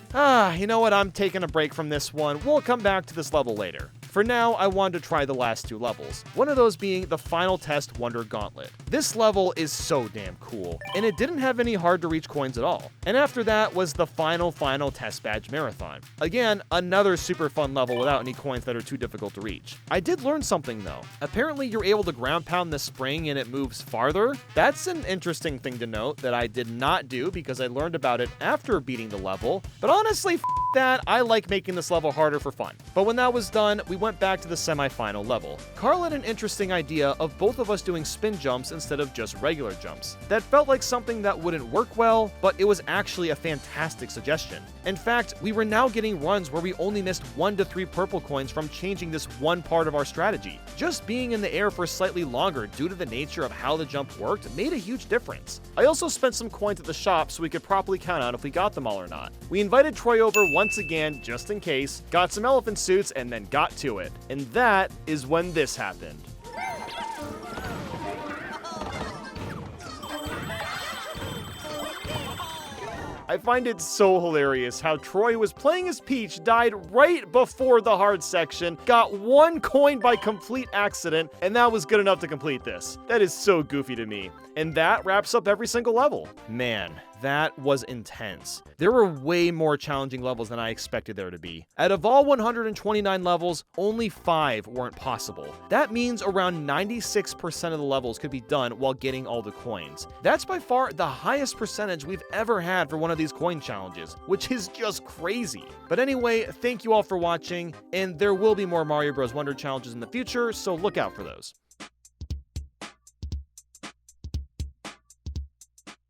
You know what, I'm taking a break from this one. We'll come back to this level later. For now, I wanted to try the last 2 levels, one of those being the Final Test Wonder Gauntlet. This level is so damn cool, and it didn't have any hard to reach coins at all. And after that was the final Test Badge Marathon. Again, another super fun level without any coins that are too difficult to reach. I did learn something though. Apparently you're able to ground pound the spring and it moves farther. That's an interesting thing to note that I did not do because I learned about it after beating the level. But honestly, that, I like making this level harder for fun. But when that was done, we went back to the semi-final level. Carl had an interesting idea of both of us doing spin jumps instead of just regular jumps. That felt like something that wouldn't work well, but it was actually a fantastic suggestion. In fact, we were now getting runs where we only missed 1 to 3 purple coins from changing this one part of our strategy. Just being in the air for slightly longer due to the nature of how the jump worked made a huge difference. I also spent some coins at the shop so we could properly count out if we got them all or not. We invited Troy over once again, just in case, got some elephant suits, and then got to it. And that is when this happened. I find it so hilarious how Troy was playing as Peach, died right before the hard section, got 1 coin by complete accident, and that was good enough to complete this. That is so goofy to me. And that wraps up every single level. Man, that was intense. There were way more challenging levels than I expected there to be. Out of all 129 levels, only 5 weren't possible. That means around 96% of the levels could be done while getting all the coins. That's by far the highest percentage we've ever had for one of these coin challenges, which is just crazy. But anyway, thank you all for watching, and there will be more Mario Bros. Wonder challenges in the future, so look out for those.